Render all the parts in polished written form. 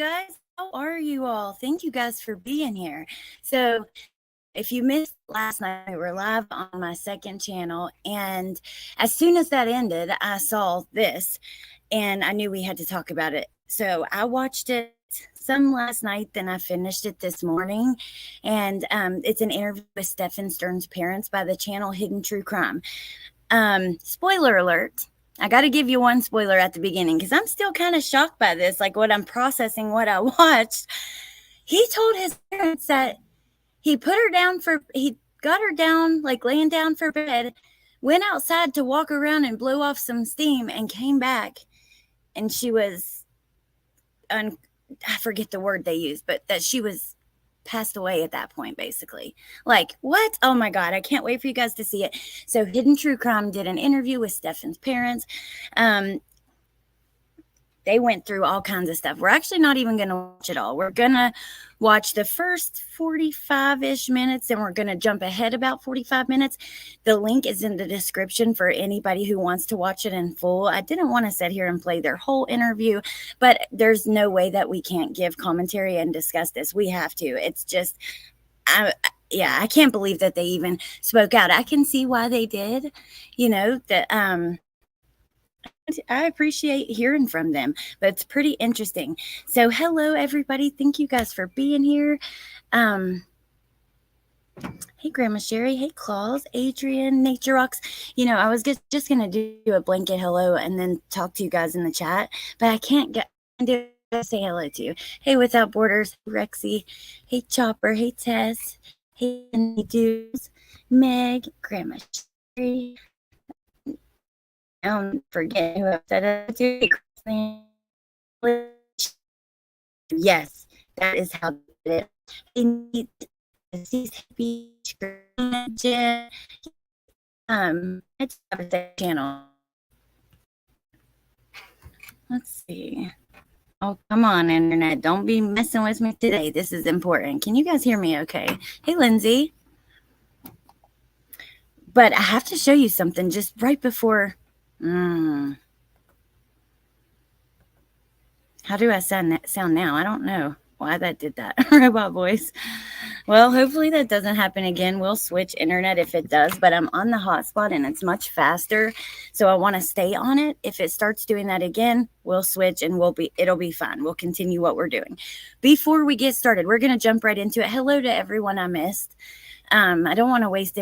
guys. How are you all? Thank you guys for being here. So, if you missed last night, we were live on my second channel. And as soon as that ended, I saw this and I knew we had to talk about it. So, I watched it some last night, then I finished it this morning. And it's an interview with Stefan Stern's parents by the channel Hidden True Crime. Spoiler alert. I got to give you one spoiler at the beginning because I'm still kind of shocked by this, like what I'm processing, what I watched. He told his parents that he got her down, like laying down for bed, went outside to walk around and blow off some steam and came back. And she was, I forget the word they used, but that she was passed away at that point, basically. Like, what? Oh my God, I can't wait for you guys to see it. So Hidden True Crime did an interview with Stefan's parents. They went through all kinds of stuff. We're actually not even going to watch it all. We're going to watch the first 45-ish minutes, and we're going to jump ahead about 45 minutes. The link is in the description for anybody who wants to watch it in full. I didn't want to sit here and play their whole interview, but there's no way that we can't give commentary and discuss this. We have to. It's just, I can't believe that they even spoke out. I can see why they did, I appreciate hearing from them, but it's pretty interesting. So hello, everybody. Thank you guys for being here. Hey, Grandma Sherry. Hey, Claus, Adrian, Nature Rocks. I was just going to do a blanket hello and then talk to you guys in the chat, but I can't say hello to you. Hey, Without Borders, Rexy. Hey, Chopper. Hey, Tess. Hey, Dudes. Meg, Grandma Sherry. I don't forget who I said it to. Yes, that is how it is. It's a channel. Let's see. Oh, come on, internet. Don't be messing with me today. This is important. Can you guys hear me okay? Hey, Lindsay. But I have to show you something just right before. How do I sound now? I don't know why that did that. Robot voice. Well, hopefully that doesn't happen again. We'll switch internet if it does, but I'm on the hotspot and it's much faster. So I want to stay on it. If it starts doing that again, we'll switch and it'll be fine. We'll continue what we're doing. Before we get started, we're going to jump right into it. Hello to everyone I missed. I don't want to waste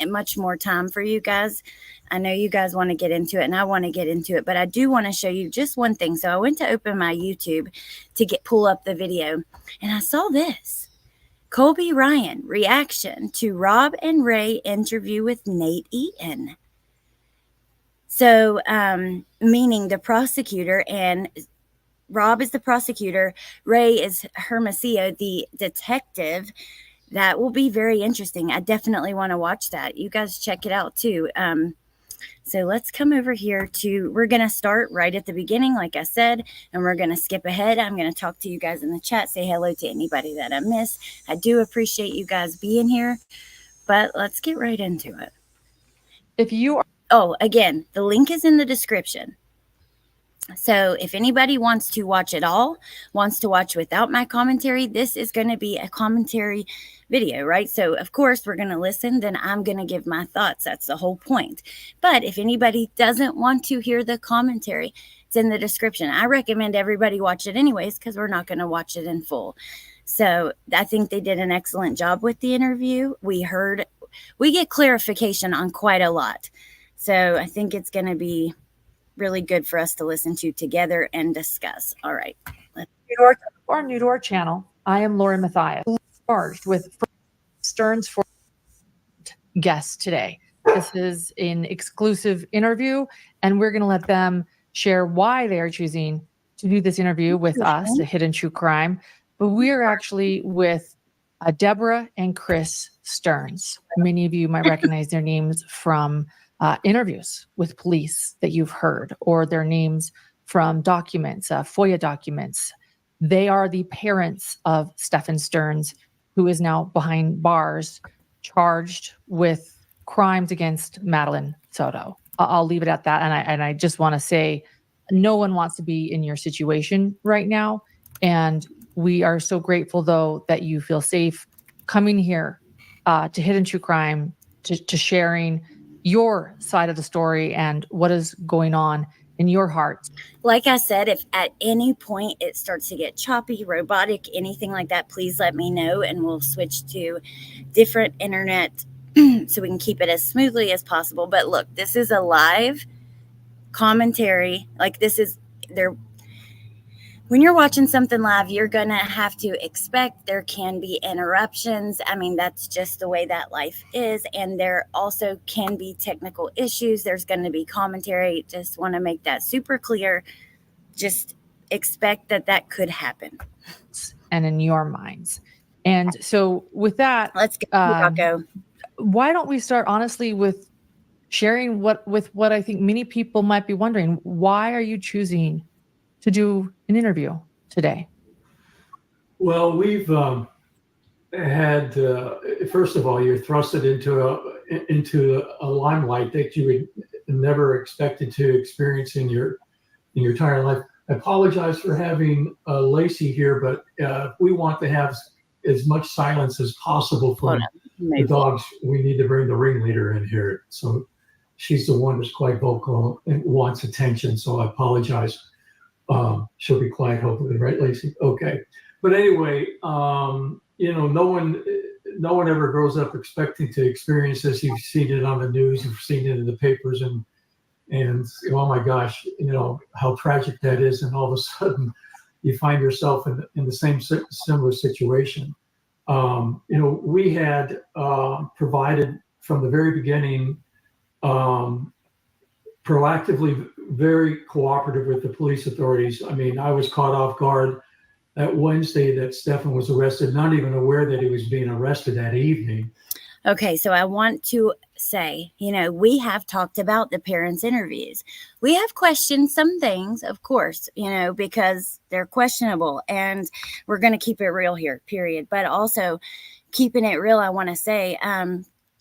much more time for you guys. I know you guys want to get into it and I want to get into it, but I do want to show you just one thing. So I went to open my YouTube to pull up the video and I saw this. Colby Ryan reaction to Rob and Ray interview with Nate Eaton. So, meaning the prosecutor, and Rob is the prosecutor. Ray is Hermosillo, the detective. That will be very interesting. I definitely want to watch that. You guys check it out too. So let's come over here we're going to start right at the beginning, like I said, and we're going to skip ahead. I'm going to talk to you guys in the chat, say hello to anybody that I missed. I do appreciate you guys being here, but let's get right into it. Again, the link is in the description. So if anybody wants to watch it all, wants to watch without my commentary, this is going to be a commentary video, right? So of course we're going to listen, then I'm going to give my thoughts. That's the whole point. But if anybody doesn't want to hear the commentary, it's in the description. I recommend everybody watch it anyways, because we're not going to watch it in full. So I think they did an excellent job with the interview. We get clarification on quite a lot. So I think it's going to be really good for us to listen to together and discuss. All right. New to our channel, I am Lauren Mathias, charged with Stern's guest today. This is an exclusive interview, and we're going to let them share why they are choosing to do this interview with us, the Hidden True Crime. But we are actually with Deborah and Chris Stearns. Many of you might recognize their names from interviews with police that you've heard, or their names from documents, FOIA documents. They are the parents of Stephan Stearns, who is now behind bars, charged with crimes against Madeline Soto. I'll leave it at that. And I just want to say, no one wants to be in your situation right now. And we are so grateful, though, that you feel safe coming here to Hidden True Crime, to sharing your side of the story and what is going on in your heart. Like I said, if at any point it starts to get choppy, robotic, anything like that, please let me know and we'll switch to different internet so we can keep it as smoothly as possible. But look, this is a live commentary. Like, this is there. When you're watching something live, you're going to have to expect there can be interruptions. I mean, that's just the way that life is. And there also can be technical issues. There's going to be commentary. Just want to make that super clear. Just expect that could happen. And in your minds. And so with that, Let's go, Rocco. Why don't we start honestly with sharing what I think many people might be wondering. Why are you choosing to do an interview today? Well, we've had, first of all, you're thrusted into a limelight that you would never expected to experience in your entire life. I apologize for having Lacey here, but we want to have as much silence as possible for the dogs. We need to bring the ringleader in here. So she's the one that's quite vocal and wants attention. So I apologize. She'll be quiet, hopefully, right, Lacey? Okay. But anyway, no one ever grows up expecting to experience this. You've seen it on the news, you've seen it in the papers, and oh my gosh, how tragic that is. And all of a sudden, you find yourself in the same similar situation. We had provided from the very beginning, proactively very cooperative with the police authorities. I mean, I was caught off guard that Wednesday that Stefan was arrested, not even aware that he was being arrested that evening. Okay, so I want to say, we have talked about the parents' interviews. We have questioned some things, of course, because they're questionable, and we're going to keep it real here, period. But also, keeping it real, I want to say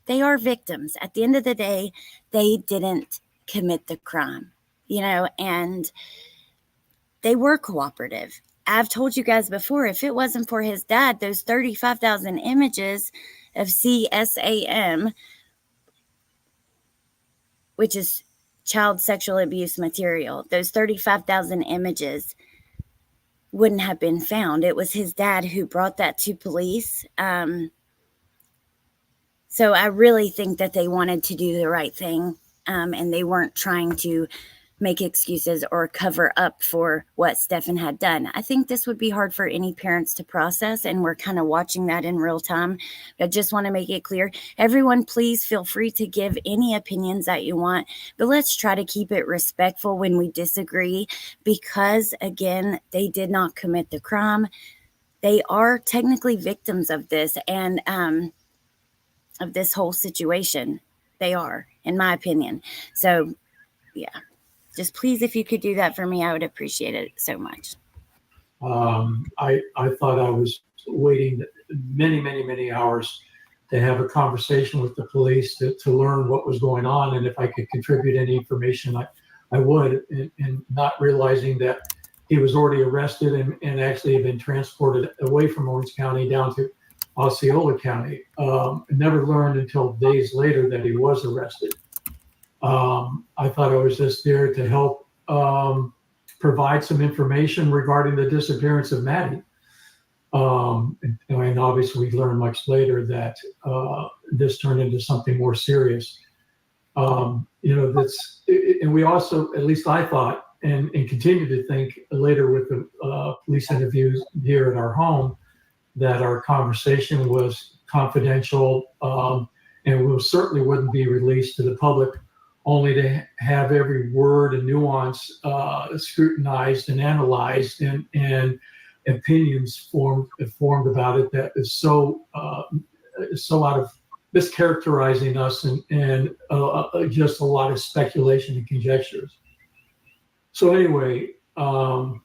they are victims. At the end of the day, they didn't commit the crime, and they were cooperative. I've told you guys before, if it wasn't for his dad, those 35,000 images of CSAM, which is child sexual abuse material, those 35,000 images wouldn't have been found. It was his dad who brought that to police. So I really think that they wanted to do the right thing, and they weren't trying to make excuses or cover up for what Stefan had done. I think this would be hard for any parents to process, and we're kind of watching that in real time. I just want to make it clear. Everyone, please feel free to give any opinions that you want, but let's try to keep it respectful when we disagree, because, again, they did not commit the crime. They are technically victims of this and of this whole situation. They are, in my opinion. So, yeah. Just please, if you could do that for me, I would appreciate it so much. I thought I was waiting many, many, many hours to have a conversation with the police to learn what was going on. And if I could contribute any information, I would, and not realizing that he was already arrested and actually had been transported away from Orange County down to Osceola County. Never learned until days later that he was arrested. I thought I was just there to help provide some information regarding the disappearance of Maddie. And obviously we learned much later that this turned into something more serious. And we also, at least I thought, and continue to think later with the police interviews here at our home, that our conversation was confidential, and certainly wouldn't be released to the public, only to have every word and nuance scrutinized and analyzed, and opinions formed about it that is so out of mischaracterizing us, and just a lot of speculation and conjectures. So anyway, the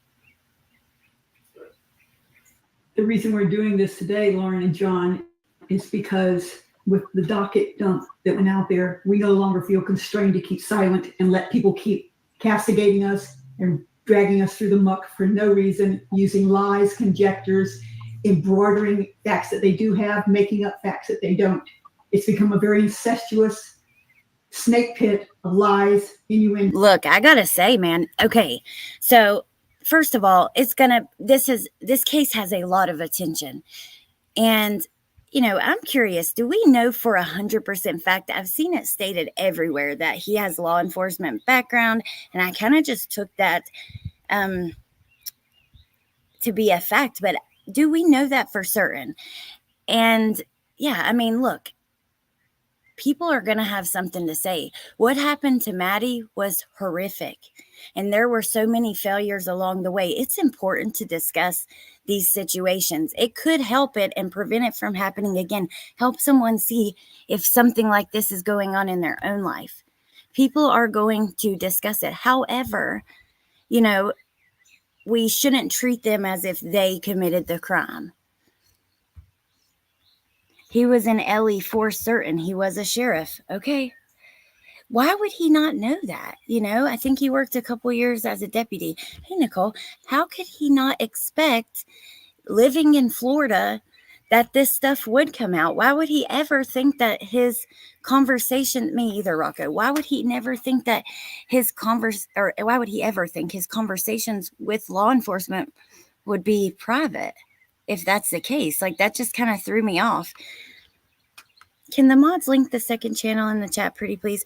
reason we're doing this today, Lauren and John, is because with the docket dump that went out there, we no longer feel constrained to keep silent and let people keep castigating us and dragging us through the muck for no reason, using lies, conjectures, embroidering facts that they do have, making up facts that they don't. It's become a very incestuous snake pit of lies, innuendo. Look, I gotta say, man. Okay, so first of all, this case has a lot of attention, and I'm curious. Do we know for 100% fact? I've seen it stated everywhere that he has law enforcement background, and I kind of just took that to be a fact. But do we know that for certain? And yeah, I mean, look. People are going to have something to say. What happened to Maddie was horrific. And there were so many failures along the way. It's important to discuss these situations. It could help it and prevent it from happening again. Help someone see if something like this is going on in their own life. People are going to discuss it. However, we shouldn't treat them as if they committed the crime. He was in LE for certain. He was a sheriff. Okay. Why would he not know that? I think he worked a couple years as a deputy. Hey, Nicole, how could he not expect, living in Florida, that this stuff would come out? Why would he ever think that his conversation, me either, Rocco, why would he never think that why would he ever think his conversations with law enforcement would be private? If that's the case, that just kind of threw me off. Can the mods link the second channel in the chat, pretty please?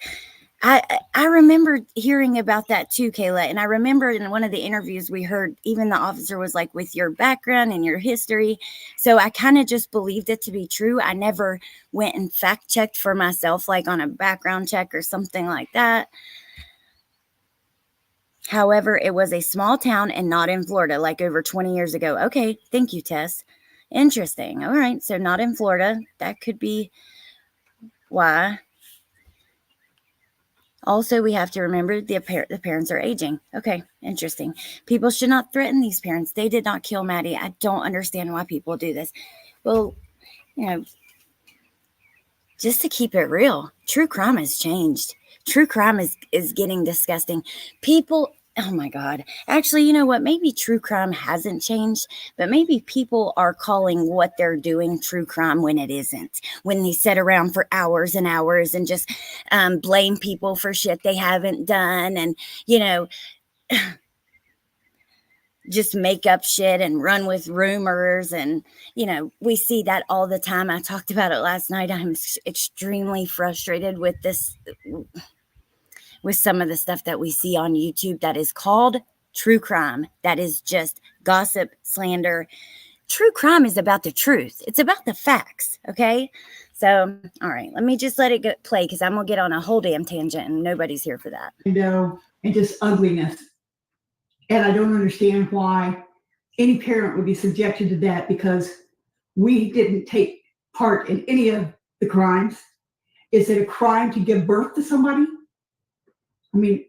I remember hearing about that too, Kayla. And I remember in one of the interviews we heard, even the officer was like, with your background and your history. So I kind of just believed it to be true. I never went and fact checked for myself, like on a background check or something like that. However, it was a small town and not in Florida, like over 20 years ago. Okay, thank you, Tess. Interesting. All right, so not in Florida. That could be why. Also, we have to remember the parents are aging. Okay, interesting. People should not threaten these parents. They did not kill Maddie. I don't understand why people do this. Well, just to keep it real, true crime has changed. True crime is getting disgusting. People, oh my God. Actually, you know what? Maybe true crime hasn't changed, but maybe people are calling what they're doing true crime when it isn't. When they sit around for hours and hours and just blame people for shit they haven't done and, just make up shit and run with rumors. And, we see that all the time. I talked about it last night. I'm extremely frustrated with this, with some of the stuff that we see on YouTube that is called true crime. That is just gossip, slander. True crime is about the truth. It's about the facts. Okay. So, all right, let me just let it play because I'm going to get on a whole damn tangent and nobody's here for that. And just ugliness. And I don't understand why any parent would be subjected to that, because we didn't take part in any of the crimes. Is it a crime to give birth to somebody? I mean,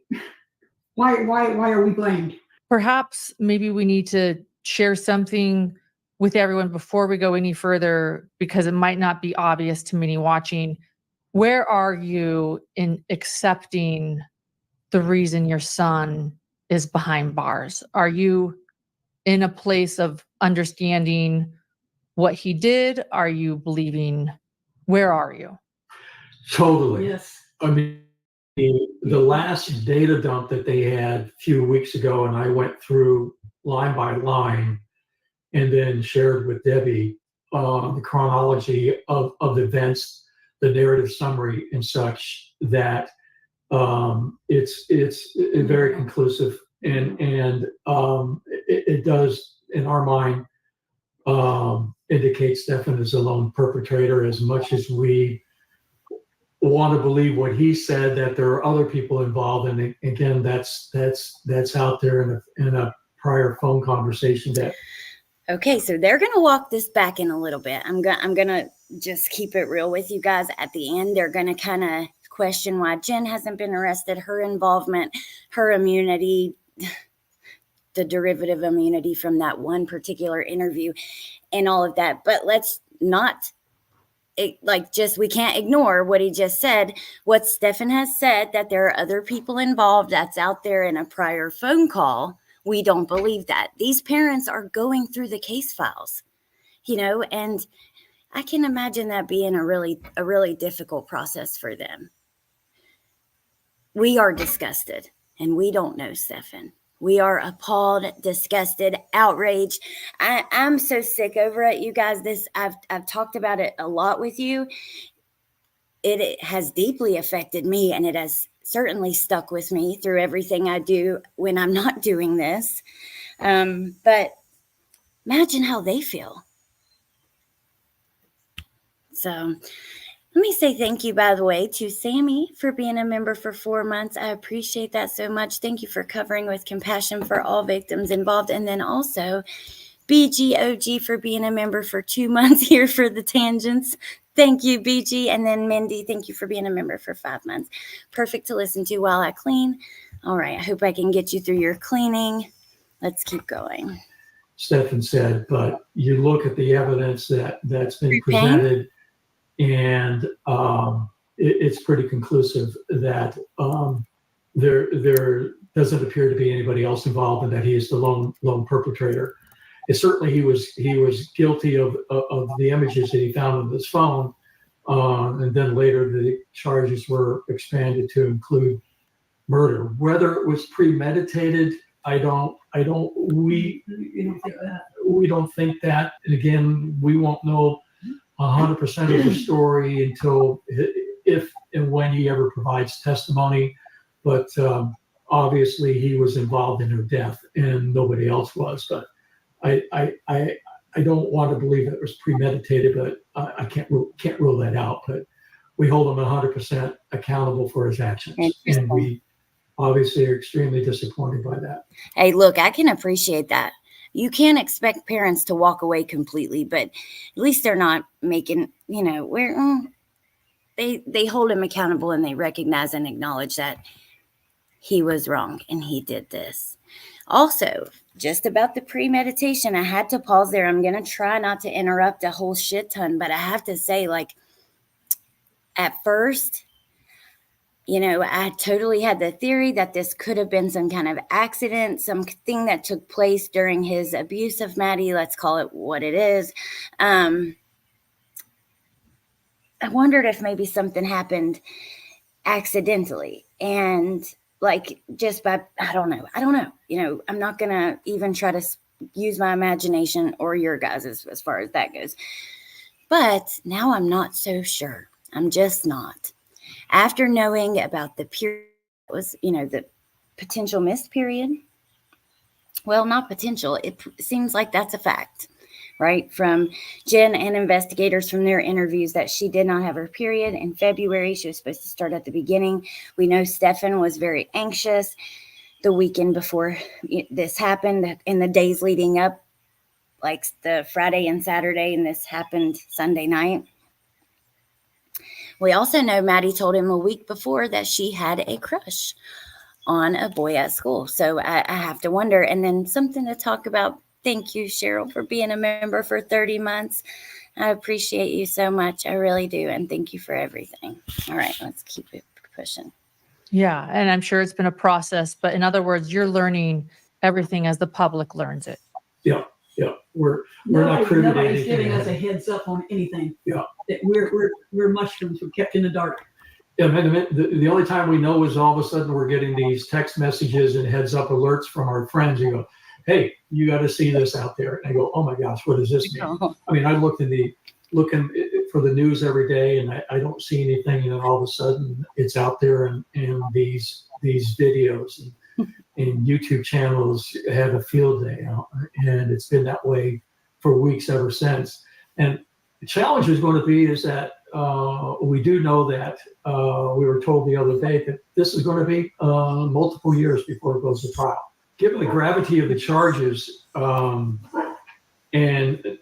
why are we blamed? Perhaps maybe we need to share something with everyone before we go any further, because it might not be obvious to many watching. Where are you in accepting the reason your son is behind bars? Are you in a place of understanding what he did? Are you believing? Where are you? Totally. Yes. I mean, the last data dump that they had a few weeks ago, and I went through line by line and then shared with Debbie the chronology of events, the narrative summary and such, that it's very conclusive, and it does, in our mind, indicate Stefan is a lone perpetrator. As much as we want to believe what he said, that there are other people involved, and again, that's out there in a prior phone conversation. That okay, so they're gonna walk this back in a little bit. I'm gonna just keep it real with you guys. At the end, they're gonna kind of question why Jen hasn't been arrested, her involvement, her immunity, the derivative immunity from that one particular interview, and all of that. But let's not. We can't ignore what he just said. What Stefan has said, that there are other people involved, that's out there in a prior phone call we don't believe that. These parents are going through the case files, and I can imagine that being a really difficult process for them. We are disgusted, and we don't know, Stefan. We are appalled, disgusted, outraged. I'm so sick over it, you guys. I've talked about it a lot with you. It has deeply affected me, and it has certainly stuck with me through everything I do when I'm not doing this. But imagine how they feel. So let me say thank you, by the way, to Sammy for being a member for 4 months. I appreciate that so much. Thank you for covering with compassion for all victims involved. And then also BGOG for being a member for 2 months here for the tangents. Thank you, BG. And then Mindy, thank you for being a member for 5 months. Perfect to listen to while I clean. All right. I hope I can get you through your cleaning. Let's keep going. Stephan said, but you look at the evidence that's been presented, and it's pretty conclusive that there doesn't appear to be anybody else involved, and that he is the lone perpetrator. And certainly he was guilty of the images that he found on his phone, and then later the charges were expanded to include murder. Whether it was premeditated, we don't think that. And again, we won't know 100% of the story until if and when he ever provides testimony. But obviously he was involved in her death, and nobody else was. But I don't want to believe it was premeditated, but I can't rule that out. But we hold him 100% accountable for his actions, and we obviously are extremely disappointed by that. Hey, look, I can appreciate that. You can't expect parents to walk away completely, but at least they're not making, they hold him accountable, and they recognize and acknowledge that he was wrong and he did this. Also, just about the premeditation, I had to pause there. I'm going to try not to interrupt a whole shit ton, but I have to say, at first, I totally had the theory that this could have been some kind of accident, something that took place during his abuse of Maddie. Let's call it what it is. I wondered if maybe something happened accidentally, and just by, I don't know. I'm not going to even try to use my imagination or your guys' as far as that goes. But now I'm not so sure. I'm just not. After knowing about the period, was, the potential missed period. Well, not potential. It seems like that's a fact, right? From Jen and investigators from their interviews that she did not have her period in February. She was supposed to start at the beginning. We know Stefan was very anxious the weekend before this happened, in the days leading up, like the Friday and Saturday, and this happened Sunday night. We also know Maddie told him a week before that she had a crush on a boy at school. So I have to wonder. And then something to talk about. Thank you, Cheryl, for being a member for 30 months. I appreciate you so much. I really do. And thank you for everything. All right, let's keep it pushing. Yeah. And I'm sure it's been a process, but in other words, you're learning everything as the public learns it. Yeah. We're not privy to anything. Nobody's giving us a heads up on anything. Yeah. We're mushrooms. We're kept in the dark. Yeah, the only time we know is all of a sudden we're getting these text messages and heads up alerts from our friends. You go, hey, you got to see this out there. And I go, oh my gosh, what does this mean? I mean, I looking for the news every day, and I don't see anything, and then all of a sudden it's out there, and these videos and YouTube channels have a field day, and it's been that way for weeks ever since. And the challenge is going to be is that we do know that we were told the other day that this is going to be multiple years before it goes to trial. Given the gravity of the charges and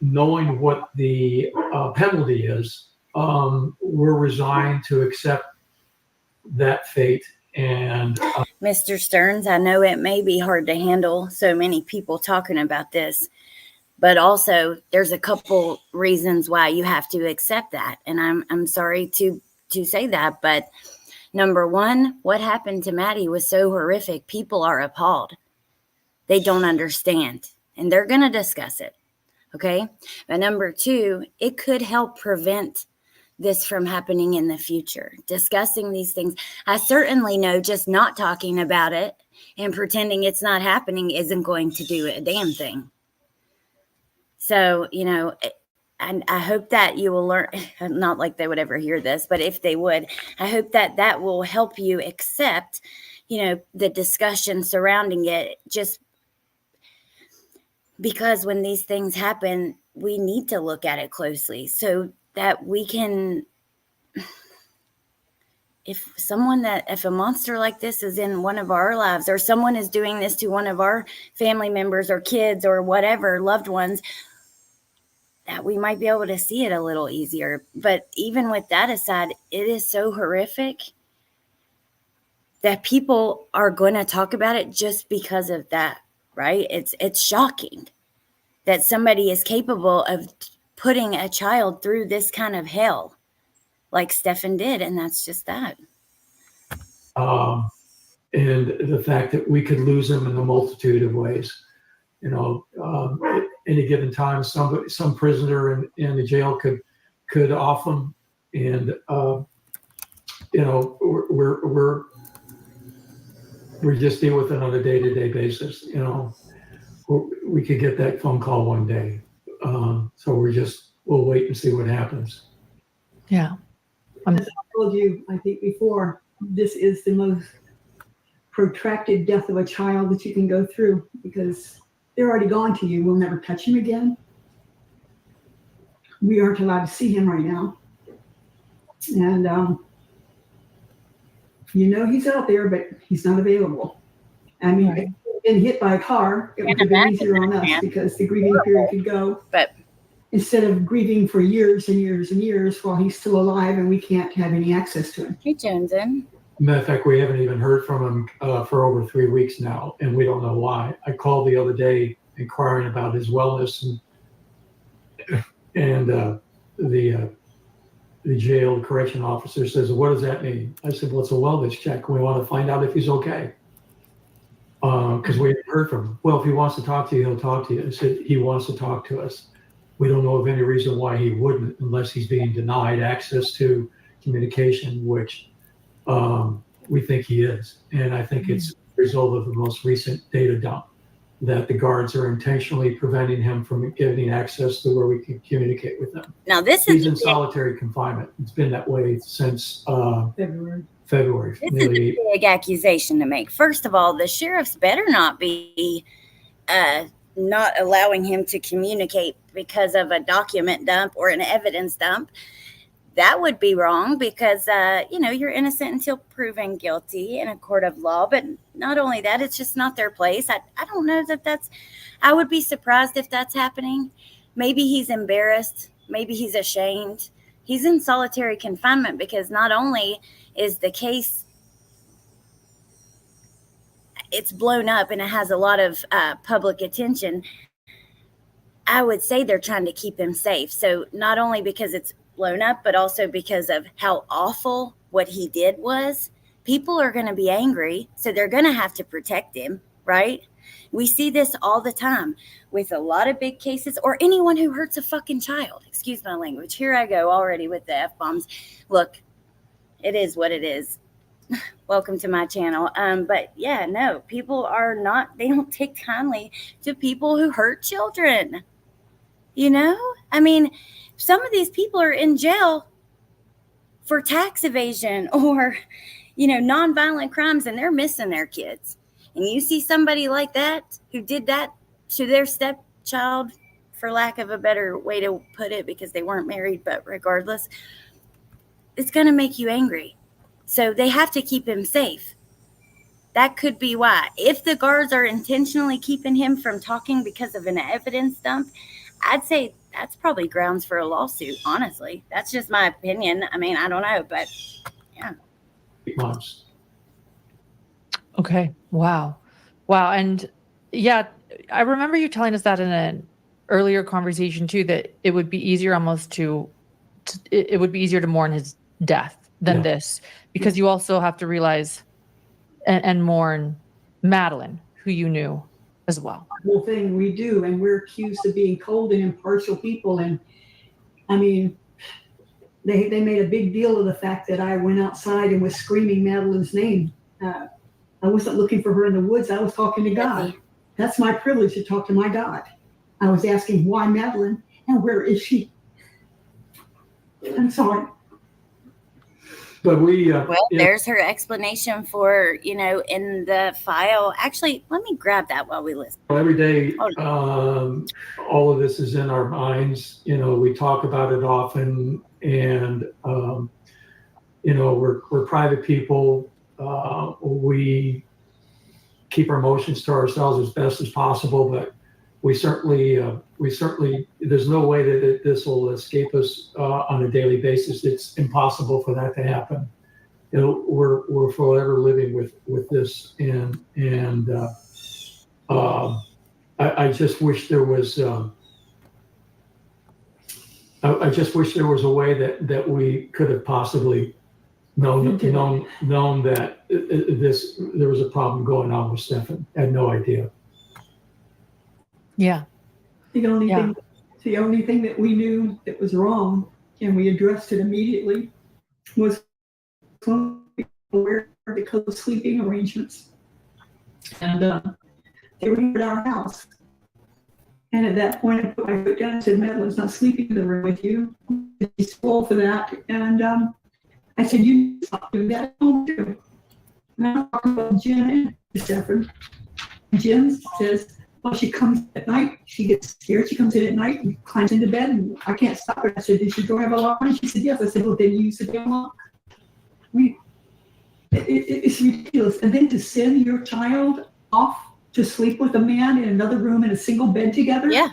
knowing what the penalty is, we're resigned to accept that fate. And Mr. Stearns, I know it may be hard to handle so many people talking about this, but also there's a couple reasons why you have to accept that. And I'm sorry to say that, but number one, what happened to Maddie was so horrific. People are appalled. they don't understand, and they're going to discuss it. Okay. But number two, it could help prevent this from happening in the future. Discussing these things. I certainly know just not talking about it and pretending it's not happening isn't going to do a damn thing. So, and I hope that you will learn, not like they would ever hear this, but if they would, I hope that that will help you accept, the discussion surrounding it, just because when these things happen, we need to look at it closely so that we can, if a monster like this is in one of our lives, or someone is doing this to one of our family members or kids or whatever, loved ones, that we might be able to see it a little easier. But even with that aside, it is so horrific that people are going to talk about it just because of that, right? It's shocking that somebody is capable of putting a child through this kind of hell like Stephan did. And that's just that. And the fact that we could lose him in a multitude of ways. At any given time, some prisoner in the jail could off him, and we just deal with it on a day-to-day basis. We could get that phone call one day, so we'll wait and see what happens. Yeah, as I told you, I think before, this is the most protracted death of a child that you can go through, because they're already gone to you. We'll never touch him again. We aren't allowed to see him right now. And, he's out there, but he's not available. I mean, if he'd been hit by a car, it would have been easier on us, because the grieving period could go. But instead of grieving for years and years and years while he's still alive and we can't have any access to him. Hey, Johnson. Matter of fact, we haven't even heard from him for over 3 weeks now, and we don't know why. I called the other day inquiring about his wellness, and the jail correction officer says, "What does that mean?" I said, "Well, it's a wellness check. We want to find out if he's okay, because we haven't heard from him." "Well, if he wants to talk to you, he'll talk to you." I said, "He wants to talk to us. We don't know of any reason why he wouldn't, unless he's being denied access to communication, which we think he is. And I think it's a result of the most recent data dump, that the guards are intentionally preventing him from getting access to where we can communicate with him. Now, he's in solitary confinement. It's been that way since February. This is a big accusation to make. First of all, the sheriffs better not be not allowing him to communicate because of a document dump or an evidence dump. That would be wrong, because, you're innocent until proven guilty in a court of law. But not only that, it's just not their place. I don't know I would be surprised if that's happening. Maybe he's embarrassed. Maybe he's ashamed. He's in solitary confinement because not only is the case, it's blown up and it has a lot of public attention, I would say they're trying to keep him safe. So not only because it's blown up, but also because of how awful what he did was, people are going to be angry. So they're going to have to protect him, right? We see this all the time with a lot of big cases, or anyone who hurts a fucking child. Excuse my language. Here I go already with the F-bombs. Look, it is what it is. Welcome to my channel. But yeah, no, people they don't take kindly to people who hurt children. I mean, some of these people are in jail for tax evasion or, nonviolent crimes, and they're missing their kids. And you see somebody like that who did that to their stepchild, for lack of a better way to put it, because they weren't married, but regardless, it's going to make you angry. So they have to keep him safe. That could be why. If the guards are intentionally keeping him from talking because of an evidence dump, I'd say that's probably grounds for a lawsuit, honestly. That's just my opinion. I mean, I don't know, but yeah. Months. Okay. Wow. And yeah, I remember you telling us that in an earlier conversation too, that it would be easier almost it would be easier to mourn his death than this, because you also have to realize and mourn Madeline, who you knew as well. whole thing we do, and we're accused of being cold and impartial people. And I mean, they made a big deal of the fact that I went outside and was screaming Madeline's name. I wasn't looking for her in the woods. I was talking to God. That's my privilege, to talk to my God. I was asking, why Madeline, and where is she? I'm sorry. But we, Well, there's her explanation for, in the file. Actually, let me grab that while we listen. every day, all of this is in our minds. We talk about it often, and we're private people. We keep our emotions to ourselves as best as possible, but we certainly, there's no way that this will escape us on a daily basis. It's impossible for that to happen. We're forever living with this, and I just wish there was. I just wish there was a way that we could have possibly known that there was a problem going on with Stefan. I had no idea. Yeah. The only thing that we knew that was wrong, and we addressed it immediately, was where the co-sleeping arrangements. And they were at our house. And at that point, I put my foot down and said, Madeline's not sleeping in the room with you. She's full for that. And I said, you stop doing that at home too. And I'm talking about Jen and Stephan. Jen says, well, she comes at night, she gets scared, she comes in at night and climbs into bed, and I can't stop her. I said, did your door have a lock on it? She said, yes. I said, well, then you use the damn lock. It's ridiculous. And then to send your child off to sleep with a man in another room in a single bed together. Yeah,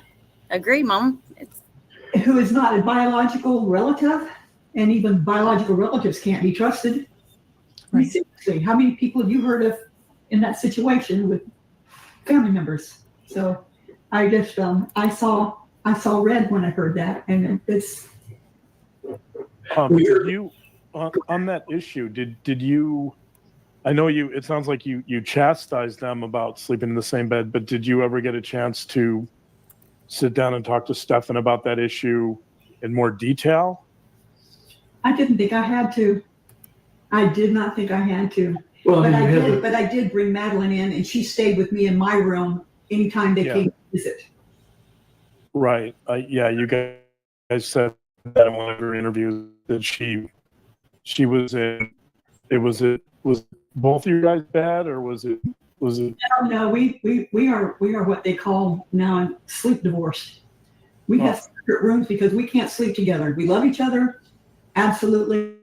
agree, Mom. Who is not a biological relative, and even biological relatives can't be trusted. Right. Seriously, how many people have you heard of in that situation with family members? So I just, I saw red when I heard that, and it's. Did you, on that issue, did you? I know you. It sounds like you chastised them about sleeping in the same bed, but did you ever get a chance to sit down and talk to Stefan about that issue in more detail? I didn't think I had to. I did not think I had to. Well, but I did bring Madeline in, and she stayed with me in my room anytime they came to visit. Right. Yeah, you guys said that in one of your interviews that she was in. Was both of you guys bad, or was it? No, we are what they call now sleep divorced. We have separate rooms because we can't sleep together. We love each other, absolutely.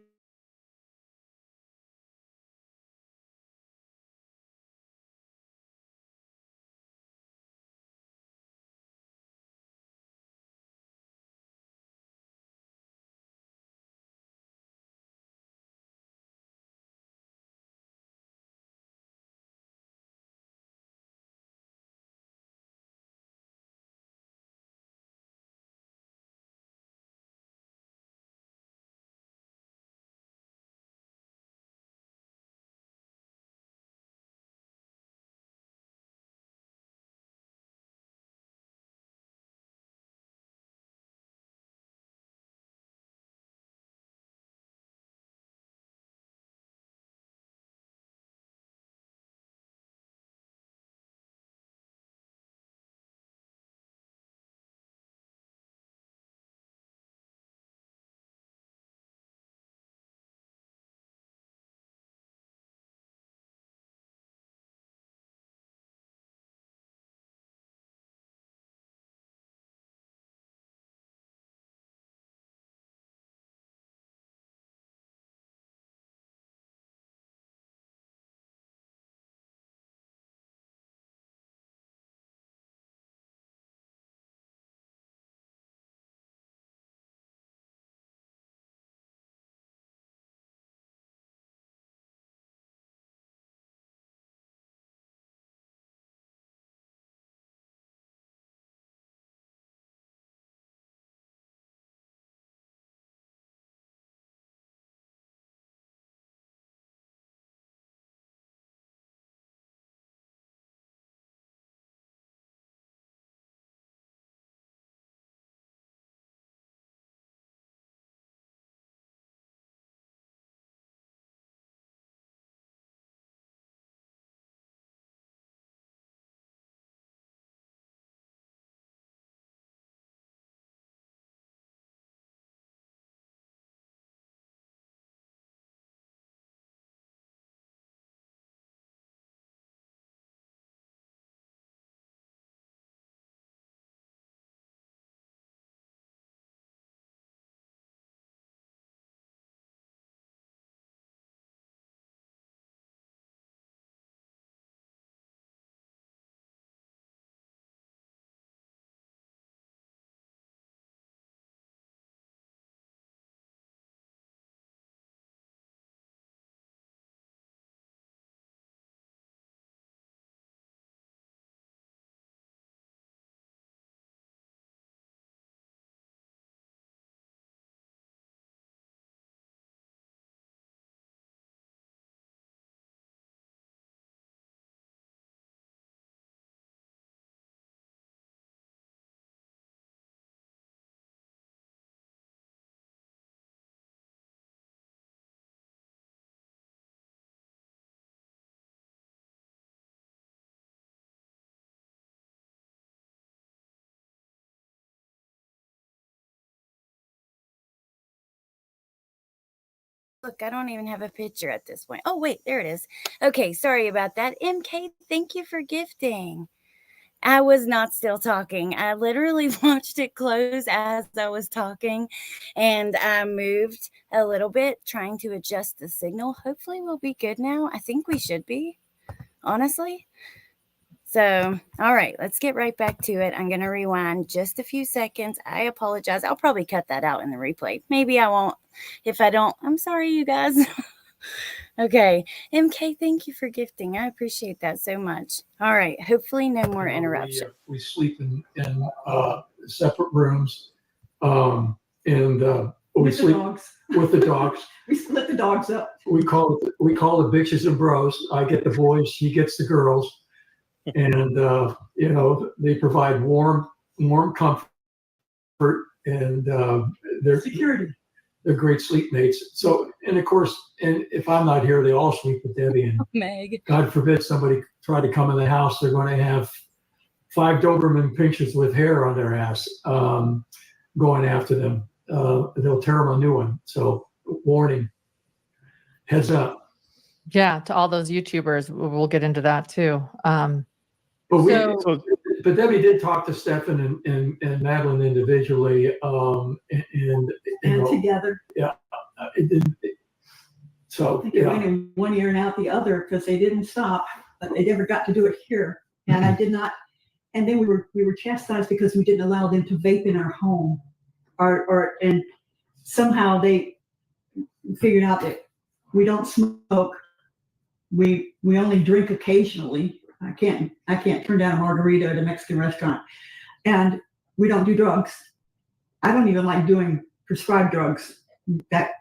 Look, I don't even have a picture at this point. Oh, wait, there it is. Okay, sorry about that. MK, thank you for gifting. I was not still talking. I literally watched it close as I was talking, and I moved a little bit trying to adjust the signal. Hopefully we'll be good now. I think we should be, honestly. So, all right, let's get right back to it. I'm going to rewind just a few seconds. I apologize. I'll probably cut that out in the replay. Maybe I won't. If I don't, I'm sorry, you guys. Okay. MK, thank you for gifting. I appreciate that so much. All right. Hopefully no more interruption. We sleep in separate rooms, and we With the sleep dogs. with the dogs. We split the dogs up. We call the bitches and bros. I get the boys, he gets the girls, and they provide warm comfort, and they're Security. they're great sleep mates. So, and of course, and if I'm not here, they all sleep with Debbie. And Meg. God forbid somebody try to come in the house, they're going to have 5 Doberman pinchers with hair on their ass going after them. They'll tear them a new one. So, warning, heads up. Yeah, to all those YouTubers, we'll get into that too. But Debbie did talk to Stefan and Madeline individually, and together. So I think it went in one ear and out the other because they didn't stop, but they never got to do it here. And I did not. And then we were chastised because we didn't allow them to vape in our home, and somehow they figured out that we don't smoke. We only drink occasionally. I can't turn down a margarita at a Mexican restaurant, and we don't do drugs. I don't even like doing prescribed drugs. That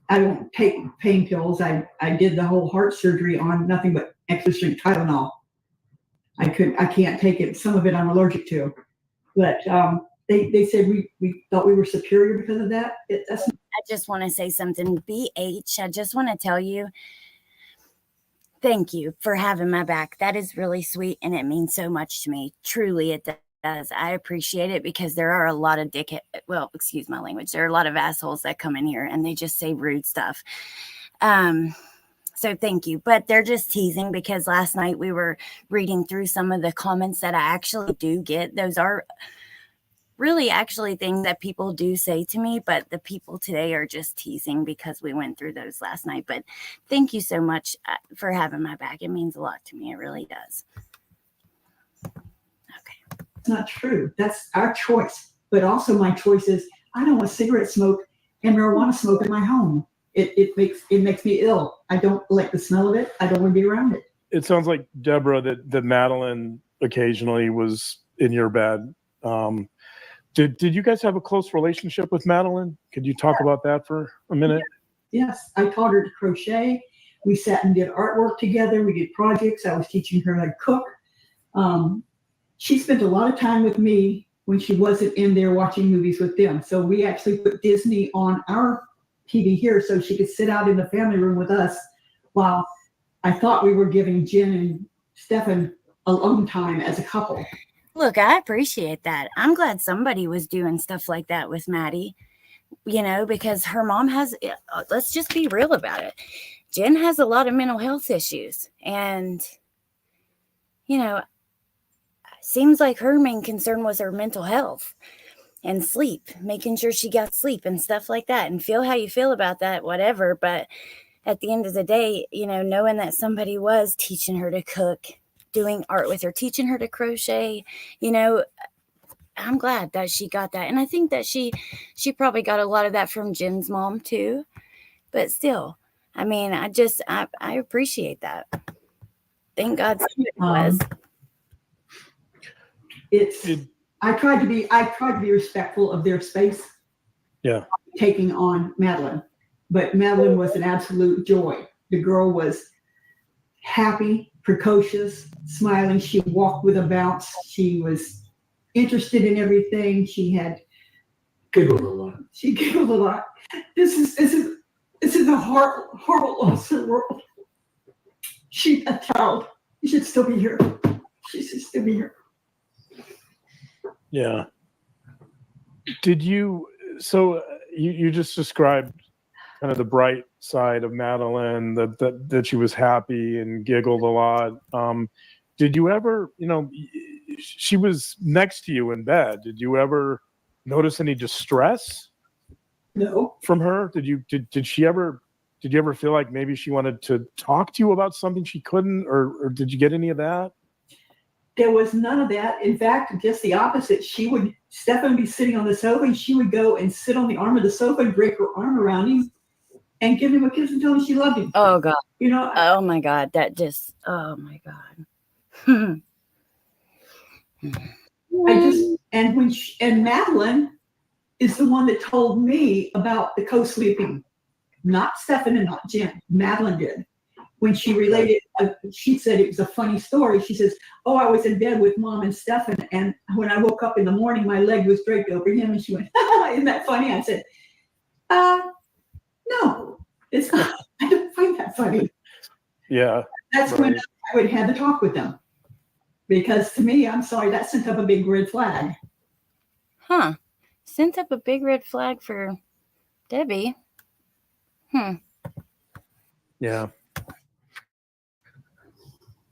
I don't take pain pills. I did the whole heart surgery on nothing but extra strength Tylenol. I can't take it. Some of it I'm allergic to, but they said we thought we were superior because of that. I just want to say something. BH, I just want to tell you, thank you for having my back. That is really sweet, and it means so much to me. Truly, it does. I appreciate it because there are a lot of excuse my language. There are a lot of assholes that come in here and they just say rude stuff. So thank you. But they're just teasing because last night we were reading through some of the comments that I actually do get. Those are really actually things that people do say to me, but the people today are just teasing because we went through those last night. But thank you so much for having my back. It means a lot to me. It really does. Okay. It's not true. That's our choice. But also my choice is I don't want cigarette smoke and marijuana smoke in my home. It makes me ill. I don't like the smell of it. I don't want to be around it. It sounds like, Deborah, that Madeline occasionally was in your bed. Did you guys have a close relationship with Madeline? Could you talk about that for a minute? Yes, I taught her to crochet. We sat and did artwork together. We did projects. I was teaching her how to cook. She spent a lot of time with me when she wasn't in there watching movies with them. So we actually put Disney on our TV here so she could sit out in the family room with us while I thought we were giving Jen and Stefan alone time as a couple. Look, I appreciate that. I'm glad somebody was doing stuff like that with Maddie, because her mom has, let's just be real about it. Jen has a lot of mental health issues. And, seems like her main concern was her mental health and sleep, making sure she got sleep and stuff like that. And feel how you feel about that, whatever. But at the end of the day, knowing that somebody was teaching her to cook, doing art with her, teaching her to crochet, I'm glad that she got that. And I think that she probably got a lot of that from Jen's mom too. But still, I mean, I appreciate that. Thank God somebody was. I tried to be respectful of their space. Yeah. Taking on Madeline. But Madeline was an absolute joy. The girl was happy, precocious, smiling. She walked with a bounce. She was interested in everything. She giggled a lot. She giggled a lot. This is a horrible, awesome world. She's a child. She should still be here. She should still be here. Yeah. Did you? So you just described kind of the bright side of Madeline, that she was happy and giggled a lot. Did you ever, she was next to you in bed. Did you ever notice any distress No. from her? Did you ever feel like maybe she wanted to talk to you about something she couldn't, or did you get any of that? There was none of that. In fact, just the opposite. Stefan would be sitting on the sofa, and she would go and sit on the arm of the sofa and break her arm around him and give him a kiss and tell him she loved him. Oh God. Oh my God. Oh my God. And Madeline is the one that told me about the co-sleeping, not Stephan and not Jen. Madeline did. When she related, she said it was a funny story. She says, "Oh, I was in bed with Mom and Stephan, and when I woke up in the morning, my leg was draped over him." And she went, "Isn't that funny?" I said, "No, it's not. I don't find that funny." Yeah. That's right. When I would have the talk with them, because to me, I'm sorry, that sent up a big red flag. Huh? Sent up a big red flag for Debbie. Yeah.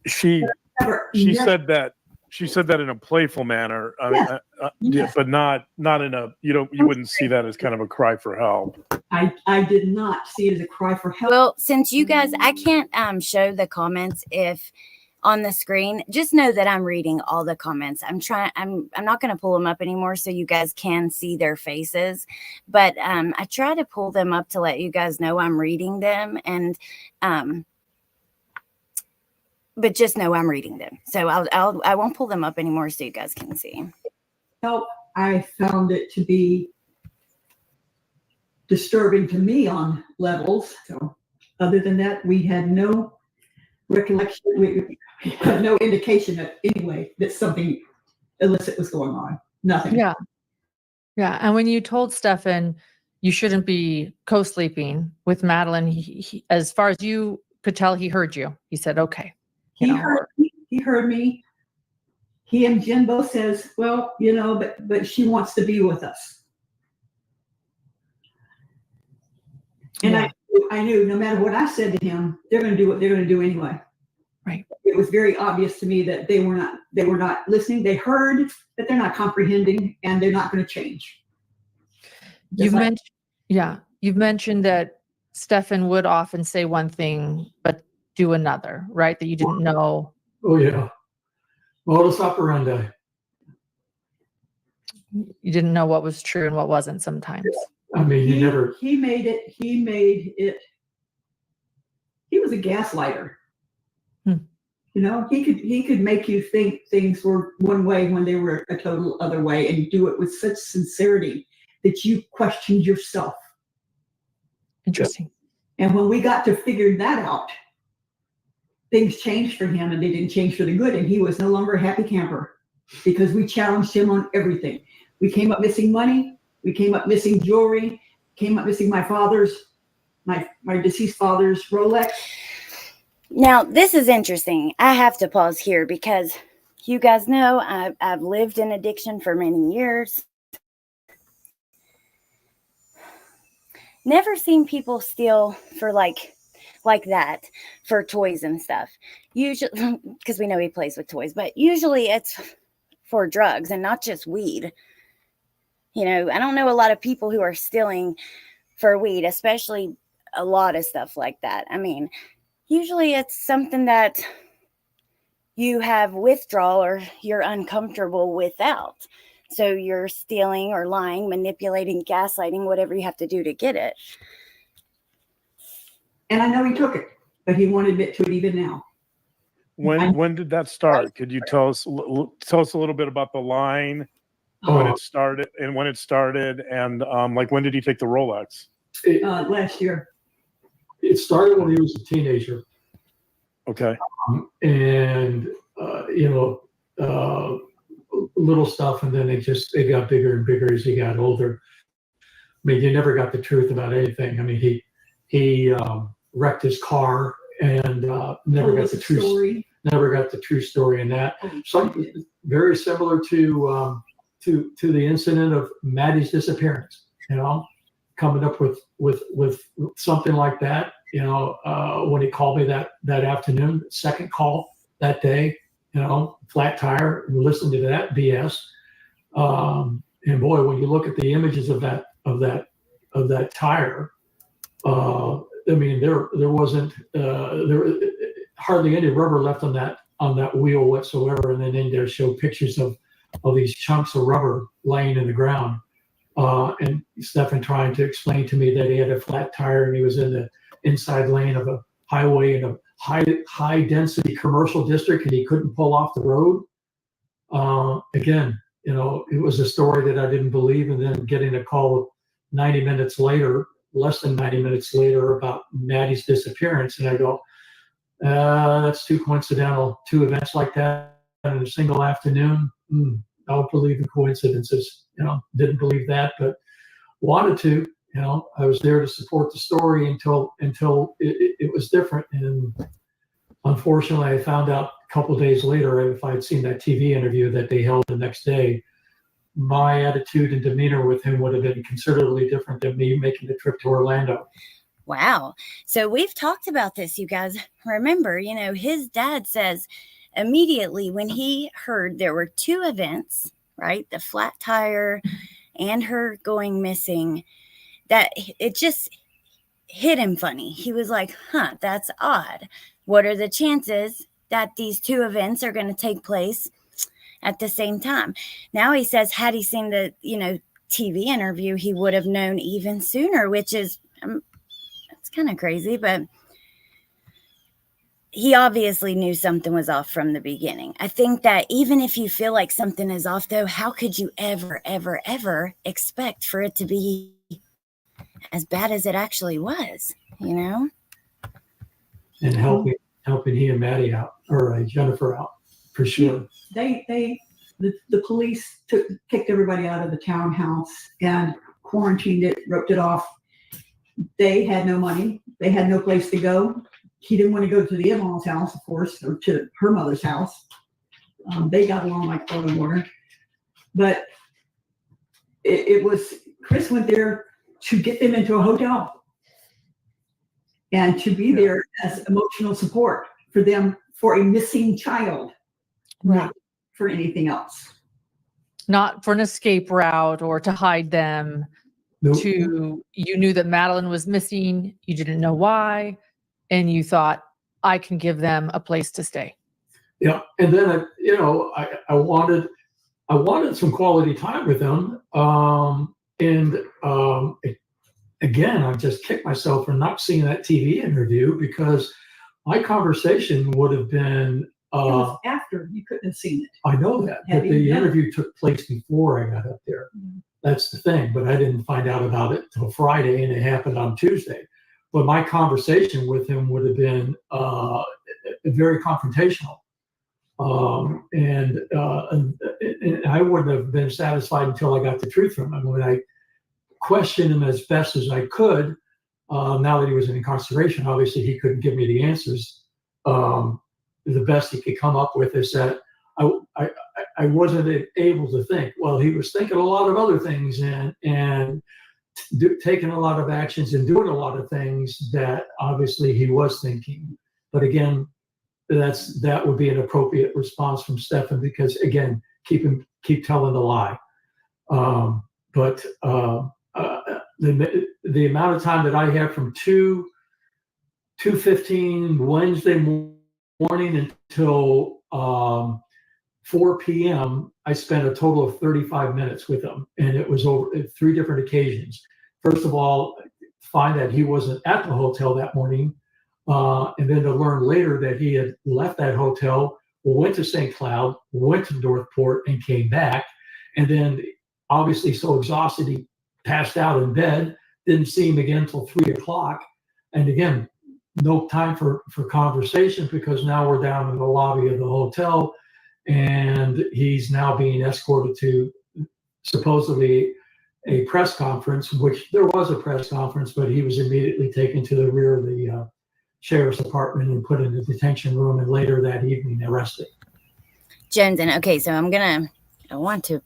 She said that in a playful manner. But not in a, you wouldn't see that as kind of a cry for help. I did not see it as a cry for help. Well, since you guys, I can't show the comments if on the screen. Just know that I'm reading all the comments. I'm not going to pull them up anymore so you guys can see their faces, but I try to pull them up to let you guys know I'm reading them, and but just know I'm reading them. So I won't pull them up anymore so you guys can see. Help. I found it to be disturbing to me on levels. So other than that, we had no recollection. We had no indication of anyway that something illicit was going on. Nothing. Yeah. Yeah. And when you told Stefan you shouldn't be co-sleeping with Madeline, he, as far as you could tell, he heard you. He said, okay. He heard me. He and Jen both says, well, but she wants to be with us. And yeah. I knew no matter what I said to him, they're going to do what they're going to do anyway. Right. It was very obvious to me that they were not listening. They heard that they're not comprehending, and they're not going to change. You've mentioned that Stefan would often say one thing, but do another, right? That you didn't know. Oh yeah. Modus operandi. You didn't know what was true and what wasn't sometimes. I mean, he made it. He was a gaslighter. He could make you think things were one way when they were a total other way, and do it with such sincerity that you questioned yourself. Interesting. And when we got to figure that out, things changed for him, and they didn't change for the good. And he was no longer a happy camper because we challenged him on everything. We came up missing money. We came up missing jewelry. Came up missing my deceased father's Rolex. Now, this is interesting. I have to pause here because you guys know I've lived in addiction for many years. Never seen people steal for like that for toys and stuff. Usually, because we know he plays with toys, but usually it's for drugs and not just weed. I don't know a lot of people who are stealing for weed, especially a lot of stuff like that. I mean, usually it's something that you have withdrawal or you're uncomfortable without. So you're stealing or lying, manipulating, gaslighting, whatever you have to do to get it. And I know he took it, but he won't admit to it even now. When did that start? Could you tell us a little bit about the line, when it started, and when when did he take the Rolex? Last year. It started when he was a teenager. Okay. Little stuff, and then it got bigger and bigger as he got older. I mean, you never got the truth about anything. I mean, he wrecked his car and never got the true story in that. Something very similar to the incident of Maddie's disappearance. Coming up with with something like that. You know, when he called me that afternoon, second call that day, you know, flat tire, and listened to that BS. And boy, when you look at the images of that tire, I mean, there wasn't hardly any rubber left on that wheel whatsoever. And then in there show pictures of these chunks of rubber laying in the ground. And Stephan trying to explain to me that he had a flat tire and he was in the inside lane of a highway in a high density commercial district and he couldn't pull off the road. Again, you know, it was a story that I didn't believe, and then getting a call 90 minutes later, less than 90 minutes later, about Maddie's disappearance, and I go, that's too coincidental. Two events like that in a single afternoon. I don't believe in coincidences. You know, didn't believe that, but wanted to. You know, I was there to support the story until it was different. And unfortunately, I found out a couple of days later, if I had seen that TV interview that they held the next day, my attitude and demeanor with him would have been considerably different than me making the trip to Orlando. Wow. So we've talked about this, you guys. Remember, you know, his dad says immediately when he heard there were two events, right? The flat tire and her going missing, that it just hit him funny. He was like, that's odd. What are the chances that these two events are going to take place at the same time? Now he says, had he seen the, you know, TV interview, he would have known even sooner, which is, it's kind of crazy, but he obviously knew something was off from the beginning. I think that even if you feel like something is off, though, how could you ever, ever, ever expect for it to be as bad as it actually was, you know? And helping he and Maddie out, or Jennifer out, for sure. The police kicked everybody out of the townhouse and quarantined it, roped it off. They had no money. They had no place to go. He didn't want to go to the in-laws' house, of course, or to her mother's house. They got along like oil and water. But it was, Chris went there to get them into a hotel and to be there as emotional support for them for a missing child, not for anything else. Not for an escape route or to hide them. Nope. You knew that Madeline was missing. You didn't know why. And you thought, I can give them a place to stay. Yeah. And then, I wanted some quality time with them. Again, I just kicked myself for not seeing that TV interview, because my conversation would have been. It was after, you couldn't have seen it. I know that, but the interview took place before I got up there. Mm-hmm. That's the thing, but I didn't find out about it till Friday, and it happened on Tuesday. But my conversation with him would have been very confrontational, and I wouldn't have been satisfied until I got the truth from him. When I questioned him as best as I could, now that he was in incarceration, obviously he couldn't give me the answers. The best he could come up with is that I wasn't able to think. Well, he was thinking a lot of other things and taking a lot of actions and doing a lot of things that obviously he was thinking. But again, that would be an appropriate response from Stefan, because again, keep telling the lie. But the amount of time that I had from 2:15 Wednesday morning until 4 p.m., I spent a total of 35 minutes with him, and it was over 3 different occasions. First of all, find that he wasn't at the hotel that morning, and then to learn later that he had left that hotel, went to St. Cloud, went to Northport, and came back, and then obviously so exhausted he passed out in bed, didn't see him again until 3 o'clock, and again, no time for conversation, because now we're down in the lobby of the hotel, and he's now being escorted to supposedly a press conference, which there was a press conference, but he was immediately taken to the rear of the sheriff's department and put in the detention room, and later that evening arrested. Jensen, okay, so I want to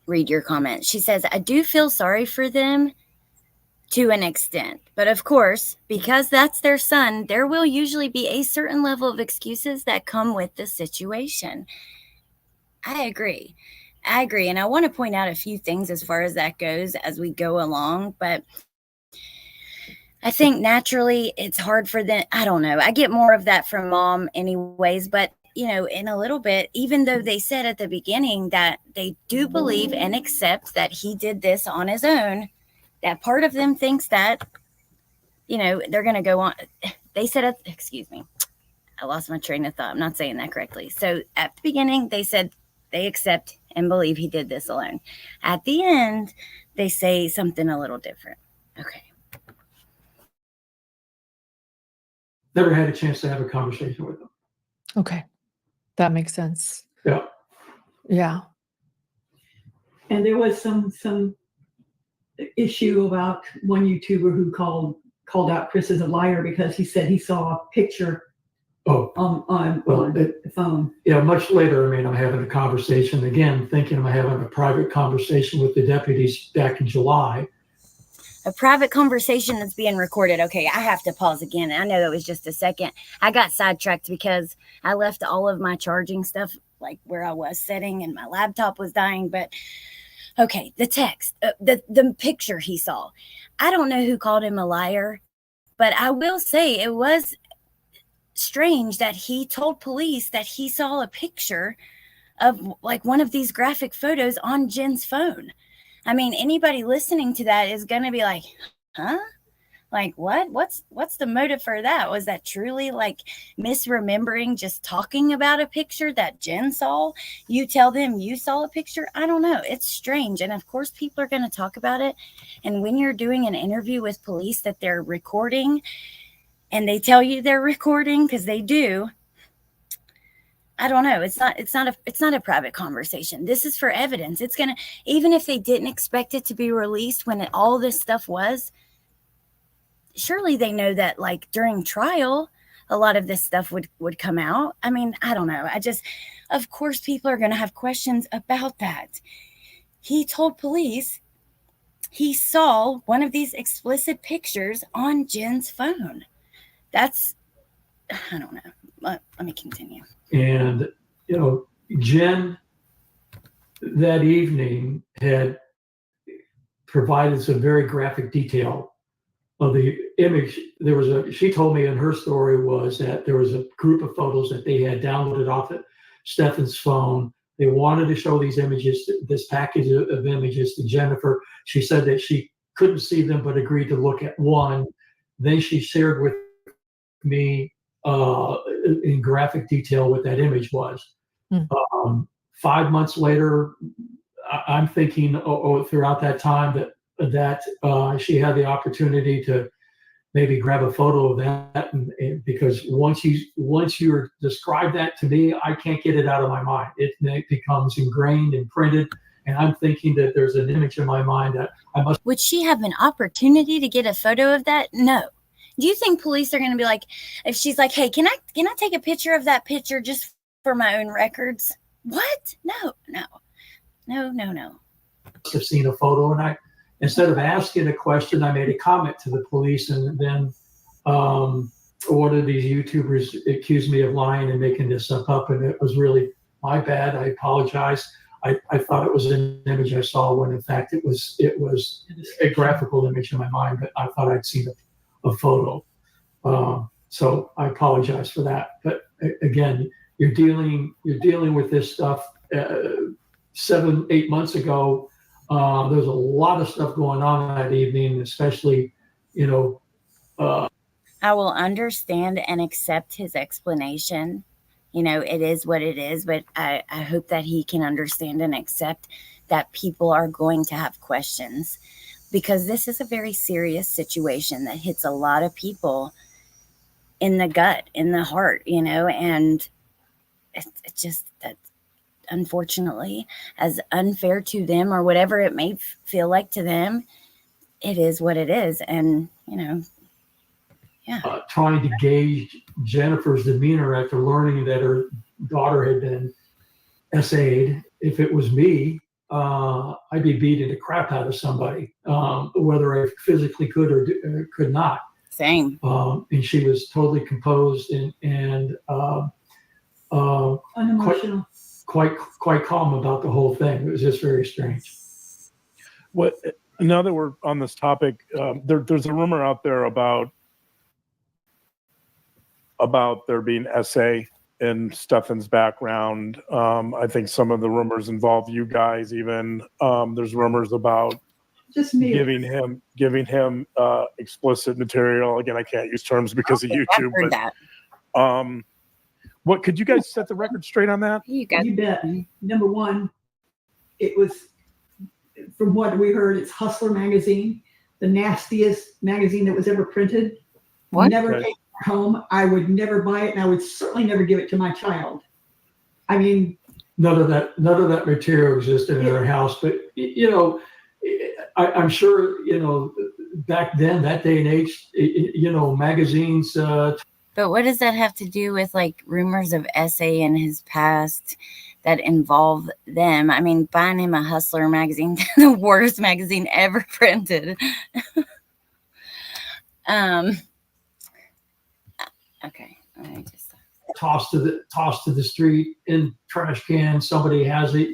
read your comment. She says, I do feel sorry for them to an extent, but of course, because that's their son, there will usually be a certain level of excuses that come with the situation. I agree. And I want to point out a few things as far as that goes as we go along, but I think naturally it's hard for them. I don't know. I get more of that from mom anyways, but in a little bit, even though they said at the beginning that they do believe and accept that he did this on his own, that part of them thinks that, they're going to go on. They said, excuse me, I lost my train of thought. I'm not saying that correctly. So at the beginning, they said they accept and believe he did this alone. At the end, they say something a little different. Okay. Never had a chance to have a conversation with them. Okay. That makes sense. Yeah. Yeah. And there was some issue about one YouTuber who called out Chris as a liar because he said he saw a picture on the phone. Yeah, much later, I'm having a conversation again, thinking I'm having a private conversation with the deputies back in July. A private conversation that's being recorded. Okay, I have to pause again. I know that was just a second. I got sidetracked because I left all of my charging stuff like where I was sitting and my laptop was dying. But okay, the text, the picture he saw. I don't know who called him a liar, but I will say it was strange that he told police that he saw a picture of like one of these graphic photos on Jen's phone. I mean, anybody listening to that is going to be like, huh? Like, what? What's the motive for that? Was that truly like misremembering just talking about a picture that Jen saw? You tell them you saw a picture? I don't know. It's strange. And of course, people are going to talk about it. And when you're doing an interview with police that they're recording and they tell you they're recording, because they do, I don't know. It's not a private conversation. This is for evidence. It's gonna, even if they didn't expect it to be released when all this stuff was, surely they know that like during trial, a lot of this stuff would come out. I mean, I don't know. Of course, people are gonna have questions about that. He told police he saw one of these explicit pictures on Jen's phone. I don't know. Let me continue. And, Jen that evening had provided some very graphic detail of the image. She told me in her story was that there was a group of photos that they had downloaded off of Stefan's phone. They wanted to show these images, this package of images to Jennifer. She said that she couldn't see them, but agreed to look at one. Then she shared with me in graphic detail what that image was. 5 months later, I'm thinking throughout that time that she had the opportunity to maybe grab a photo of that, and because once you describe that to me, I can't get it out of my mind. It becomes ingrained and printed, and I'm thinking that there's an image in my mind that I must. Would she have an opportunity to get a photo of that? No. Do you think police are going to be like, if she's like, hey, can I take a picture of that picture just for my own records? What? No. Have seen a photo, and instead of asking a question, I made a comment to the police, and then one of these YouTubers accused me of lying and making this stuff up, and it was really my bad. I apologize. I thought it was an image I saw when in fact it was a graphical image in my mind, but I thought I'd seen a photo. So I apologize for that. But again, you're dealing with this stuff 7-8 months ago. There's a lot of stuff going on that evening, especially, I will understand and accept his explanation. It is what it is, but I hope that he can understand and accept that people are going to have questions, because this is a very serious situation that hits a lot of people in the gut, in the heart, and it's just that, unfortunately, as unfair to them or whatever it may feel like to them, it is what it is. And, trying to gauge Jennifer's demeanor after learning that her daughter had been SA'd. If it was me, I'd be beating the crap out of somebody, whether I physically could or could not. Same. And she was totally composed and Unemotional. quite calm about the whole thing. It was just very strange. What? Now that we're on this topic, there's a rumor out there about there being SA in Stefan's background. I think some of the rumors involve you guys. Even there's rumors about Just me. giving him explicit material. Again, I can't use terms because of I've YouTube. heard But that. what could you guys set the record straight on that? You got You bet. Number one, it was, from what we heard, it's Hustler magazine, the nastiest magazine that was ever printed. What? Never Okay. take it home. I would never buy it, and I would certainly never give it to my child. I mean, None of that material existed in her house. But I'm sure back then, that day and age, magazines. But what does that have to do with like rumors of SA in his past that involve them? I mean, buying him a Hustler magazine, the worst magazine ever printed. Okay. I just Tossed to the street in trash can. Somebody has it.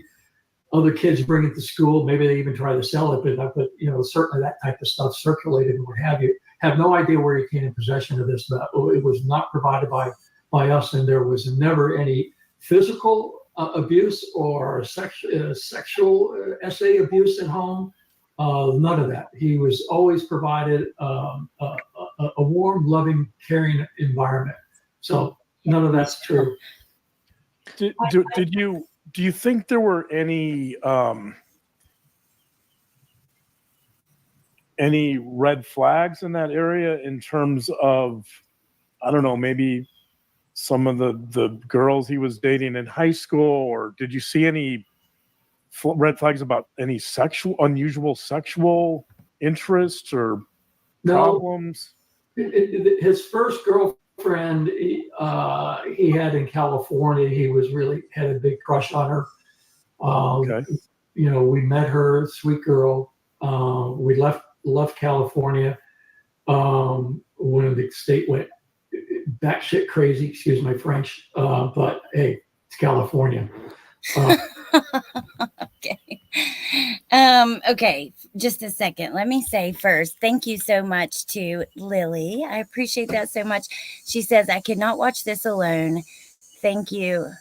Other kids bring it to school. Maybe they even try to sell it, but certainly that type of stuff circulated and what have you. Have no idea where he came in possession of this, but it was not provided by us, and there was never any physical abuse or sexual SA abuse at home. None of that. He was always provided a warm, loving, caring environment. So none of that's true. Do you think there were any red flags in that area in terms of, I don't know, maybe some of the girls he was dating in high school, or did you see any red flags about any unusual sexual interests or problems? His first girlfriend he had in California, he had a big crush on her. Okay. We met her, sweet girl. We left California when the state went batshit crazy, excuse my French, but hey, it's California. Okay. Okay, just a second. Let me say first, thank you so much to Lily. I appreciate that so much. She says, I could not watch this alone. Thank you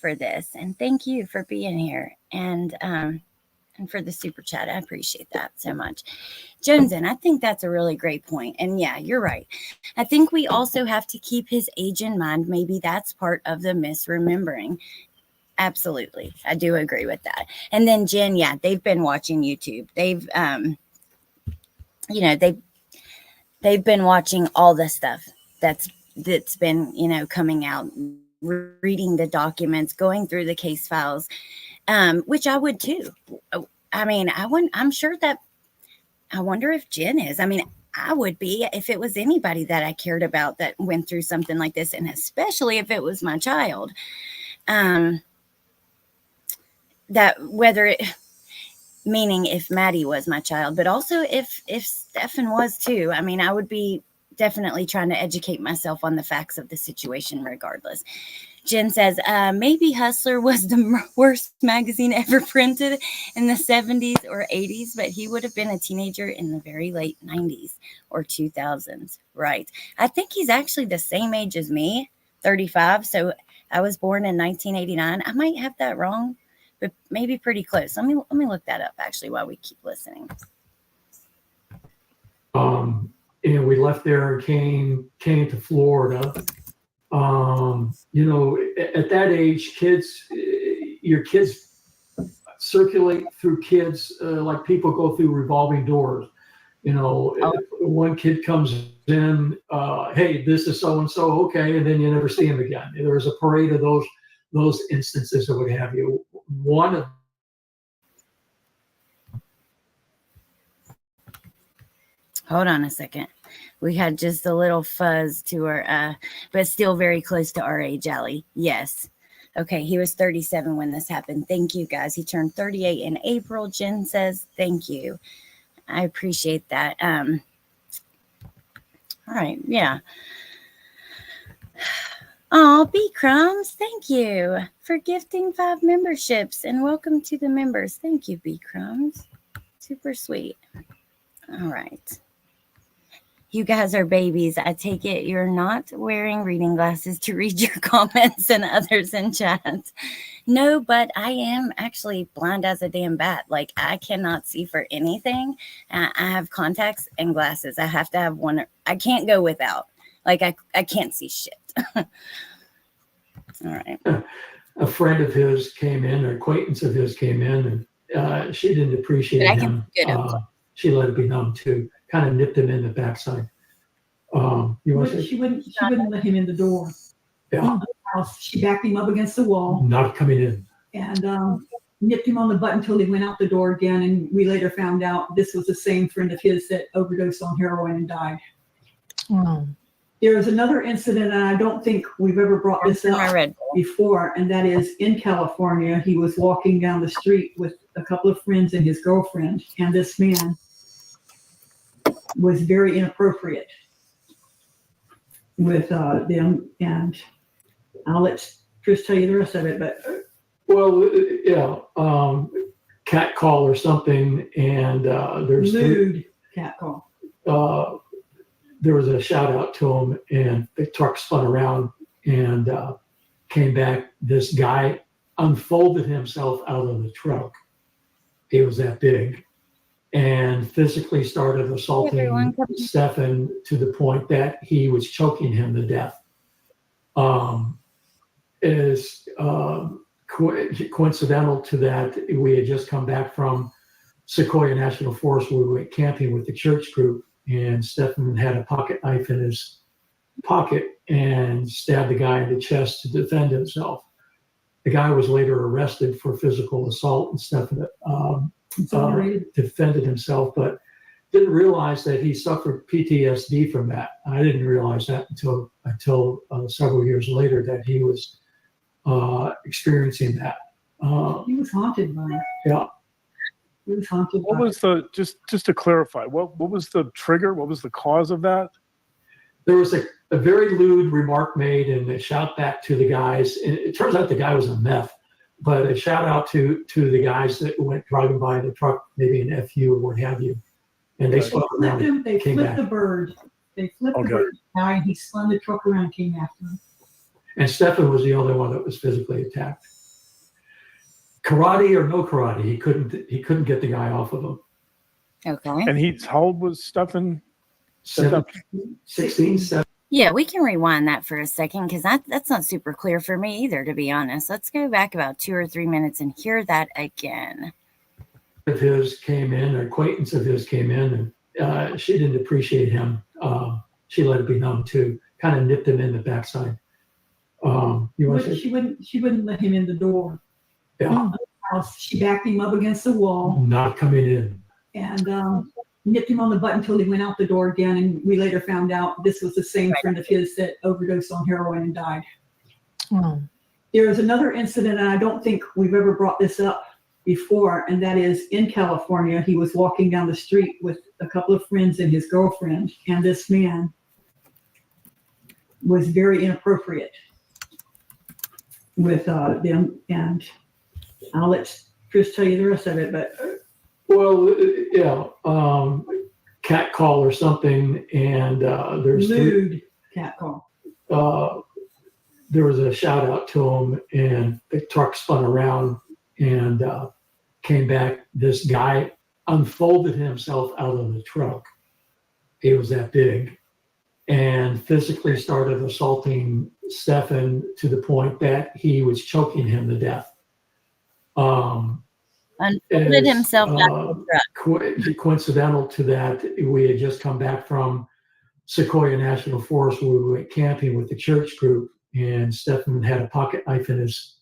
for this. And thank you for being here. And for the super chat. I appreciate that so much. Joneson, I think that's a really great point. And yeah, you're right. I think we also have to keep his age in mind. Maybe that's part of the misremembering. Absolutely. I do agree with that. And then Jen, yeah, they've been watching YouTube. They've they've been watching all the stuff that's been, coming out, reading the documents, going through the case files, which I would too. I mean, I'm sure that, I wonder if Jen is. I mean, I would be if it was anybody that I cared about that went through something like this, and especially if it was my child. That whether it, meaning if Maddie was my child, but also if Stephan was too. I mean, I would be definitely trying to educate myself on the facts of the situation regardless. Jen says, maybe Hustler was the worst magazine ever printed in the 70s or 80s, but he would have been a teenager in the very late 90s or 2000s. Right. I think he's actually the same age as me, 35. So I was born in 1989. I might have that wrong, but maybe pretty close. Let me look that up actually while we keep listening. And we left there and came to Florida. At that age, your kids circulate through kids like people go through revolving doors. If one kid comes in, hey, this is so and so, okay, and then you never see him again. There was a parade of those instances that would have you. One of Hold on a second. We had just a little fuzz to our, but still very close to our age, Allie. Yes. Okay, he was 37 when this happened. Thank you, guys. He turned 38 in April. Jen says, thank you. I appreciate that. All right, yeah. Oh, B Crumbs, thank you for gifting 5 memberships, and welcome to the members. Thank you, B Crumbs. Super sweet. All right. You guys are babies. I take it you're not wearing reading glasses to read your comments and others in chat. No, but I am actually blind as a damn bat. Like, I cannot see for anything. I have contacts and glasses. I have to have one. I can't go without. Like, I can't see shit. All right. A friend of his came in, an acquaintance of his came in, and she didn't appreciate him. She let it be known too. Kind of nipped him in the backside. She wouldn't let him in the door. Yeah. She backed him up against the wall. Not coming in. And nipped him on the butt until he went out the door again. And we later found out this was the same friend of his that overdosed on heroin and died. Wow. There was another incident, and I don't think we've ever brought this up before, and that is in California. He was walking down the street with a couple of friends and his girlfriend, and this man was very inappropriate with them, and I'll let Chris tell you the rest of it. But cat call or something, and there's lewd cat call. There was a shout out to him, and the truck spun around and came back. This guy unfolded himself out of the truck. He was that big, and physically started assaulting Stefan to the point that he was choking him to death. Coincidental to that, we had just come back from Sequoia National Forest, where we went camping with the church group, and Stephan had a pocket knife in his pocket and stabbed the guy in the chest to defend himself. The guy was later arrested for physical assault, and Stephan defended himself, but didn't realize that he suffered PTSD from that. I didn't realize that until several years later, that he was experiencing that. He was haunted by it. Yeah. What was the, just to clarify, what was the trigger? What was the cause of that? There was a very lewd remark made, and a shout back to the guys. And it turns out the guy was a meth, but a shout out to the guys that went driving by the truck, maybe an FU or what have you. And they spun around and they came flipped back. the bird. They flipped the bird, and he spun the truck around and came after him. And Stefan was the only one that was physically attacked. Karate or no karate, he couldn't get the guy off of him. Okay. And how old was Stefan? 16, 17. Yeah, we can rewind that for a second, because that's not super clear for me either, to be honest. Let's go back about 2 or 3 minutes and hear that again. Of his came in, an acquaintance of his came in, and she didn't appreciate him. She let it be known too. Kind of nipped him in the backside. She wouldn't let him in the door. Yeah. She backed him up against the wall. Not coming in. And nipped him on the butt until he went out the door again. And we later found out this was the same friend of his that overdosed on heroin and died. Wow. There was another incident, and I don't think we've ever brought this up before, and that is in California. He was walking down the street with a couple of friends and his girlfriend, and this man was very inappropriate with them, and I'll let Chris tell you the rest of it. But cat call or something, and there's lewd cat call. There was a shout out to him, and the truck spun around and came back. This guy unfolded himself out of the truck. He was that big, and physically started assaulting Stefan to the point that he was choking him to death. Unfolded himself out of the truck. Coincidental to that, we had just come back from Sequoia National Forest, where we went camping with the church group, and Stefan had a pocket knife in his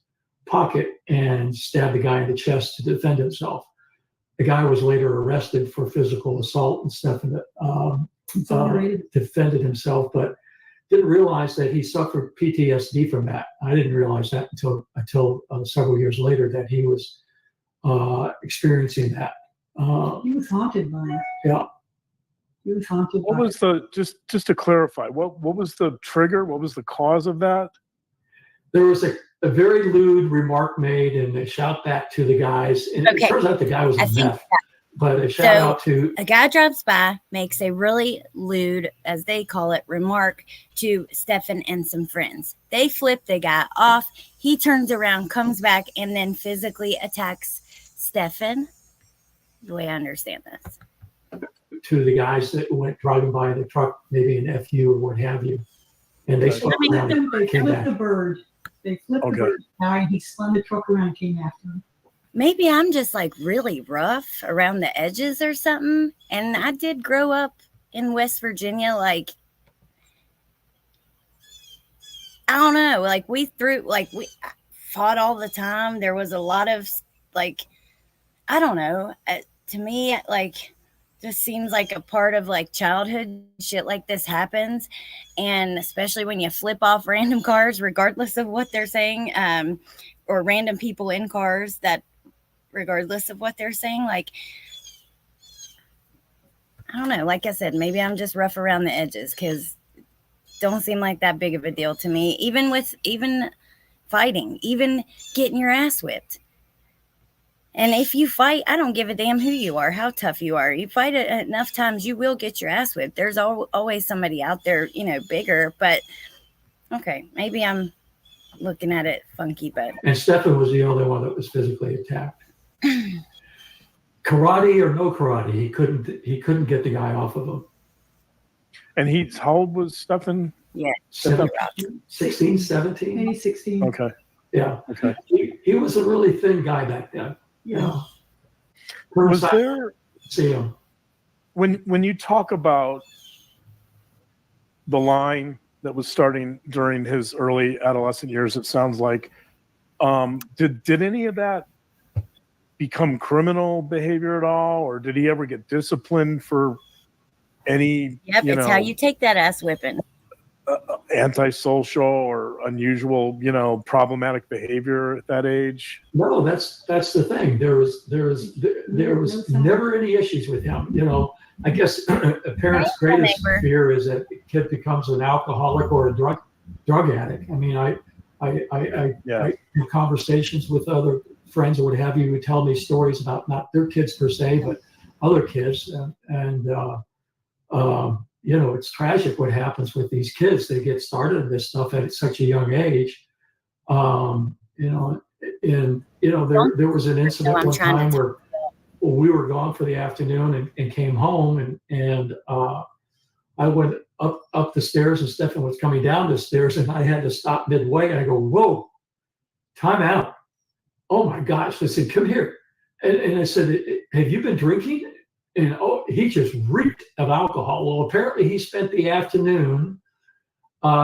pocket and stabbed the guy in the chest to defend himself. The guy was later arrested for physical assault, and Stefan defended himself, but didn't realize that he suffered PTSD from that. I didn't realize that until several years later that he was experiencing that. He was haunted by it. Yeah. He was haunted What by was the just to clarify? What was the trigger? What was the cause of that? There was a very lewd remark made, and they shout back to the guys. And Okay. it turns out the guy was I a think meth, but they shout out to a guy drops by, makes a really lewd, as they call it, remark to Stefan and some friends. They flip the guy off. He turns around, comes back, and then physically attacks Stefan. The way I understand this. to the guys that went driving by in the truck, maybe an FU or what have you. And they spun around and They came flipped back. the bird. They flipped Okay. the bird. Now he spun the truck around and came after him. Maybe I'm just like really rough around the edges or something. And I did grow up in West Virginia. Like, I don't know. Like we fought all the time. There was a lot of like, I don't know. To me, like, just seems like a part of like childhood. Shit like this happens, and especially when you flip off random cars, regardless of what they're saying, or random people in cars that, regardless of what they're saying, like, I don't know. Like I said, maybe I'm just rough around the edges because don't seem like that big of a deal to me. Even fighting, even getting your ass whipped. And if you fight, I don't give a damn who you are, how tough you are. You fight it enough times, you will get your ass whipped. There's always somebody out there, bigger. But okay, maybe I'm looking at it funky, but. And Stefan was the only one that was physically attacked. Karate or no karate, he couldn't get the guy off of him. And how old was Stefan? Yeah. 16, 17? Maybe 16. Okay. Yeah. Okay. He was a really thin guy back then. Yeah. Was there, See him. when you talk about the line that was starting during his early adolescent years, it sounds like, did any of that become criminal behavior at all, or did he ever get disciplined for any? Yep, it's how you take that ass whipping. Antisocial or unusual, problematic behavior at that age? No, that's the thing. There was never any issues with him. I guess a parent's greatest fear is that the kid becomes an alcoholic or a drug addict. I mean, I do conversations with other friends or what have you who tell me stories about not their kids per se, but other kids, and it's tragic what happens with these kids. They get started in this stuff at such a young age. There was an incident one time where we were gone for the afternoon and came home, and I went up the stairs, and Stefan was coming down the stairs, and I had to stop midway, and I go, "Whoa, time out. Oh my gosh." I said, "Come here." And I said, "Have you been drinking?" And he just reeked of alcohol. Well, apparently he spent the afternoon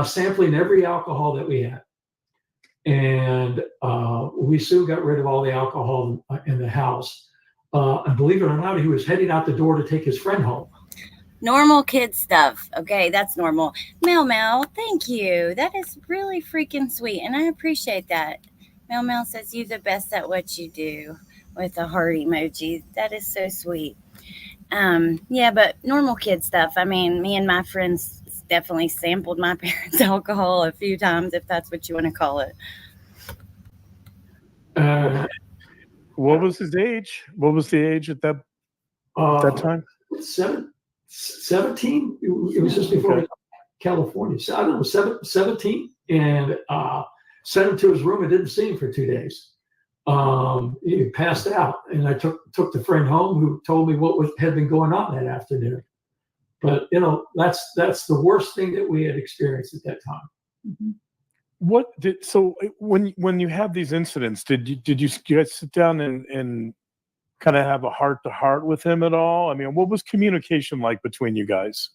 sampling every alcohol that we had. And we soon got rid of all the alcohol in the house. And believe it or not, he was heading out the door to take his friend home. Normal kid stuff. Okay, that's normal. Mel, thank you. That is really freaking sweet, and I appreciate that. Mel says you're the best at what you do with a heart emoji. That is so sweet. Yeah, but normal kid stuff. I mean, me and my friends definitely sampled my parents' alcohol a few times, if that's what you want to call it. What was his age? What was the age at that time? 17. It was just before California. So I don't know, 17. And sent him to his room and didn't see him for 2 days. He passed out, and I took the friend home who told me what had been going on that afternoon. But that's the worst thing that we had experienced at that time. Mm-hmm. So when you have these incidents, did you guys sit down and kind of have a heart-to-heart with him at all? I mean, what was communication like between you guys?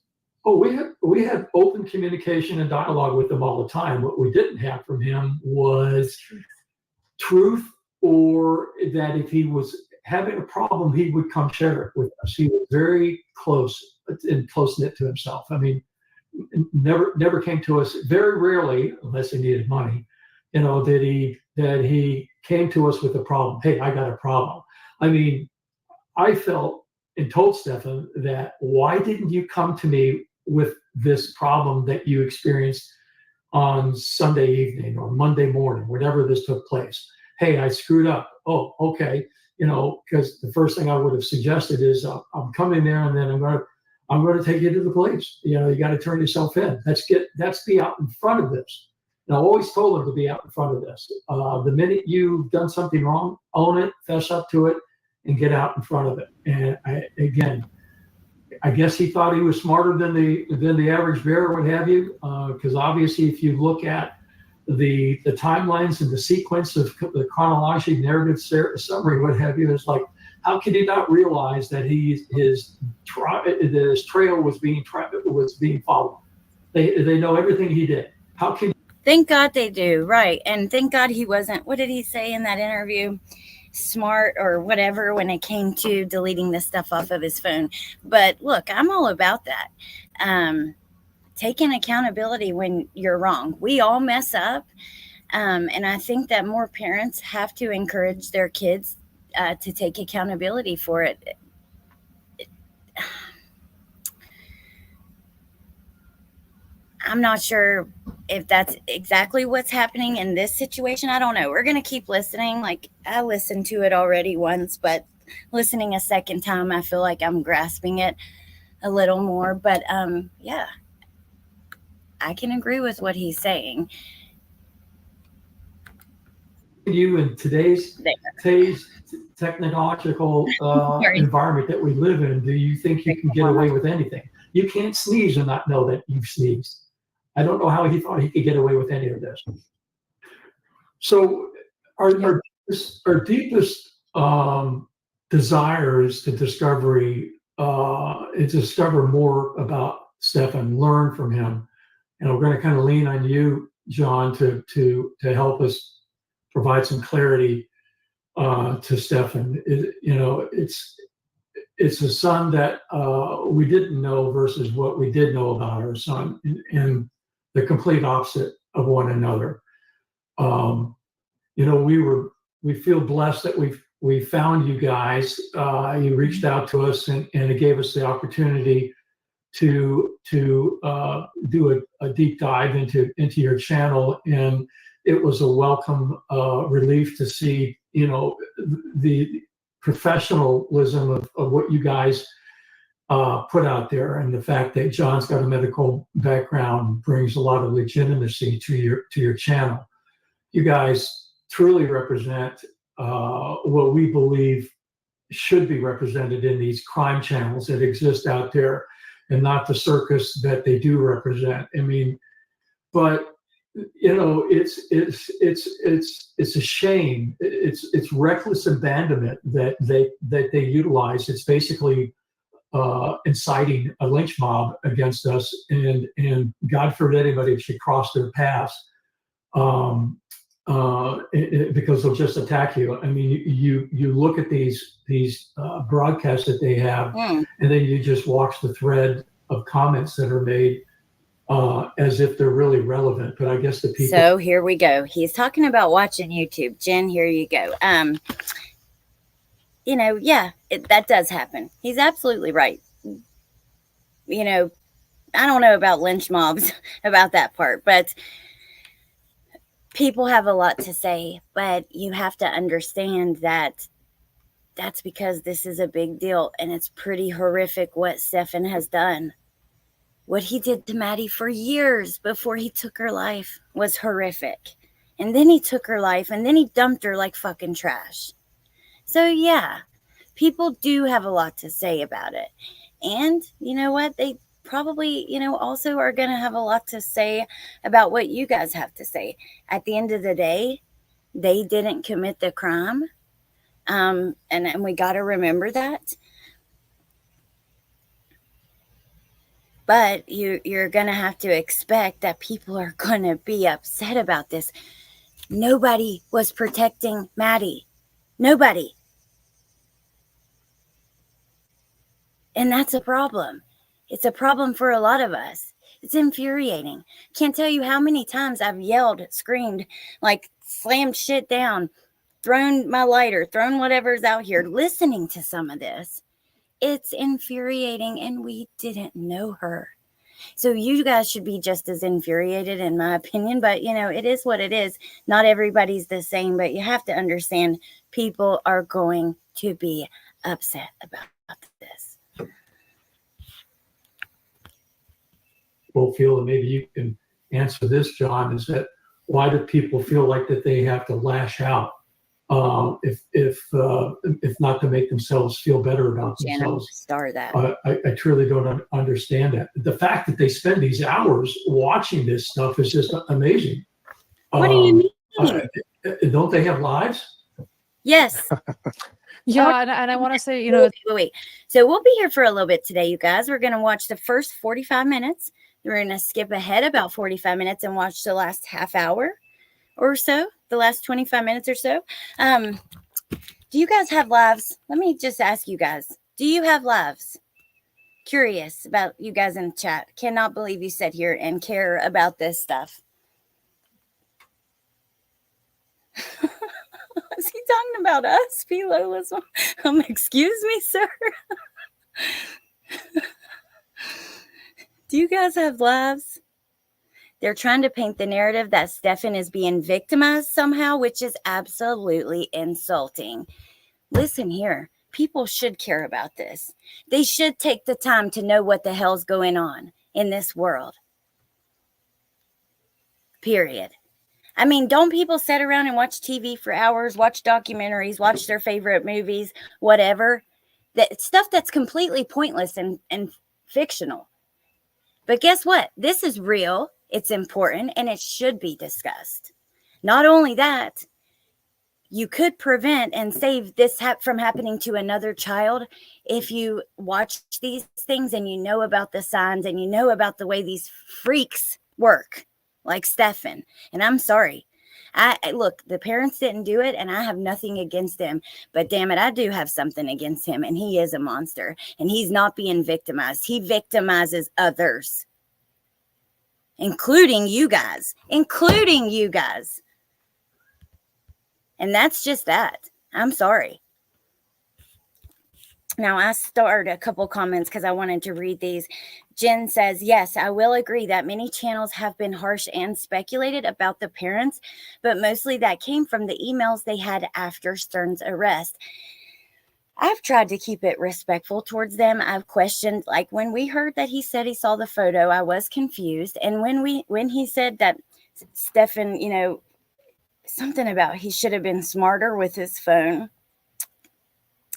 Oh, we had open communication and dialogue with him all the time. What we didn't have from him was truth, or that if he was having a problem, he would come share it with us. He was very close and close-knit to himself. I mean, never came to us. Very rarely, unless he needed money, that he came to us with a problem. Hey, I got a problem. I mean, I felt and told Stefan that, why didn't you come to me with this problem that you experienced on Sunday evening or Monday morning, whenever this took place? Hey, I screwed up. Oh, okay. Because the first thing I would have suggested is, I'm coming there and then I'm going to take you to the police. You got to turn yourself in. Let's be out in front of this. And I always told him to be out in front of this. The minute you've done something wrong, own it, fess up to it, and get out in front of it. And I guess he thought he was smarter than the average bear, what have you. Because obviously, if you look at the timelines and the sequence of the chronological narrative summary, what have you, it's like, how could he not realize that his trail was being followed? They know everything he did. How can? Thank God they do, right? And thank God he wasn't. What did he say in that interview? Smart or whatever when it came to deleting the stuff off of his phone. But look, I'm all about that. Taking accountability when you're wrong. We all mess up. And I think that more parents have to encourage their kids to take accountability for it. I'm not sure if that's exactly what's happening in this situation. I don't know. We're going to keep listening. Like, I listened to it already once, but listening a second time, I feel like I'm grasping it a little more. But yeah, I can agree with what he's saying. You in today's technological environment that we live in, do you think you can get away with anything? You can't sneeze and not know that you've sneezed. I don't know how he thought he could get away with any of this. So our deepest desire is to discover more about Stefan, learn from him. And we're going to kind of lean on you, John, to help us provide some clarity to Stefan. It's a son that we didn't know versus what we did know about our son, and the complete opposite of one another. We feel blessed that we found you guys. You reached out to us and it gave us the opportunity to do a deep dive into your channel, and it was a welcome relief to see the professionalism of what you guys put out there, and the fact that John's got a medical background brings a lot of legitimacy to your channel. You guys truly represent what we believe should be represented in these crime channels that exist out there, and not the circus that they do represent. I mean, but it's a shame. It's reckless abandonment that they utilize. It's basically inciting a lynch mob against us, and God forbid anybody should cross their paths because they'll just attack you. I mean, you look at these broadcasts that they have, and then you just watch the thread of comments that are made as if they're really relevant. But I guess the people. So here we go. He's talking about watching YouTube. Jen, here you go. That does happen. He's absolutely right. I don't know about lynch mobs, about that part, but people have a lot to say, but you have to understand that that's because this is a big deal, and it's pretty horrific what Stefan has done. What he did to Maddie for years before he took her life was horrific. And then he took her life, and then he dumped her like fucking trash. So yeah, people do have a lot to say about it. And you know what? They probably, also are going to have a lot to say about what you guys have to say. At the end of the day, they didn't commit the crime. And we got to remember that. But you're going to have to expect that people are going to be upset about this. Nobody was protecting Maddie. Nobody. And that's a problem. It's a problem for a lot of us. It's infuriating. Can't tell you how many times I've yelled, screamed, like slammed shit down, thrown my lighter, thrown whatever's out here, listening to some of this. It's infuriating, and we didn't know her. So you guys should be just as infuriated, in my opinion. But, it is what it is. Not everybody's the same, but you have to understand people are going to be upset about this. People feel, and maybe you can answer this, John, is that why do people feel like that they have to lash out if not to make themselves feel better about themselves? Star that. I truly don't understand that. The fact that they spend these hours watching this stuff is just amazing. What do you mean? Don't they have lives? Yes. Yeah, and I want to say, wait. So we'll be here for a little bit today, you guys. We're going to watch the first 45 minutes. We're going to skip ahead about 45 minutes and watch the last half hour or so, the last 25 minutes or so. Do you guys have lives? Let me just ask you guys. Do you have lives? Curious about you guys in the chat. Cannot believe you sit here and care about this stuff. Is he talking about us, P. Lola's mom? Excuse me, sir. Do you guys have lives? They're trying to paint the narrative that Stefan is being victimized somehow, which is absolutely insulting. Listen here. People should care about this. They should take the time to know what the hell's going on in this world. Period. I mean, don't people sit around and watch TV for hours, watch documentaries, watch their favorite movies, whatever? That stuff that's completely pointless and fictional. But guess what? This is real. It's important, and it should be discussed. Not only that, you could prevent and save this from happening to another child if you watch these things and you know about the signs and you know about the way these freaks work, like Stefan. And I'm sorry. Look, the parents didn't do it, and I have nothing against them. But damn it, I do have something against him, and he is a monster. And he's not being victimized. He victimizes others, including you guys. And that's just that. I'm sorry. Now, I started a couple comments because I wanted to read these. Jen says, yes, I will agree that many channels have been harsh and speculated about the parents, but mostly that came from the emails they had after Stern's arrest. I've tried to keep it respectful towards them. I've questioned, like when we heard that he said he saw the photo, I was confused. And when he said that Stefan, something about he should have been smarter with his phone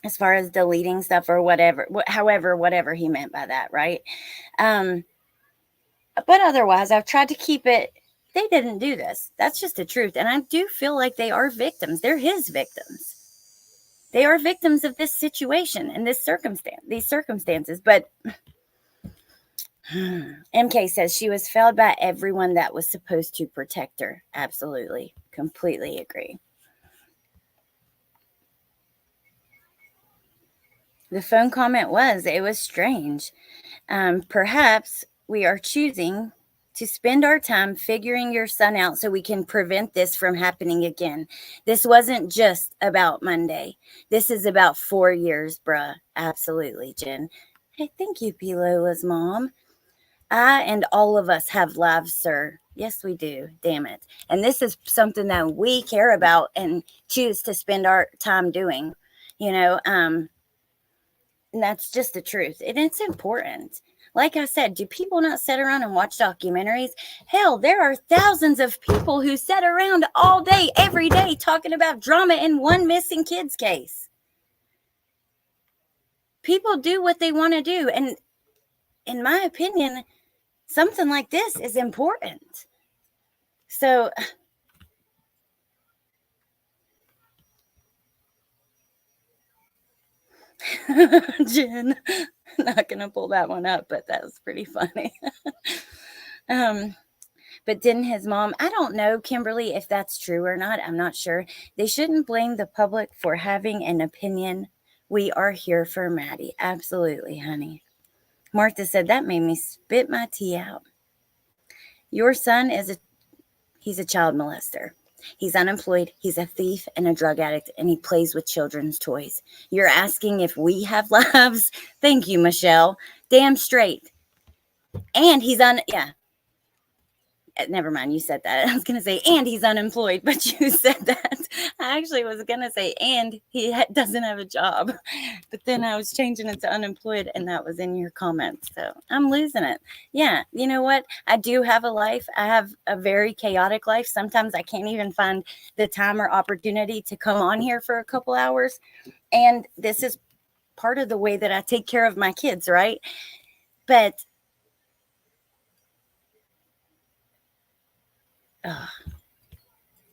as far as deleting stuff or whatever, whatever he meant by that, right? But otherwise, I've tried to keep it. They didn't do this. That's just the truth. And I do feel like they are victims. They're his victims. They are victims of this situation and these circumstances. But MK says she was failed by everyone that was supposed to protect her. Absolutely. Completely agree. The phone comment it was strange. Perhaps we are choosing to spend our time figuring your son out so we can prevent this from happening again. This wasn't just about Monday. This is about 4 years, bruh. Absolutely, Jen. Hey, thank you, P. Lola's mom. I and all of us have lives, sir. Yes, we do. Damn it. And this is something that we care about and choose to spend our time doing, and that's just the truth. And it's important. Like I said, do people not sit around and watch documentaries? Hell, there are thousands of people who sit around all day, every day, talking about drama in one missing kids case. People do what they want to do. And in my opinion, something like this is important. So, Jen, not going to pull that one up, but that was pretty funny. But didn't his mom, I don't know, Kimberly, if that's true or not. I'm not sure. They shouldn't blame the public for having an opinion. We are here for Maddie. Absolutely, honey. Martha said, that made me spit my tea out. Your son he's a child molester. He's unemployed, he's a thief and a drug addict, and he plays with children's toys. You're asking if we have lives? Thank you, Michelle. Damn straight. And never mind, you said that. I was going to say, and he's unemployed, but you said that. I actually was going to say, and he doesn't have a job. But then I was changing it to unemployed, and that was in your comments. So I'm losing it. Yeah, you know what? I do have a life. I have a very chaotic life. Sometimes I can't even find the time or opportunity to come on here for a couple hours. And this is part of the way that I take care of my kids, right? But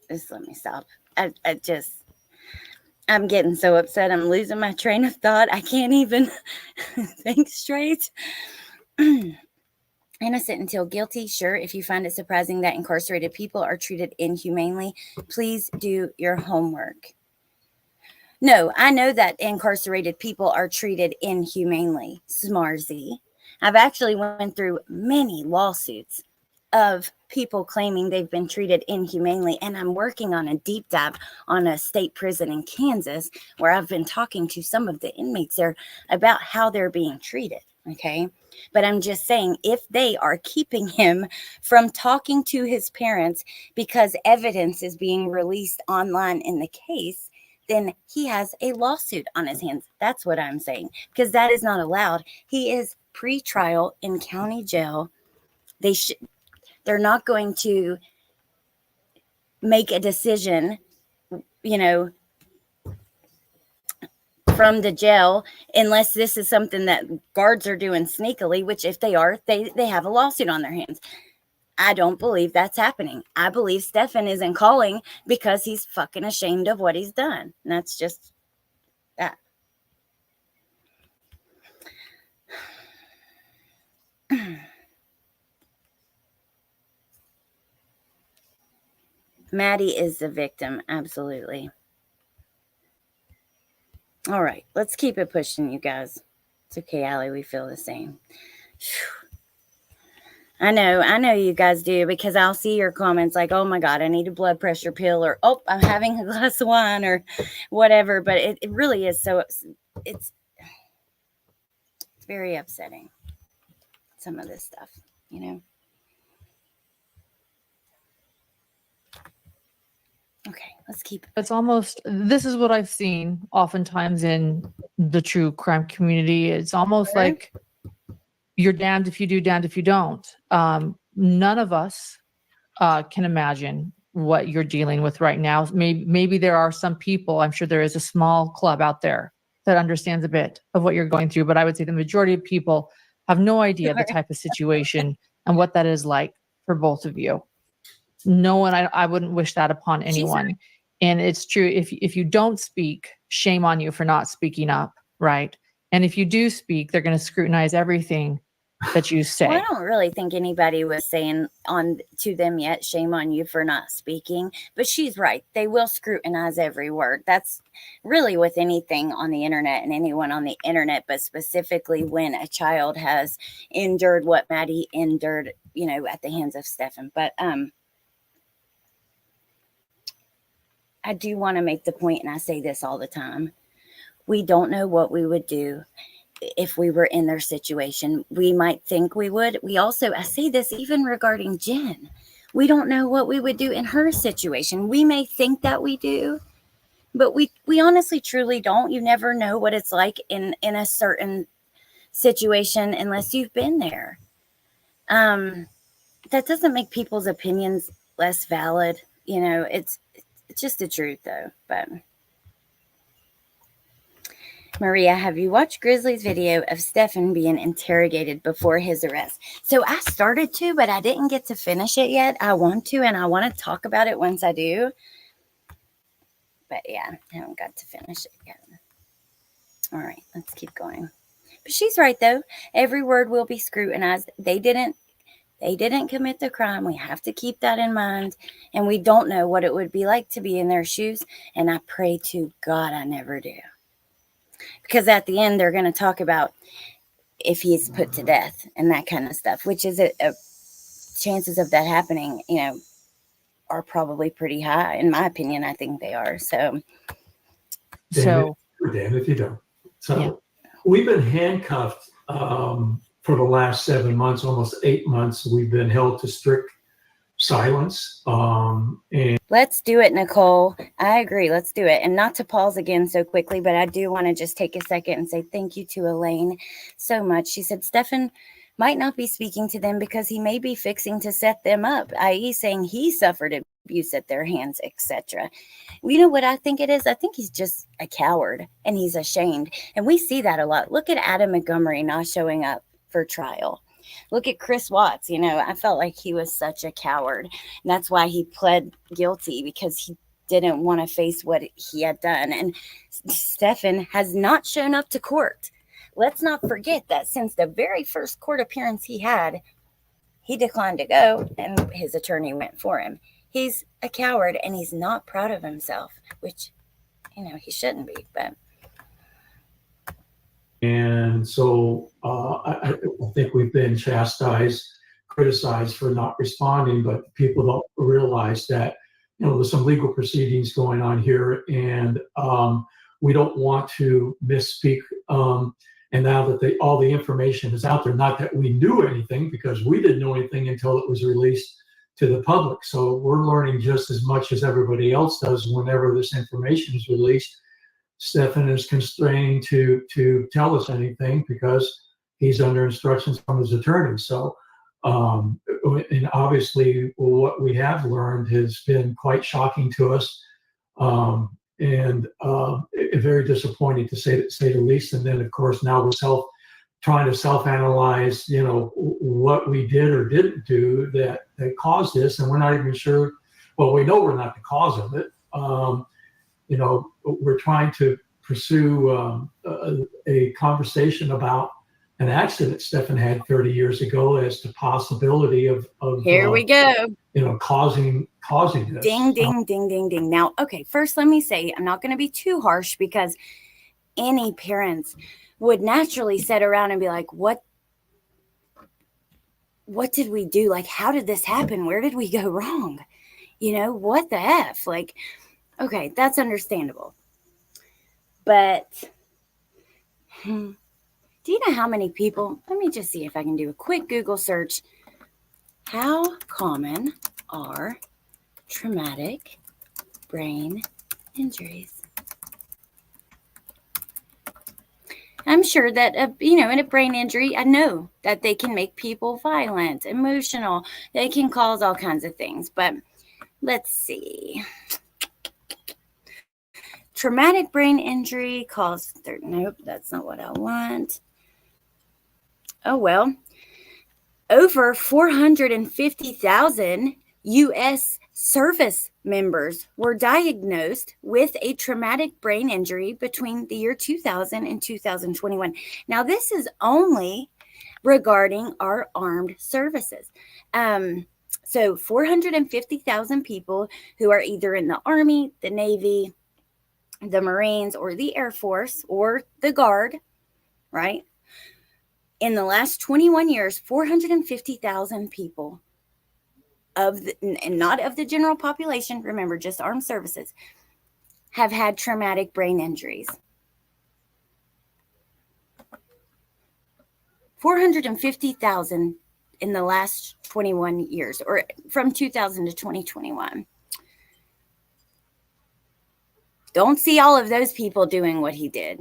just let me stop. I'm getting so upset. I'm losing my train of thought. I can't even think straight. Innocent until guilty. Sure, if you find it surprising that incarcerated people are treated inhumanely, please do your homework. No, I know that incarcerated people are treated inhumanely. Smarzy. I've actually went through many lawsuits of people claiming they've been treated inhumanely, and I'm working on a deep dive on a state prison in Kansas where I've been talking to some of the inmates there about how they're being treated. Okay, but I'm just saying, if they are keeping him from talking to his parents because evidence is being released online in the case, then he has a lawsuit on his hands. That's what I'm saying, because that is not allowed. He is pre-trial in county jail. They're not going to make a decision, from the jail unless this is something that guards are doing sneakily, which if they are, they have a lawsuit on their hands. I don't believe that's happening. I believe Stefan isn't calling because he's fucking ashamed of what he's done. And that's just that. Maddie is the victim. Absolutely. All right. Let's keep it pushing, you guys. It's okay, Allie. We feel the same. I know you guys do, because I'll see your comments like, oh my God, I need a blood pressure pill, or, oh, I'm having a glass of wine, or whatever. But it really is. So it's very upsetting. Some of this stuff, Okay, let's keep it. It's almost, this is what I've seen oftentimes in the true crime community. It's almost like you're damned if you do, damned if you don't. None of us can imagine what you're dealing with right now. Maybe there are some people, I'm sure there is a small club out there that understands a bit of what you're going through, but I would say the majority of people have no idea the type of situation and what that is like for both of you. No one, I wouldn't wish that upon anyone. And it's true, if you don't speak, shame on you for not speaking up, right? And if you do speak, they're going to scrutinize everything that you say. Well, I don't really think anybody was saying to them yet, shame on you for not speaking. But she's right. They will scrutinize every word. That's really with anything on the internet and anyone on the internet, but specifically when a child has endured what Maddie endured, at the hands of Stephan. But I do want to make the point, and I say this all the time. We don't know what we would do if we were in their situation. We might think we would. I say this even regarding Jen. We don't know what we would do in her situation. We may think that we do, but we honestly, truly don't. You never know what it's like in a certain situation unless you've been there. That doesn't make people's opinions less valid. It's just the truth, though. But Maria, have you watched Grizzly's video of Stephan being interrogated before his arrest? So I started to, but I didn't get to finish it yet. I want to, and I want to talk about it once I do. But yeah, I haven't got to finish it yet. All right, let's keep going. But she's right, though. Every word will be scrutinized. They didn't commit the crime. We have to keep that in mind. And we don't know what it would be like to be in their shoes. And I pray to God I never do. Because at the end, they're going to talk about if he's put to death and that kind of stuff, which is chances of that happening, are probably pretty high. In my opinion, I think they are. So Damn if you don't. So we've been handcuffed for the last 7 months, almost 8 months. We've been held to strict silence. And let's do it, Nicole. I agree. Let's do it. And not to pause again so quickly, but I do want to just take a second and say thank you to Elaine so much. She said, Stefan might not be speaking to them because he may be fixing to set them up, i.e. saying he suffered abuse at their hands, etc. You know what I think it is? I think he's just a coward and he's ashamed. And we see that a lot. Look at Adam Montgomery not showing up for trial. Look at Chris Watts. I felt like he was such a coward. And that's why he pled guilty, because he didn't want to face what he had done. And Stephan has not shown up to court. Let's not forget that since the very first court appearance he had, he declined to go and his attorney went for him. He's a coward and he's not proud of himself, which, he shouldn't be. And so I think we've been chastised, criticized for not responding, but people don't realize that, there's some legal proceedings going on here, and we don't want to misspeak. And now that all the information is out there, not that we knew anything, because we didn't know anything until it was released to the public. So we're learning just as much as everybody else does whenever this information is released. Stephan is constrained to tell us anything because he's under instructions from his attorney. So, and obviously what we have learned has been quite shocking to us, and very disappointing to say the least. And then of course now we're trying to self-analyze, what we did or didn't do that caused this, and we're not even sure. Well, we know we're not the cause of it. We're trying to pursue a conversation about an accident Stephan had 30 years ago as the possibility of here we go. Causing this. Ding, ding, ding, ding, ding. Now, okay, first let me say, I'm not going to be too harsh, because any parents would naturally sit around and be like, what did we do? Like, how did this happen? Where did we go wrong? What the F? Like, okay, that's understandable. But do you know how many people, let me just see if I can do a quick Google search. How common are traumatic brain injuries? I'm sure that, in a brain injury, I know that they can make people violent, emotional. They can cause all kinds of things. But let's see. Traumatic brain injury nope, that's not what I want. Oh, well. Over 450,000 U.S. service members were diagnosed with a traumatic brain injury between the year 2000 and 2021. Now, this is only regarding our armed services. So 450,000 people who are either in the Army, the Navy, the Marines, or the Air Force, or the Guard, right? In the last 21 years, 450,000 people and not of the general population, remember, just armed services, have had traumatic brain injuries. 450,000 in the last 21 years, or from 2000 to 2021. Don't see all of those people doing what he did.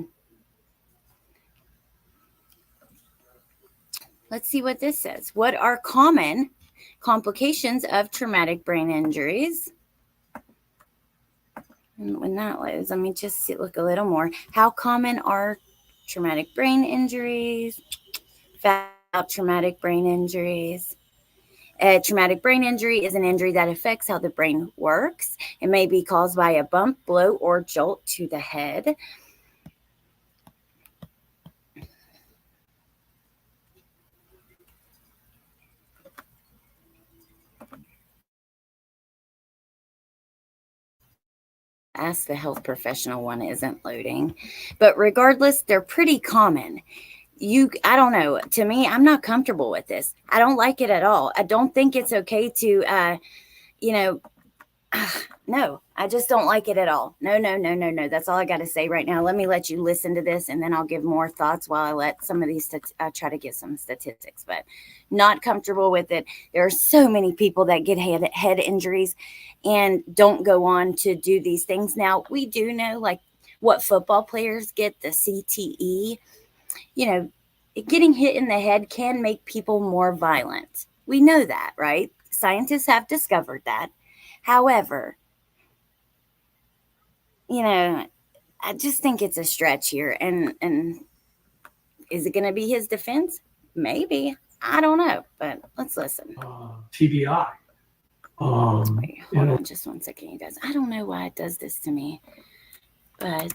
Let's see what this says. What are common complications of traumatic brain injuries? And when that loads, let me just look a little more. How common are traumatic brain injuries? About traumatic brain injuries. A traumatic brain injury is an injury that affects how the brain works. It may be caused by a bump, blow, or jolt to the head. Ask the health professional one isn't loading. But regardless, they're pretty common. I don't know. To me, I'm not comfortable with this. I don't like it at all. I don't think it's okay to, you know, no, I just don't like it at all. No, no, no, no, no. That's all I got to say right now. Let me let you listen to this, and then I'll give more thoughts while I let some of these try to get some statistics, but not comfortable with it. There are so many people that get head injuries and don't go on to do these things. Now, we do know like what football players get, the CTE, you know, getting hit in the head can make people more violent. We know that, right? Scientists have discovered that. However, you know, I just think it's a stretch here. And is it going to be his defense? Maybe. I don't know, but let's listen. TBI. Wait, hold on just one second, you guys. I don't know why it does this to me, but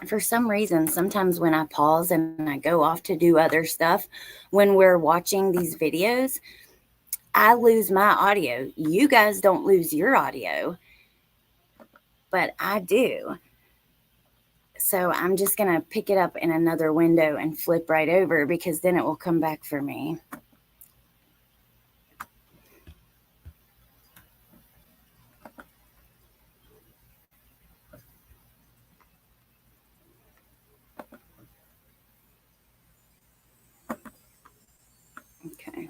for some reason, sometimes when I pause and I go off to do other stuff, when we're watching these videos, I lose my audio. You guys don't lose your audio, but I do. So I'm just going to pick it up in another window and flip right over because then it will come back for me. Okay.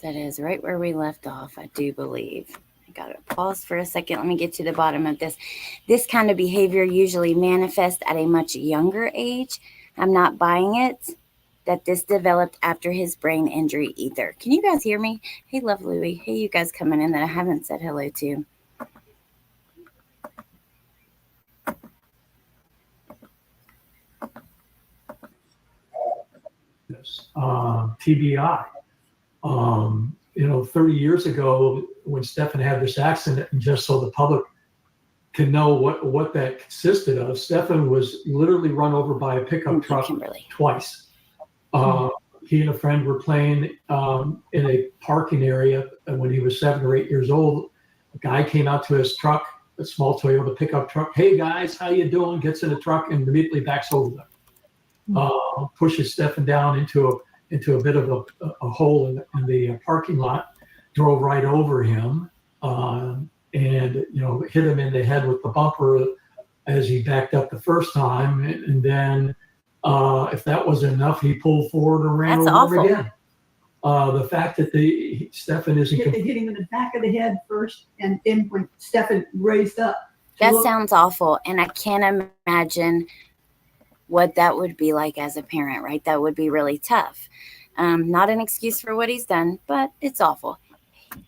That is right where we left off, I do believe. I got to pause for a second. Let me get to the bottom of this. This kind of behavior usually manifests at a much younger age. I'm not buying it that this developed after his brain injury either. Can you guys hear me? Hey, Love Louie. Hey, you guys coming in that I haven't said hello to. TBI. 30 years ago when Stephan had this accident, and just so the public can know what that consisted of, Stephan was literally run over by a pickup truck twice. He and a friend were playing in a parking area, and when he was 7 or 8 years old, a guy came out to his truck, a small Toyota pickup truck. Hey guys, how you doing? Gets in the truck and immediately backs over them. Pushes Stephan down into a bit of a hole in the parking lot, drove right over him, and hit him in the head with the bumper as he backed up the first time, and then if that wasn't enough, he pulled forward and ran over him again. The fact that Stephan isn't hit him in the back of the head first, and then when Stephan raised up. That sounds awful, and I can't imagine what that would be like as a parent, right? That would be really tough. Not an excuse for what he's done, but it's awful.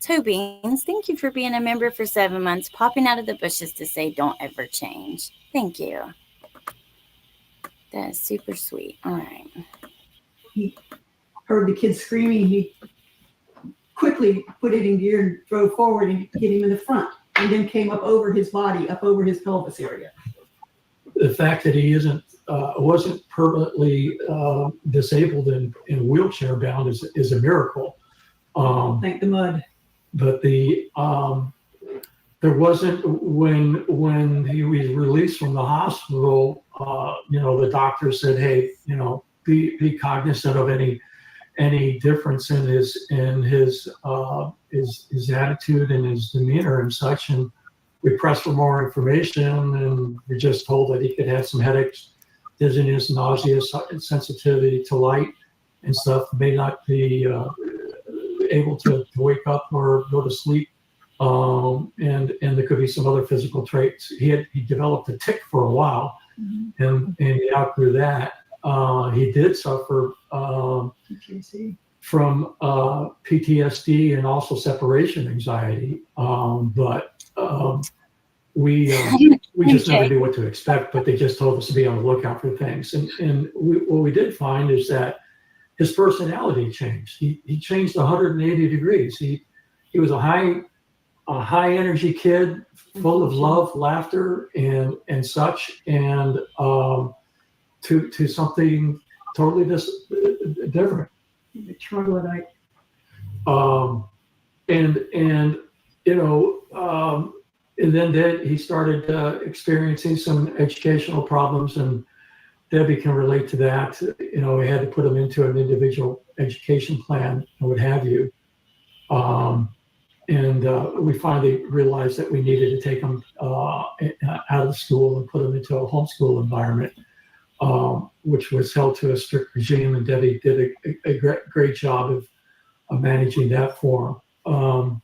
Toe Beans, thank you for being a member for 7 months, popping out of the bushes to say don't ever change. Thank you. That is super sweet. All right. He heard the kid screaming. He quickly put it in gear and drove forward and hit him in the front, and then came up over his body, up over his pelvis area. The fact that he wasn't permanently disabled and wheelchair bound is a miracle. Thank the mud. But there wasn't when he was released from the hospital. The doctor said, "Hey, be cognizant of any difference in his attitude and his demeanor and such." And we pressed for more information, and we just told that he could have some headaches, dizziness, nausea, sensitivity to light and stuff. May not be able to wake up or go to sleep, and there could be some other physical traits. He developed a tic for a while, and he outgrew that. He did suffer from PTSD and also separation anxiety, but we just never knew what to expect. But they just told us to be on the lookout for things. And what we did find is that his personality changed. He changed 180 degrees. He was a high energy kid, full of love, laughter, and such, and to something totally different. The troglodyte. and then he started experiencing some educational problems, and Debbie can relate to that. You know, we had to put him into an individual education plan and what have you. And we finally realized that we needed to take him out of school and put him into a homeschool environment, which was held to a strict regime. And Debbie did a great job of managing that for him.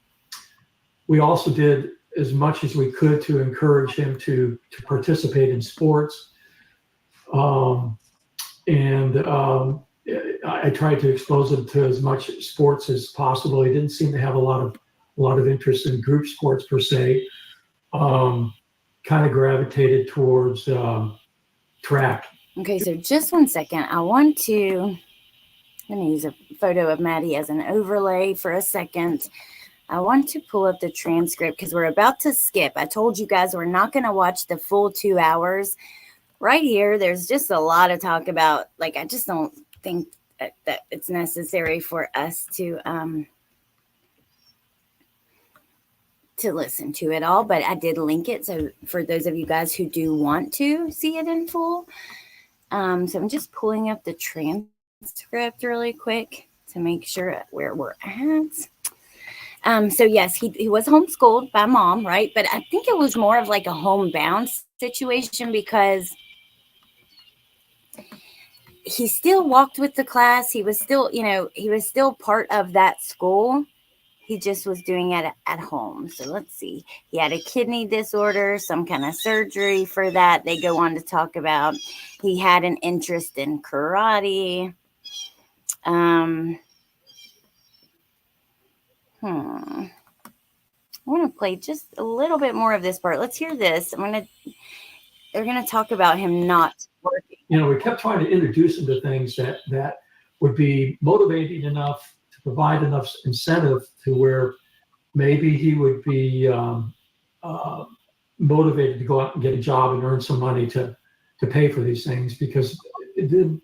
We also did as much as we could to encourage him to participate in sports. I tried to expose him to as much sports as possible. He didn't seem to have a lot of interest in group sports per se. Kind of gravitated towards track. Okay, so just 1 second. Let me use a photo of Maddie as an overlay for a second. I want to pull up the transcript because we're about to skip. I told you guys we're not going to watch the full 2 hours. Right here, there's just a lot of talk about, like, I just don't think that it's necessary for us to listen to it all, but I did link it. So for those of you guys who do want to see it in full, so I'm just pulling up the transcript really quick to make sure where we're at. So yes, he was homeschooled by mom, right? But I think it was more of like a homebound situation because he still walked with the class. He was still, he was still part of that school. He just was doing it at home. So let's see. He had a kidney disorder, some kind of surgery for that. They go on to talk about he had an interest in karate. I want to play just a little bit more of this part. Let's hear this. They're going to talk about him not working. We kept trying to introduce him to things that would be motivating enough to provide enough incentive to where maybe he would be motivated to go out and get a job and earn some money to pay for these things, because it didn't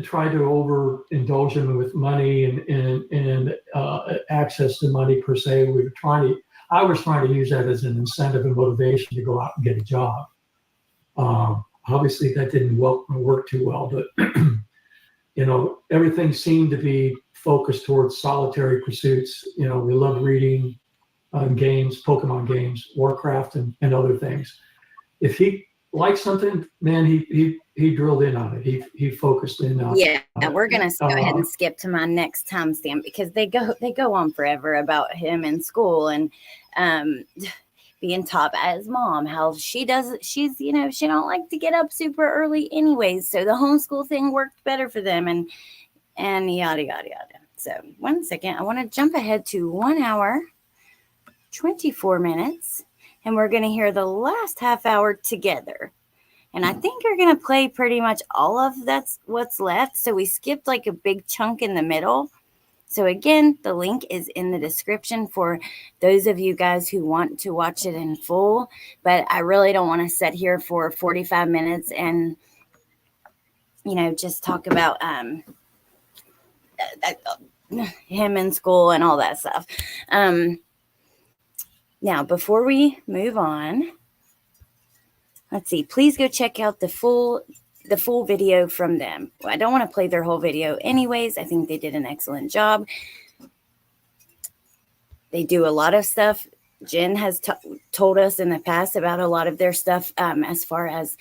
try to overindulge him with money and access to money per se. I was trying to use that as an incentive and motivation to go out and get a job. Obviously that didn't work too well, but everything seemed to be focused towards solitary pursuits. We loved reading games, Pokemon games, Warcraft, and other things. If he liked something, man, he drilled in on it. He focused in on it. Yeah, we're gonna go ahead and skip to my next timestamp because they go on forever about him in school and being taught by his mom how she's she don't like to get up super early anyways, so the homeschool thing worked better for them and yada yada yada. So 1 second, I want to jump ahead to 1 hour 24 minutes, and we're going to hear the last half hour together. And I think you're going to play pretty much all of that's what's left. So we skipped like a big chunk in the middle. So again, the link is in the description for those of you guys who want to watch it in full. But I really don't want to sit here for 45 minutes and, just talk about him in school and all that stuff. Now, before we move on, let's see. Please go check out the full video from them. I don't want to play their whole video anyways. I think they did an excellent job. They do a lot of stuff. Jen has told us in the past about a lot of their stuff as far as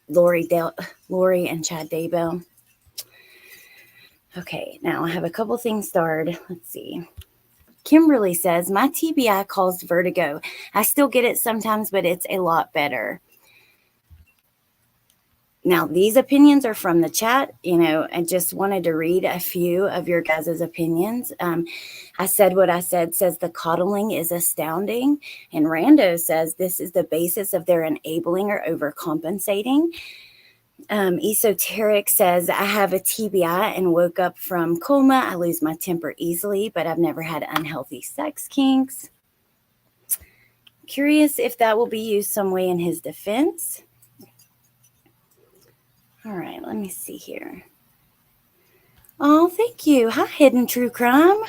Lori and Chad Daybell. Okay, now I have a couple things starred. Let's see. Kimberly says, my TBI caused vertigo. I still get it sometimes, but it's a lot better. Now, these opinions are from the chat. I just wanted to read a few of your guys' opinions. I said what I said, says the coddling is astounding. And Rando says this is the basis of their enabling or overcompensating. Esoteric says, I have a TBI and woke up from coma. I lose my temper easily, but I've never had unhealthy sex kinks. Curious if that will be used some way in his defense. All right, let me see here. Oh, thank you. Hi, Hidden True Crime.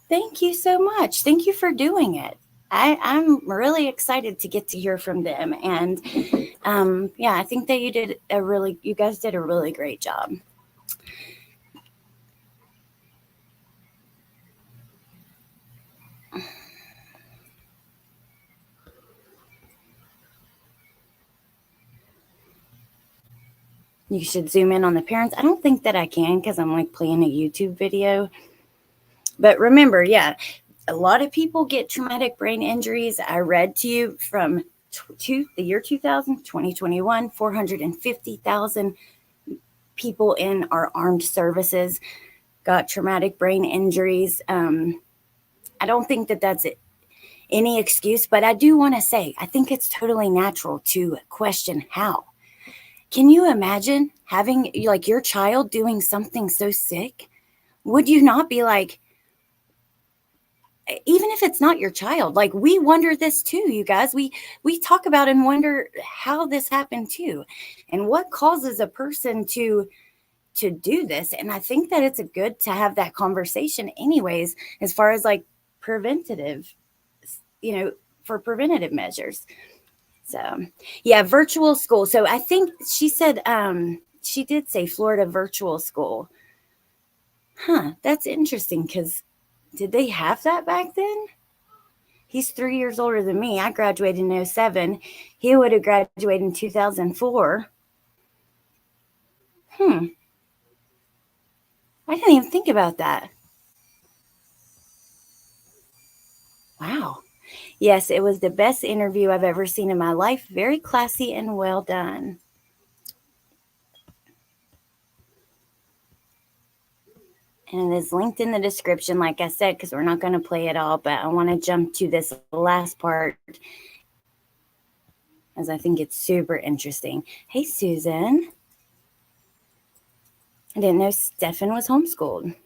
Thank you so much. Thank you for doing it. I'm really excited to get to hear from them. And yeah, I think that you guys did a really great job. You should zoom in on the parents. I don't think that I can because I'm like playing a YouTube video. But remember, yeah, a lot of people get traumatic brain injuries. I read to you from the year 2000, 2021, 450,000 people in our armed services got traumatic brain injuries. I don't think that that's any excuse, but I do want to say, I think it's totally natural to question how. Can you imagine having like your child doing something so sick? Would you not be like, even if it's not your child, like we wonder this too, you guys, we talk about and wonder how this happened too, and what causes a person to do this. And I think that it's good to have that conversation anyways, as far as like preventative, for preventative measures. So yeah, virtual school. So I think she said, she did say Florida virtual school. That's interesting, because did they have that back then? He's 3 years older than me. I graduated in 2007. He would have graduated in 2004. I didn't even think about that. Wow. Yes, it was the best interview I've ever seen in my life. Very classy and well done. And it is linked in the description, like I said, because we're not going to play it all, but I want to jump to this last part, as I think it's super interesting. Hey, Susan. I didn't know Stefan was homeschooled.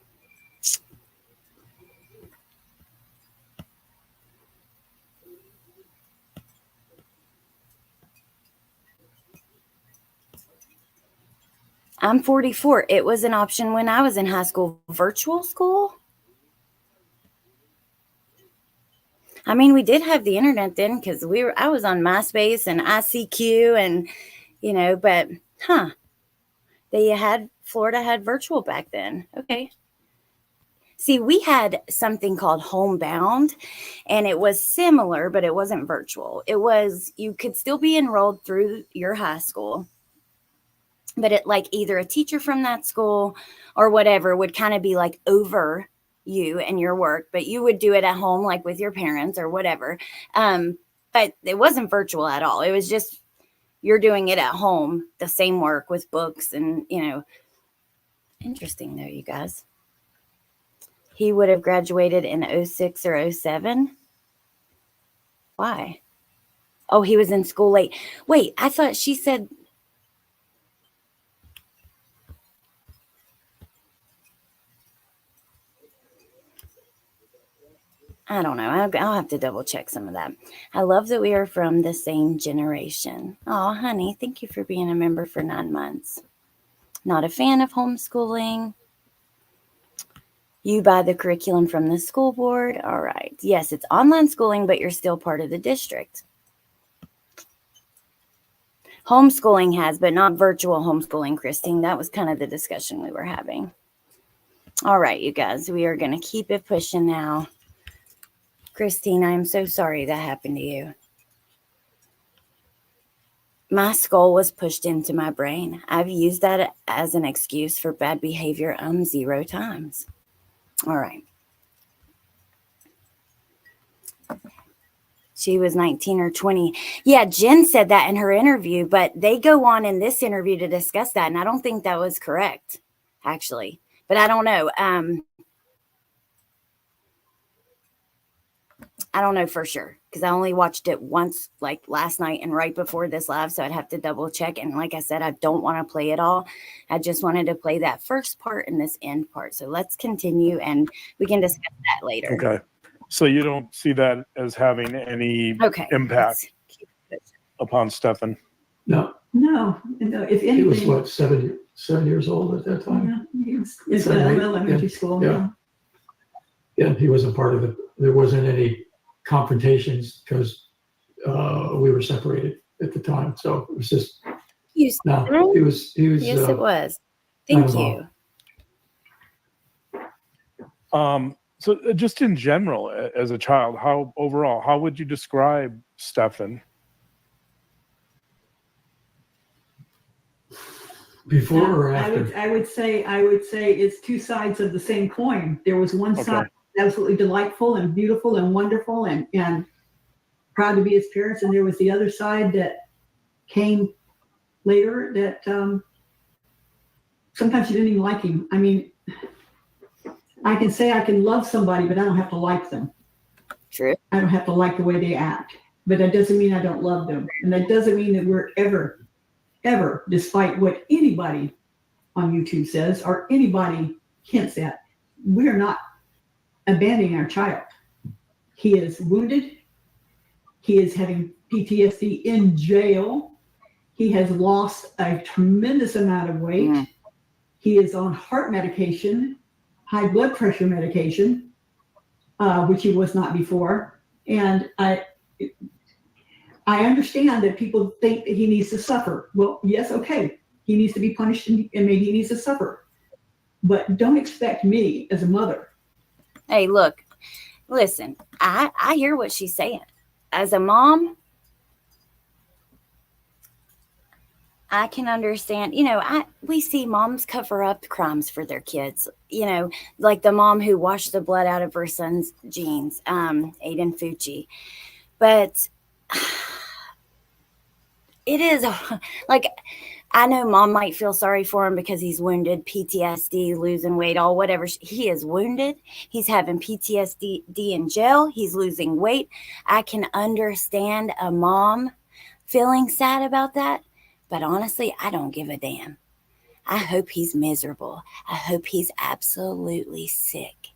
I'm 44. It was an option when I was in high school. Virtual school? I mean, we did have the internet then, because I was on MySpace and ICQ and, but Florida had virtual back then. Okay. See, we had something called Homebound, and it was similar, but it wasn't virtual. You could still be enrolled through your high school, but it like either a teacher from that school or whatever would kind of be like over you and your work, but you would do it at home, like with your parents or whatever. But it wasn't virtual at all. It was just, you're doing it at home, the same work with books and, interesting though, you guys. He would have graduated in 06 or 07. Why? Oh, he was in school late. Wait, I thought she said, I don't know. I'll have to double check some of that. I love that we are from the same generation. Oh, honey, thank you for being a member for 9 months. Not a fan of homeschooling. You buy the curriculum from the school board. All right. Yes, it's online schooling, but you're still part of the district. Homeschooling has, but not virtual homeschooling, Christine. That was kind of the discussion we were having. All right, you guys, we are going to keep it pushing now. Christine, I am so sorry that happened to you. My skull was pushed into my brain. I've used that as an excuse for bad behavior 0 times. All right. She was 19 or 20. Yeah, Jen said that in her interview, but they go on in this interview to discuss that, and I don't think that was correct, actually. But I don't know. I don't know for sure, because I only watched it once, like last night and right before this live, so I'd have to double check. And like I said, I don't want to play it all. I just wanted to play that first part and this end part. So let's continue, and we can discuss that later. Okay. So you don't see that as having any impact upon Stefan? No. No. If anything, He was what, 7 years old at that time? Yeah, he was in elementary school. Yeah. Yeah, he wasn't part of it. There wasn't any confrontations because we were separated at the time. So it was just no. He was. Yes, it was. Thank you. So just in general, as a child, how would you describe Stefan? Before or after? I would say it's two sides of the same coin. There was one side absolutely delightful and beautiful and wonderful and proud to be his parents, and there was the other side that came later that sometimes you didn't even like him. I mean, I can say I can love somebody, but I don't have to like them. True. I don't have to like the way they act, but that doesn't mean I don't love them. And that doesn't mean that we're ever, despite what anybody on YouTube says or anybody hints at, we are not abandoning our child. He is wounded. He is having PTSD in jail. He has lost a tremendous amount of weight. Mm. He is on heart medication, high blood pressure medication, which he was not before. And I understand that people think that he needs to suffer. Well, yes, okay. He needs to be punished and maybe he needs to suffer. But don't expect me as a mother. Hey, look, listen, I hear what she's saying. As a mom, I can understand, we see moms cover up crimes for their kids, like the mom who washed the blood out of her son's jeans, Aiden Fucci. But it is like, I know mom might feel sorry for him because he's wounded, PTSD, losing weight, all whatever. He is wounded. He's having PTSD in jail. He's losing weight. I can understand a mom feeling sad about that. But honestly, I don't give a damn. I hope he's miserable. I hope he's absolutely sick,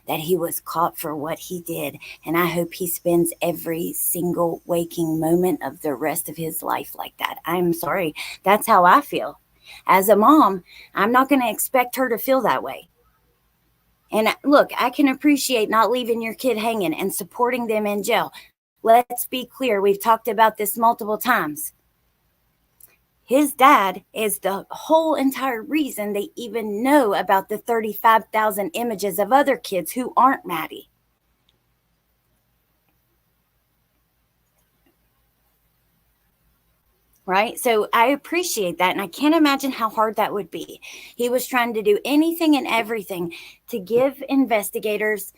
that he was caught for what he did. And I hope he spends every single waking moment of the rest of his life like that. I'm sorry. That's how I feel. As a mom, I'm not going to expect her to feel that way. And look, I can appreciate not leaving your kid hanging and supporting them in jail. Let's be clear. We've talked about this multiple times. His dad is the whole entire reason they even know about the 35,000 images of other kids who aren't Maddie. Right? So I appreciate that. And I can't imagine how hard that would be. He was trying to do anything and everything to give investigators,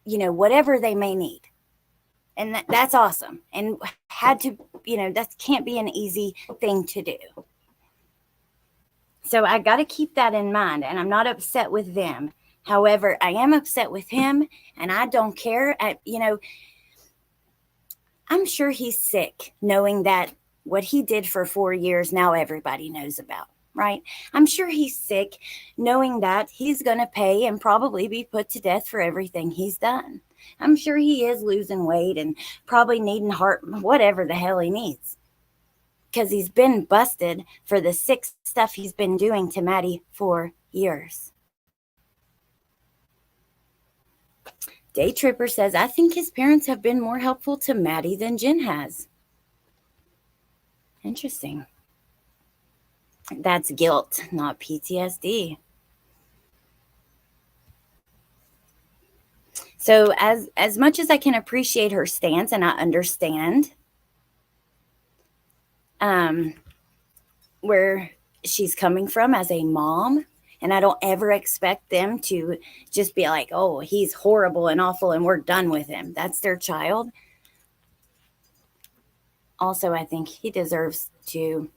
whatever they may need. And that's awesome. And had to, that can't be an easy thing to do. So I got to keep that in mind. And I'm not upset with them. However, I am upset with him. And I don't care. I'm sure he's sick knowing that what he did for 4 years now everybody knows about. Right? I'm sure he's sick knowing that he's going to pay and probably be put to death for everything he's done. I'm sure he is losing weight and probably needing whatever the hell he needs. Because he's been busted for the sick stuff he's been doing to Maddie for years. Day Tripper says, I think his parents have been more helpful to Maddie than Jen has. Interesting. That's guilt, not PTSD. So as much as I can appreciate her stance and I understand where she's coming from as a mom, and I don't ever expect them to just be like, oh, he's horrible and awful and we're done with him. That's their child. Also, I think he deserves to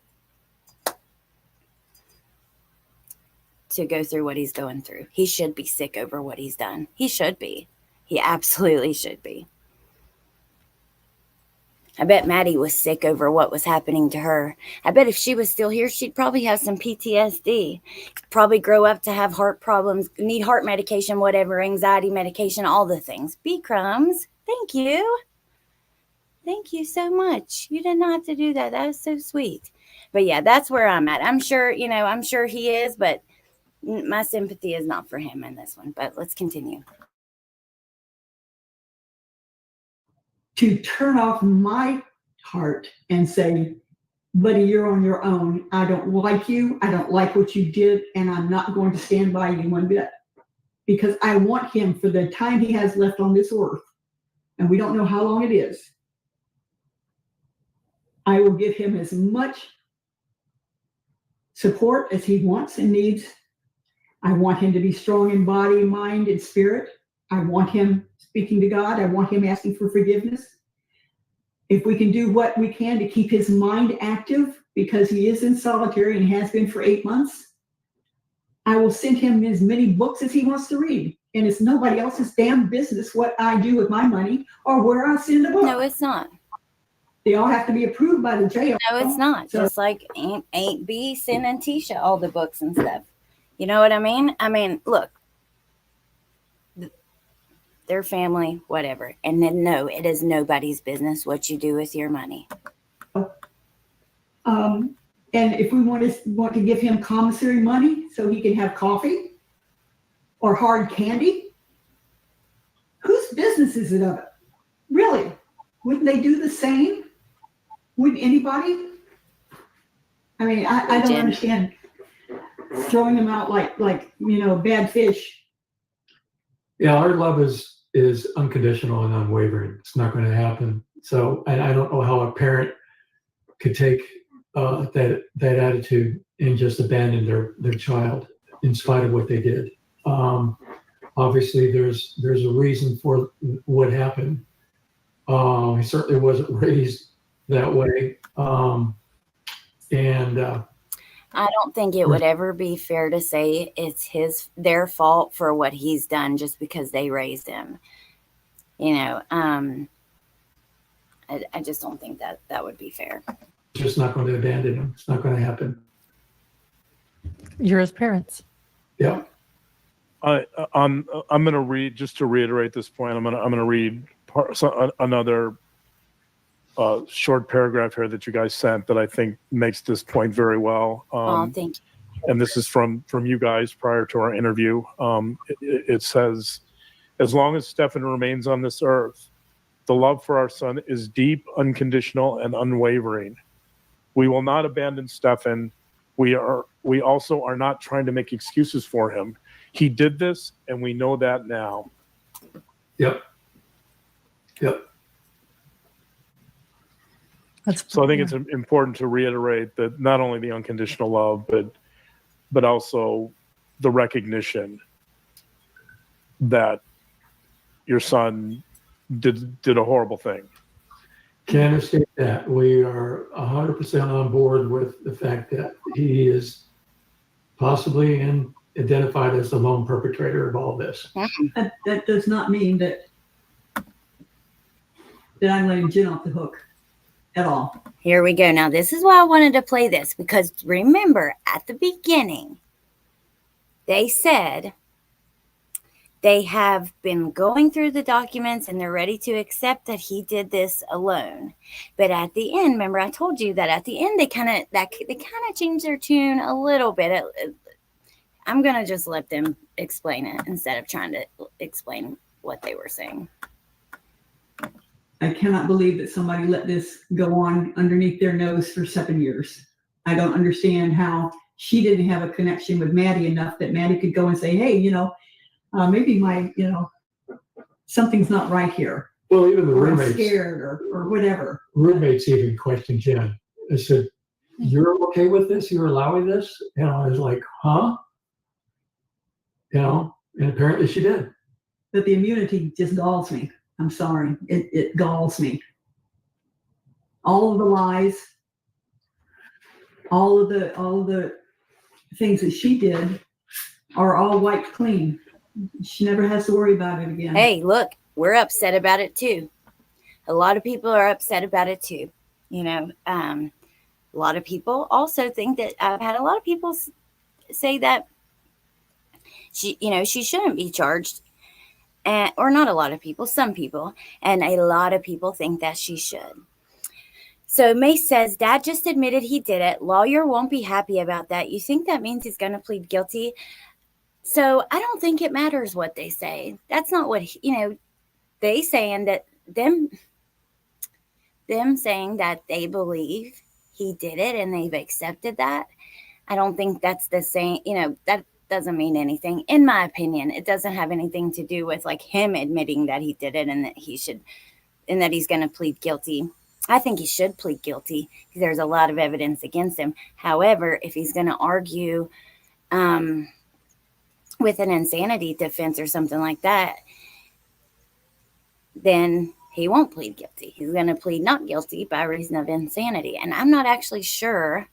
go through what he's going through. He should be sick over what he's done. He should be. He absolutely should be. I bet Maddie was sick over what was happening to her. I bet if she was still here, she'd probably have some PTSD. Probably grow up to have heart problems, need heart medication, whatever, anxiety medication, all the things. B Crumbs, thank you. Thank you so much. You did not have to do that. That was so sweet. But yeah, that's where I'm at. I'm sure he is, but my sympathy is not for him in this one. But let's continue. to turn off my heart and say, buddy, you're on your own. I don't like you. I don't like what you did. And I'm not going to stand by you one bit, because I want him, for the time he has left on this earth, and we don't know how long it is, I will give him as much support as he wants and needs. I want him to be strong in body, mind, and spirit. I want him speaking to God. I want him asking for forgiveness. If we can do what we can to keep his mind active, because he is in solitary and has been for 8 months, I will send him as many books as he wants to read. And it's nobody else's damn business what I do with my money or where I send a book. No, it's not. They all have to be approved by the jail. No, it's not. So- Just like Aunt B sending Tisha all the books and stuff. You know what I mean? I mean, look, their family, whatever. And then, no, it is nobody's business what you do with your money. And if we want to give him commissary money so he can have coffee or hard candy, whose business is it of it? Really? Wouldn't they do the same? Wouldn't anybody? I mean, I don't understand throwing them out like bad fish. Yeah, our love is unconditional and unwavering. It's not going to happen. So, and I don't know how a parent could take that attitude and just abandon their child in spite of what they did. Obviously, there's a reason for what happened. He certainly wasn't raised that way, and I don't think it would ever be fair to say it's their fault for what he's done just because they raised him. You know, I just don't think that would be fair. just not going to abandon him. It's not going to happen. You're his parents. Yeah. I'm going to read, just to reiterate this point, I'm going to read another short paragraph here that you guys sent that I think makes this point very well. Thank you. And this is from you guys prior to our interview. It says, as long as Stefan remains on this earth, the love for our son is deep, unconditional, and unwavering. We will not abandon Stefan. We also are not trying to make excuses for him. He did this, and we know that now. Yep. So I think it's important to reiterate that not only the unconditional love, but also the recognition that your son did a horrible thing. Can understand that. We are 100% on board with the fact that he is possibly identified as the lone perpetrator of all this. That does not mean that I'm letting Jen off the hook at all. Here we go. Now, this is why I wanted to play this, because remember at the beginning, they said they have been going through the documents and they're ready to accept that he did this alone. But at the end, remember I told you that at the end, they kind of changed their tune a little bit. I'm going to just let them explain it instead of trying to explain what they were saying. I cannot believe that somebody let this go on underneath their nose for 7 years. I don't understand how she didn't have a connection with Maddie enough that Maddie could go and say, hey, maybe my, something's not right here. Well, even the Or I'm roommates, scared or whatever. roommates even questioned Jen. They said, "You're okay with this? You're allowing this?" And I was like, "Huh?" And apparently she did. But the immunity just galls me. I'm sorry. It galls me. All of the lies, all of the things that she did are all wiped clean. She never has to worry about it again. Hey, look, we're upset about it too. A lot of people are upset about it too. A lot of people also think that I've had a lot of people say that she shouldn't be charged. Or not a lot of people, some people. And a lot of people think that she should. So Mace says, Dad just admitted he did it. Lawyer won't be happy about that. You think that means he's going to plead guilty? So I don't think it matters what they say. That's not what, they saying that them. them saying that they believe he did it and they've accepted that, I don't think that's the same. That doesn't mean anything. In my opinion, it doesn't have anything to do with like him admitting that he did it and that he's going to plead guilty. I think he should plead guilty because there's a lot of evidence against him. However, if he's going to argue with an insanity defense or something like that, then he won't plead guilty. He's going to plead not guilty by reason of insanity. And I'm not actually sure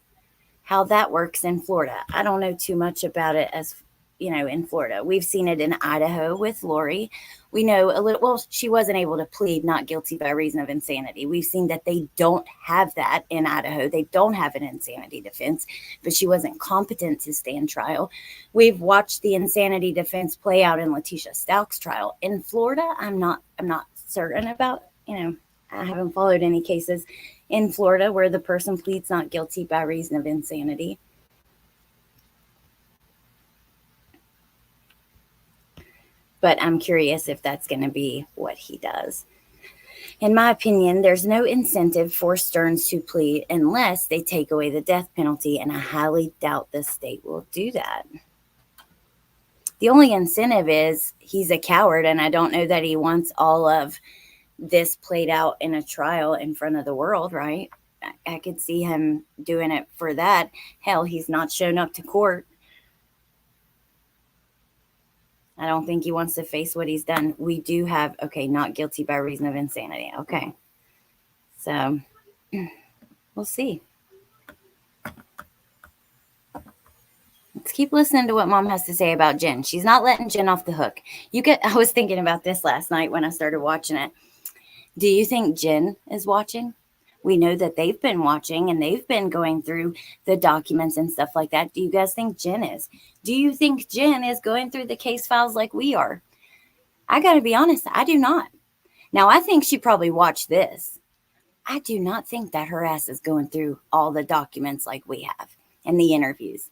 how that works in Florida. I don't know too much about it in Florida. We've seen it in Idaho with Lori. We know a little, well, she wasn't able to plead not guilty by reason of insanity. We've seen that they don't have that in Idaho. They don't have an insanity defense, but she wasn't competent to stand trial. We've watched the insanity defense play out in Letitia Stalk's trial. In Florida, I'm not certain about, I haven't followed any cases in Florida where the person pleads not guilty by reason of insanity. But I'm curious if that's going to be what he does. In my opinion, there's no incentive for Stearns to plead unless they take away the death penalty, and I highly doubt the state will do that. The only incentive is he's a coward, and I don't know that he wants all of this played out in a trial in front of the world, right? I could see him doing it for that. Hell, he's not shown up to court. I don't think he wants to face what he's done. We do have, not guilty by reason of insanity. Okay. So we'll see. Let's keep listening to what Mom has to say about Jen. She's not letting Jen off the hook. I was thinking about this last night when I started watching it. Do you think Jen is watching? We know that they've been watching and they've been going through the documents and stuff like that. Do you guys think Jen is? Do you think Jen is going through the case files like we are? I got to be honest, I do not. Now, I think she probably watched this. I do not think that her ass is going through all the documents like we have and the interviews.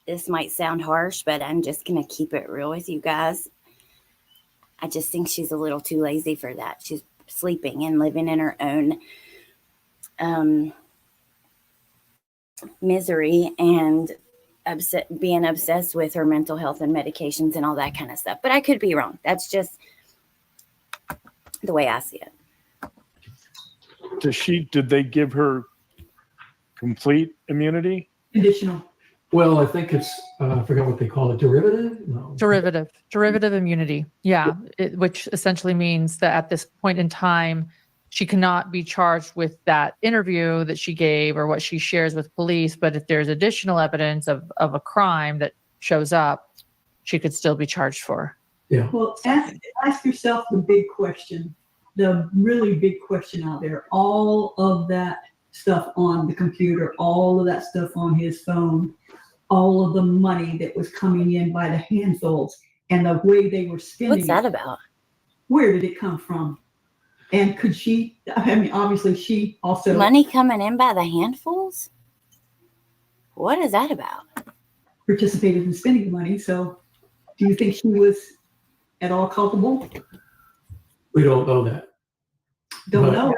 This might sound harsh, but I'm just going to keep it real with you guys. I just think she's a little too lazy for that. She's sleeping and living in her own misery and being obsessed with her mental health and medications and all that kind of stuff. But I could be wrong. That's just the way I see it. Did they give her complete immunity? Conditional. Well, I think it's, I forgot what they call it, derivative? No. Derivative immunity. Yeah. Which essentially means that at this point in time, she cannot be charged with that interview that she gave or what she shares with police. But if there's additional evidence of a crime that shows up, she could still be charged for. Yeah. Well, ask yourself the big question, the really big question out there. All of that stuff on the computer, all of that stuff on his phone, all of the money that was coming in by the handfuls and the way they were spending. What's that about? Where did it come from? And could she, obviously she also. Money coming in by the handfuls? What is that about? Participated in spending the money. So do you think she was at all culpable? We don't know that. Don't know.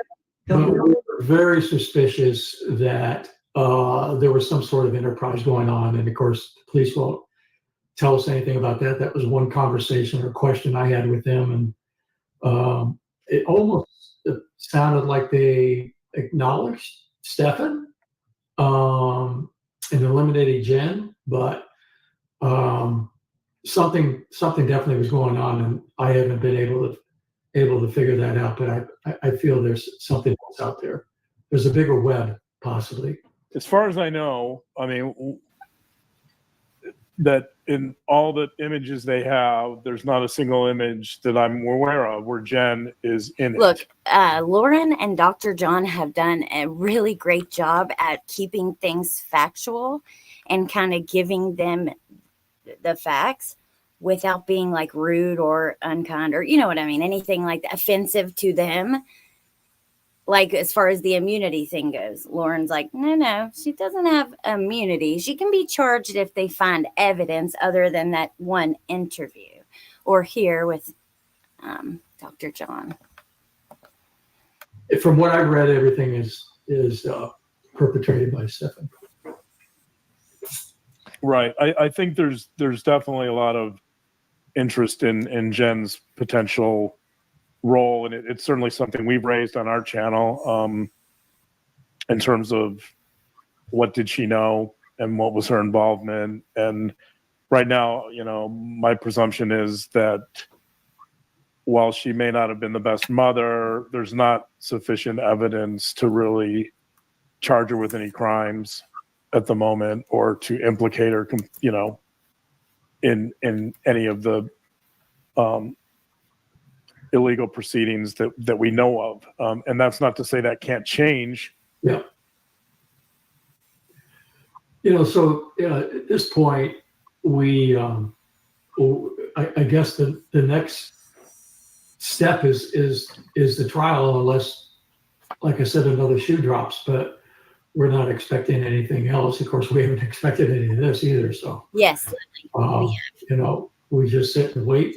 We're very suspicious that there was some sort of enterprise going on. And of course, the police won't tell us anything about that. That was one conversation or question I had with them. And it almost sounded like they acknowledged Stephan and eliminated Jen, but something definitely was going on, and I haven't been able to figure that out. But I feel there's something else out there. There's a bigger web, possibly. As far as I know, I mean, that in all the images they have, there's not a single image that I'm aware of where Jen is in it. Look, Lauren and Dr. John have done a really great job at keeping things factual and kind of giving them the facts without being like rude or unkind or, you know what I mean, anything like that, offensive to them. Like as far as the immunity thing goes, Lauren's like, no, she doesn't have immunity. She can be charged if they find evidence other than that one interview. Or here with, Dr. John. From what I've read, everything is perpetrated by Stephan. Right. I think there's definitely a lot of interest in Jen's potential role, and it's certainly something we've raised on our channel in terms of what did she know and what was her involvement. And right now, my presumption is that while she may not have been the best mother, there's not sufficient evidence to really charge her with any crimes at the moment, or to implicate her, in any of the illegal proceedings that we know of. And that's not to say that can't change. Yeah. So at this point, we, I guess the next step is the trial, unless, like I said, another shoe drops, but we're not expecting anything else. Of course, we haven't expected any of this either. So Yes. We just sit and wait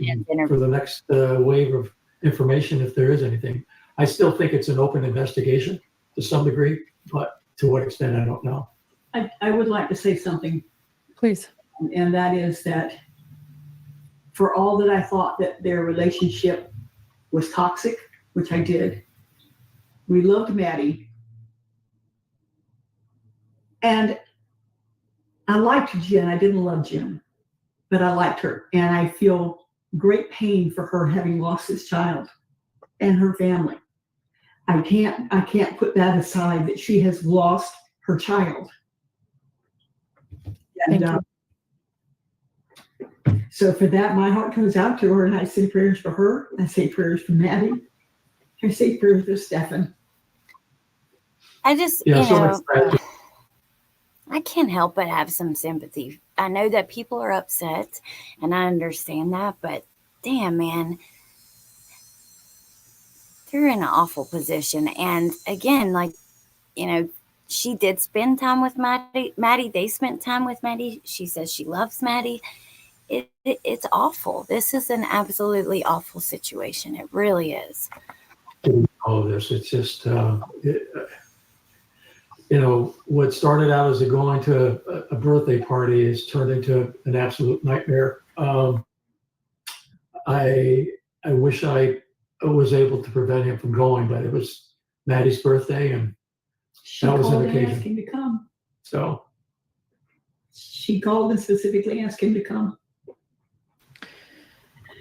for the next wave of information, if there is anything. I still think it's an open investigation to some degree, but to what extent, I don't know. I would like to say something, Please. and that is that for all that I thought that their relationship was toxic, which I did, we loved Maddie. And I liked Jen. I didn't love Jen, but I liked her. And I feel great pain for her having lost this child and her family. I can't put that aside, that she has lost her child. And so for that, my heart goes out to her, and I say prayers for her. I say prayers for Maddie. I say prayers for Stefan. I just, I can't help but have some sympathy. I know that people are upset, and I understand that, but damn, man, they're in an awful position. And again, she did spend time with Maddie. They spent time with Maddie. She says she loves Maddie. It's awful. This is an absolutely awful situation. It really is. All of this, it's just, what started out as going to a birthday party has turned into an absolute nightmare. I wish I was able to prevent him from going, but it was Maddie's birthday, and she that was called an and occasion. asked him to come. So she called and specifically asked him to come.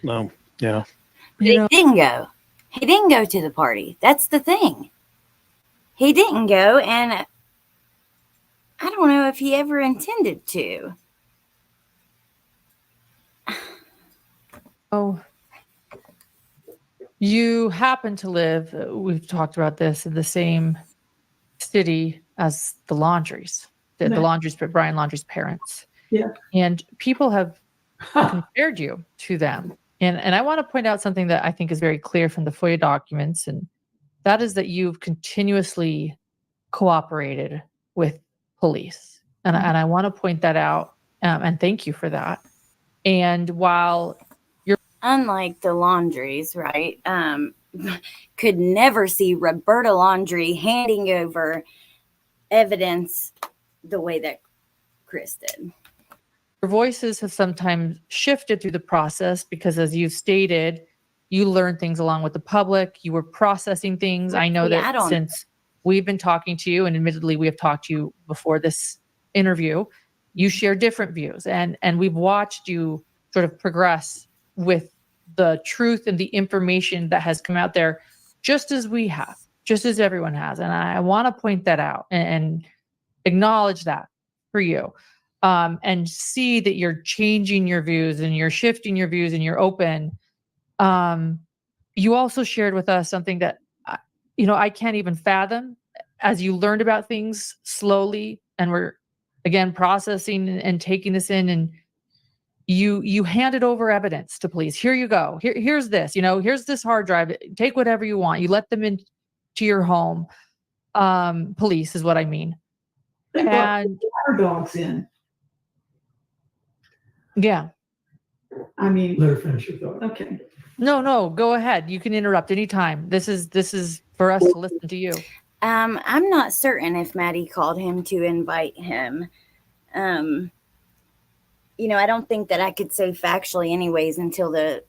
No, yeah. He didn't go. He didn't go to the party. That's the thing. He didn't go, and I don't know if he ever intended to. Oh, you happen to live, we've talked about this, in the same city as the Laundries, the Laundries, Brian Laundrie's parents. Yeah. And people have compared you to them. And I want to point out something that I think is very clear from the FOIA documents, and that is that you've continuously cooperated with police. And I want to point that out, and thank you for that. And while you're unlike the Laundries, right? Could never see Roberta Laundrie handing over evidence the way that Chris did. your voices have sometimes shifted through the process because, as you've stated, you learned things along with the public. You were processing things. I know that since we've been talking to you, and admittedly we have talked to you before this interview, you share different views, and we've watched you sort of progress with the truth and the information that has come out there, just as we have, just as everyone has. And I want to point that out and acknowledge that for you, and see that you're changing your views and you're shifting your views and you're open. You also shared with us something that, I can't even fathom, as you learned about things slowly and were, again, processing and taking this in, and you handed over evidence to police. Here you go. Here's this, here's this hard drive. Take whatever you want. You let them into your home. Police is what I mean. They brought our dogs in. Yeah. I mean, let her finish your thought. okay. No, go ahead. You can interrupt anytime. This is for us to listen to you. I'm not certain if Maddie called him to invite him. I don't think that I could say factually anyways until their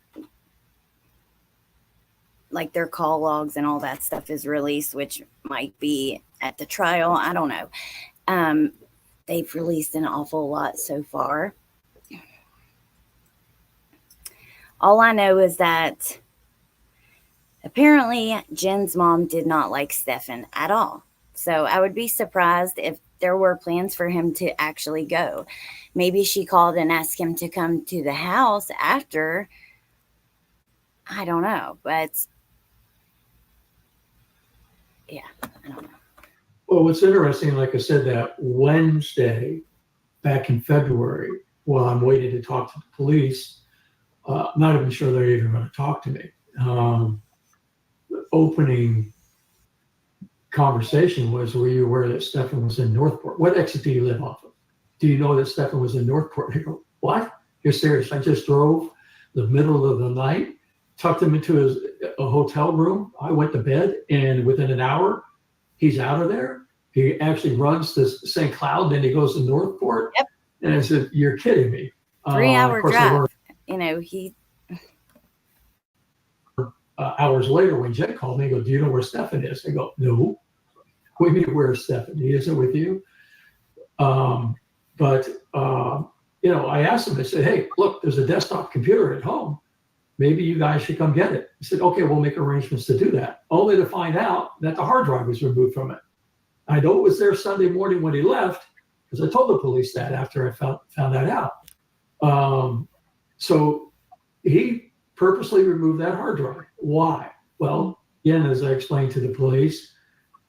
call logs and all that stuff is released, which might be at the trial. I don't know. They've released an awful lot so far. All I know is that apparently Jen's mom did not like Stefan at all. So I would be surprised if there were plans for him to actually go. Maybe she called and asked him to come to the house after. I don't know, but yeah, I don't know. Well, what's interesting, like I said, that Wednesday back in February, while I'm waiting to talk to the police, not even sure they're even going to talk to me. The opening conversation was, were you aware that Stefan was in Northport? What exit do you live off of? Do you know that Stefan was in Northport? I go, what? You're serious? I just drove the middle of the night, tucked him into a hotel room. I went to bed, and within an hour, he's out of there. He actually runs to St. Cloud, then he goes to Northport. Yep. And I said, you're kidding me. 3-hour drive. Hours later, when Jen called me, I go, do you know where Stefan is? I go, no. What do you mean, where's Stefan? He isn't with you? I asked him, I said, hey, look, there's a desktop computer at home. Maybe you guys should come get it. He said, okay, we'll make arrangements to do that. Only to find out that the hard drive was removed from it. I know it was there Sunday morning when he left, because I told the police that after I found that out. So he purposely removed that hard drive. Why? Well, again, as I explained to the police,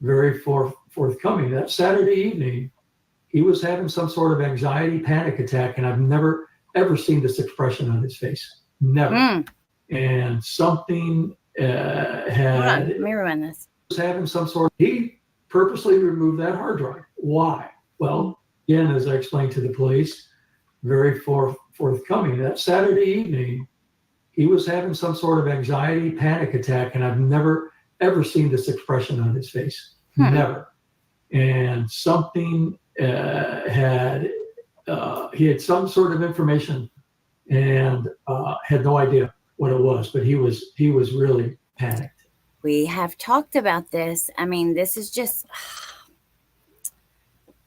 very forthcoming, that Saturday evening, he was having some sort of anxiety panic attack, and I've never, ever seen this expression on his face. Never. And something had... Let me rewind this. Was having some sort of... He purposely removed that hard drive. Why? Well, again, as I explained to the police, very forthcoming, that Saturday evening, he was having some sort of anxiety panic attack, and I've never, ever seen this expression on his face. Never. And something he had some sort of information and had no idea what it was, but he was really panicked. We have talked about this. I mean, this is just,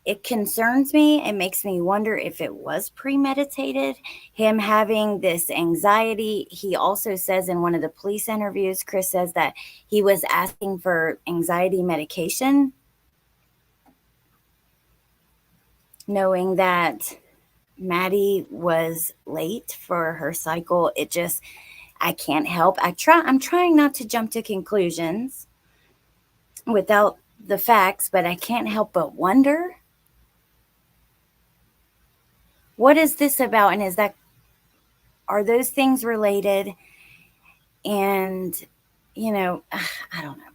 it concerns me. It makes me wonder if it was premeditated, him having this anxiety. He also says in one of the police interviews, Chris says that he was asking for anxiety medication, knowing that Maddie was late for her cycle. It just, I can't help. I'm trying not to jump to conclusions without the facts, but I can't help but wonder, what is this about? And are those things related? And, I don't know.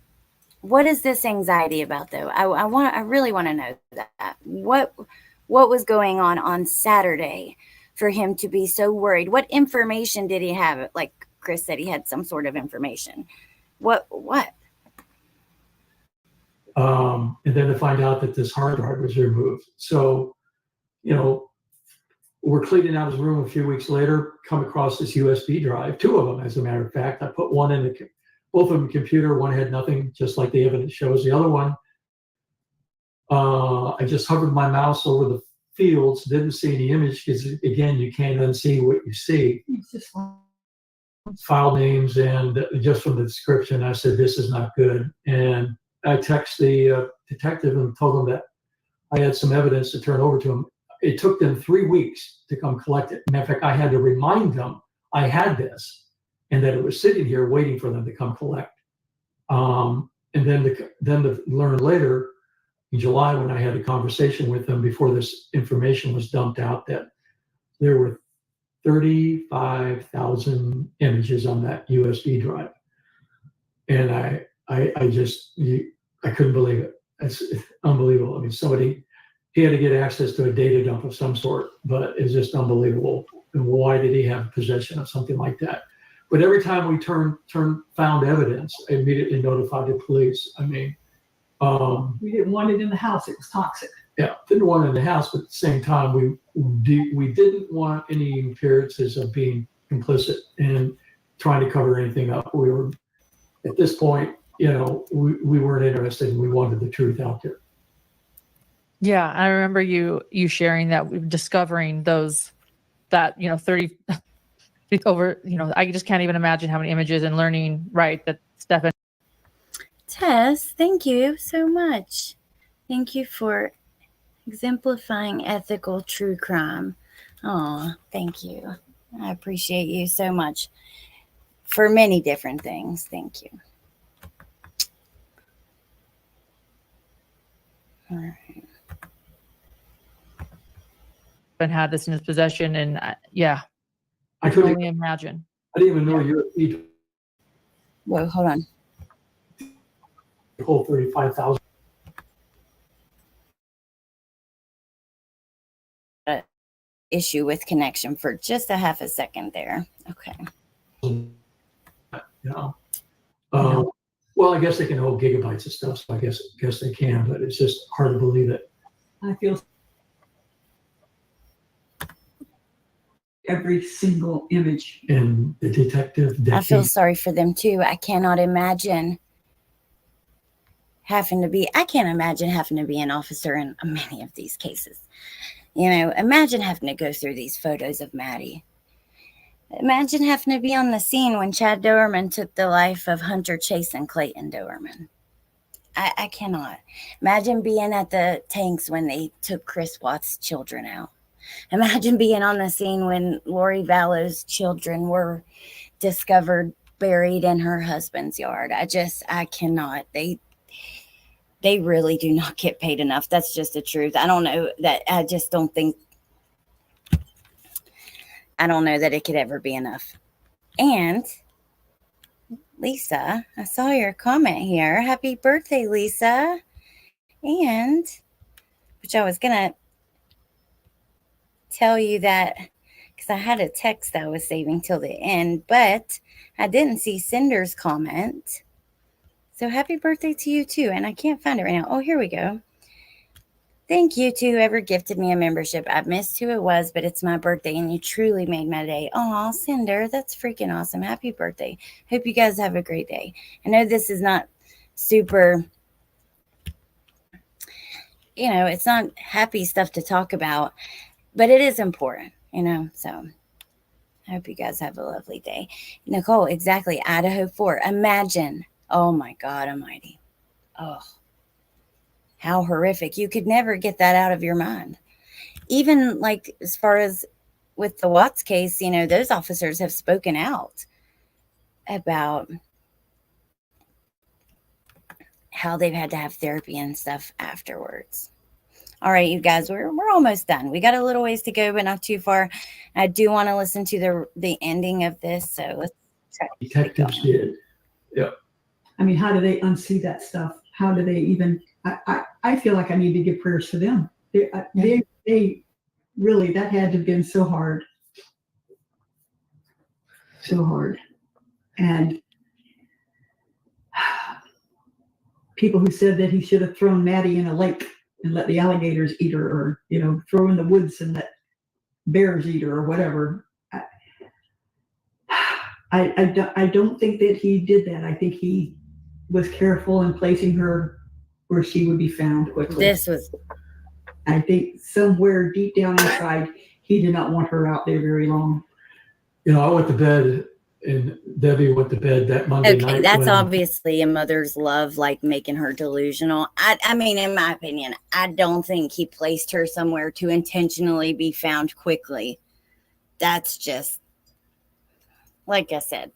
What is this anxiety about though? I really want to know that. What was going on Saturday for him to be so worried? What information did he have? Like Chris said, he had some sort of information. What? And then to find out that this hard drive was removed. So, we're cleaning out his room a few weeks later, come across this USB drive, 2 of them, as a matter of fact. I put one in both of them computer. One had nothing, just like the evidence shows. The other one, I just hovered my mouse over the fields, didn't see any image, because again, you can't unsee what you see. It's just File names, and just from the description, I said, this is not good. And I texted the detective and told him that I had some evidence to turn over to him. It took them 3 weeks to come collect it. Matter of fact, I had to remind them I had this and that it was sitting here waiting for them to come collect. And then to learn later in July, when I had a conversation with them before this information was dumped out, that there were 35,000 images on that USB drive. And I couldn't believe it. It's unbelievable. I mean, he had to get access to a data dump of some sort, but it's just unbelievable. And why did he have possession of something like that? But every time we found evidence, I immediately notified the police. I mean, We didn't want it in the house. It was toxic. yeah, didn't want it in the house, but at the same time, we didn't want any appearances of being complicit and trying to cover anything up. We were, at this point, you know, we weren't interested, and we wanted the truth out there. Yeah, I remember you sharing that, discovering that 30 over, I just can't even imagine how many images, and learning, right, that Stefan. Tess, thank you so much. Thank you for exemplifying ethical true crime. Oh, thank you. I appreciate you so much for many different things. Thank you. All right. And had this in his possession, and I can couldn't only imagine. I didn't even know you Whoa, hold on. whole 35,000. Issue with connection for just a half a second there. Okay. You know, well, I guess they can hold gigabytes of stuff, so I guess they can, but it's just hard to believe it. I feel every single image. And the detective, I feel sorry for them too. I cannot imagine having to be an officer in many of these cases. You know, imagine having to go through these photos of Maddie. Imagine having to be on the scene when Chad Doerman took the life of Hunter Chase and Clayton Doerman. I cannot. Imagine being at the tanks when they took Chris Watts' children out. Imagine being on the scene when Lori Vallow's children were discovered buried in her husband's yard. I cannot. They really do not get paid enough. That's just the truth. I don't know that it could ever be enough. And Lisa, I saw your comment here. Happy birthday, Lisa. And which I was going to tell you that because I had a text that I was saving till the end, but I didn't see Cinder's comment. So happy birthday to you too. And I can't find it right now. Oh, here we go. Thank you to whoever gifted me a membership. I missed who it was, but it's my birthday and you truly made my day. Oh, Cinder, that's freaking awesome. Happy birthday. Hope you guys have a great day. I know this is not super, it's not happy stuff to talk about, but it is important, so I hope you guys have a lovely day. Nicole, exactly. Idaho 4. Imagine. Oh my God almighty. Oh, how horrific. You could never get that out of your mind. Even like as far as with the Watts case, those officers have spoken out about how they've had to have therapy and stuff afterwards. All right, you guys, we're almost done. We got a little ways to go, but not too far. I do want to listen to the ending of this, so let's try. Detectives did. Yep. I mean, how do they unsee that stuff? How do they even? I feel like I need to give prayers for them. They really, that had to have been so hard, and people who said that he should have thrown Maddie in a lake and let the alligators eat her, or throw in the woods and let bears eat her, or whatever. I don't think that he did that. I think he was careful in placing her where she would be found quickly. I think somewhere deep down inside, he did not want her out there very long. I went to bed, and Debbie went to bed that Monday night. Okay, that's obviously a mother's love, like making her delusional. I mean, in my opinion, I don't think he placed her somewhere to intentionally be found quickly. That's just, like I said,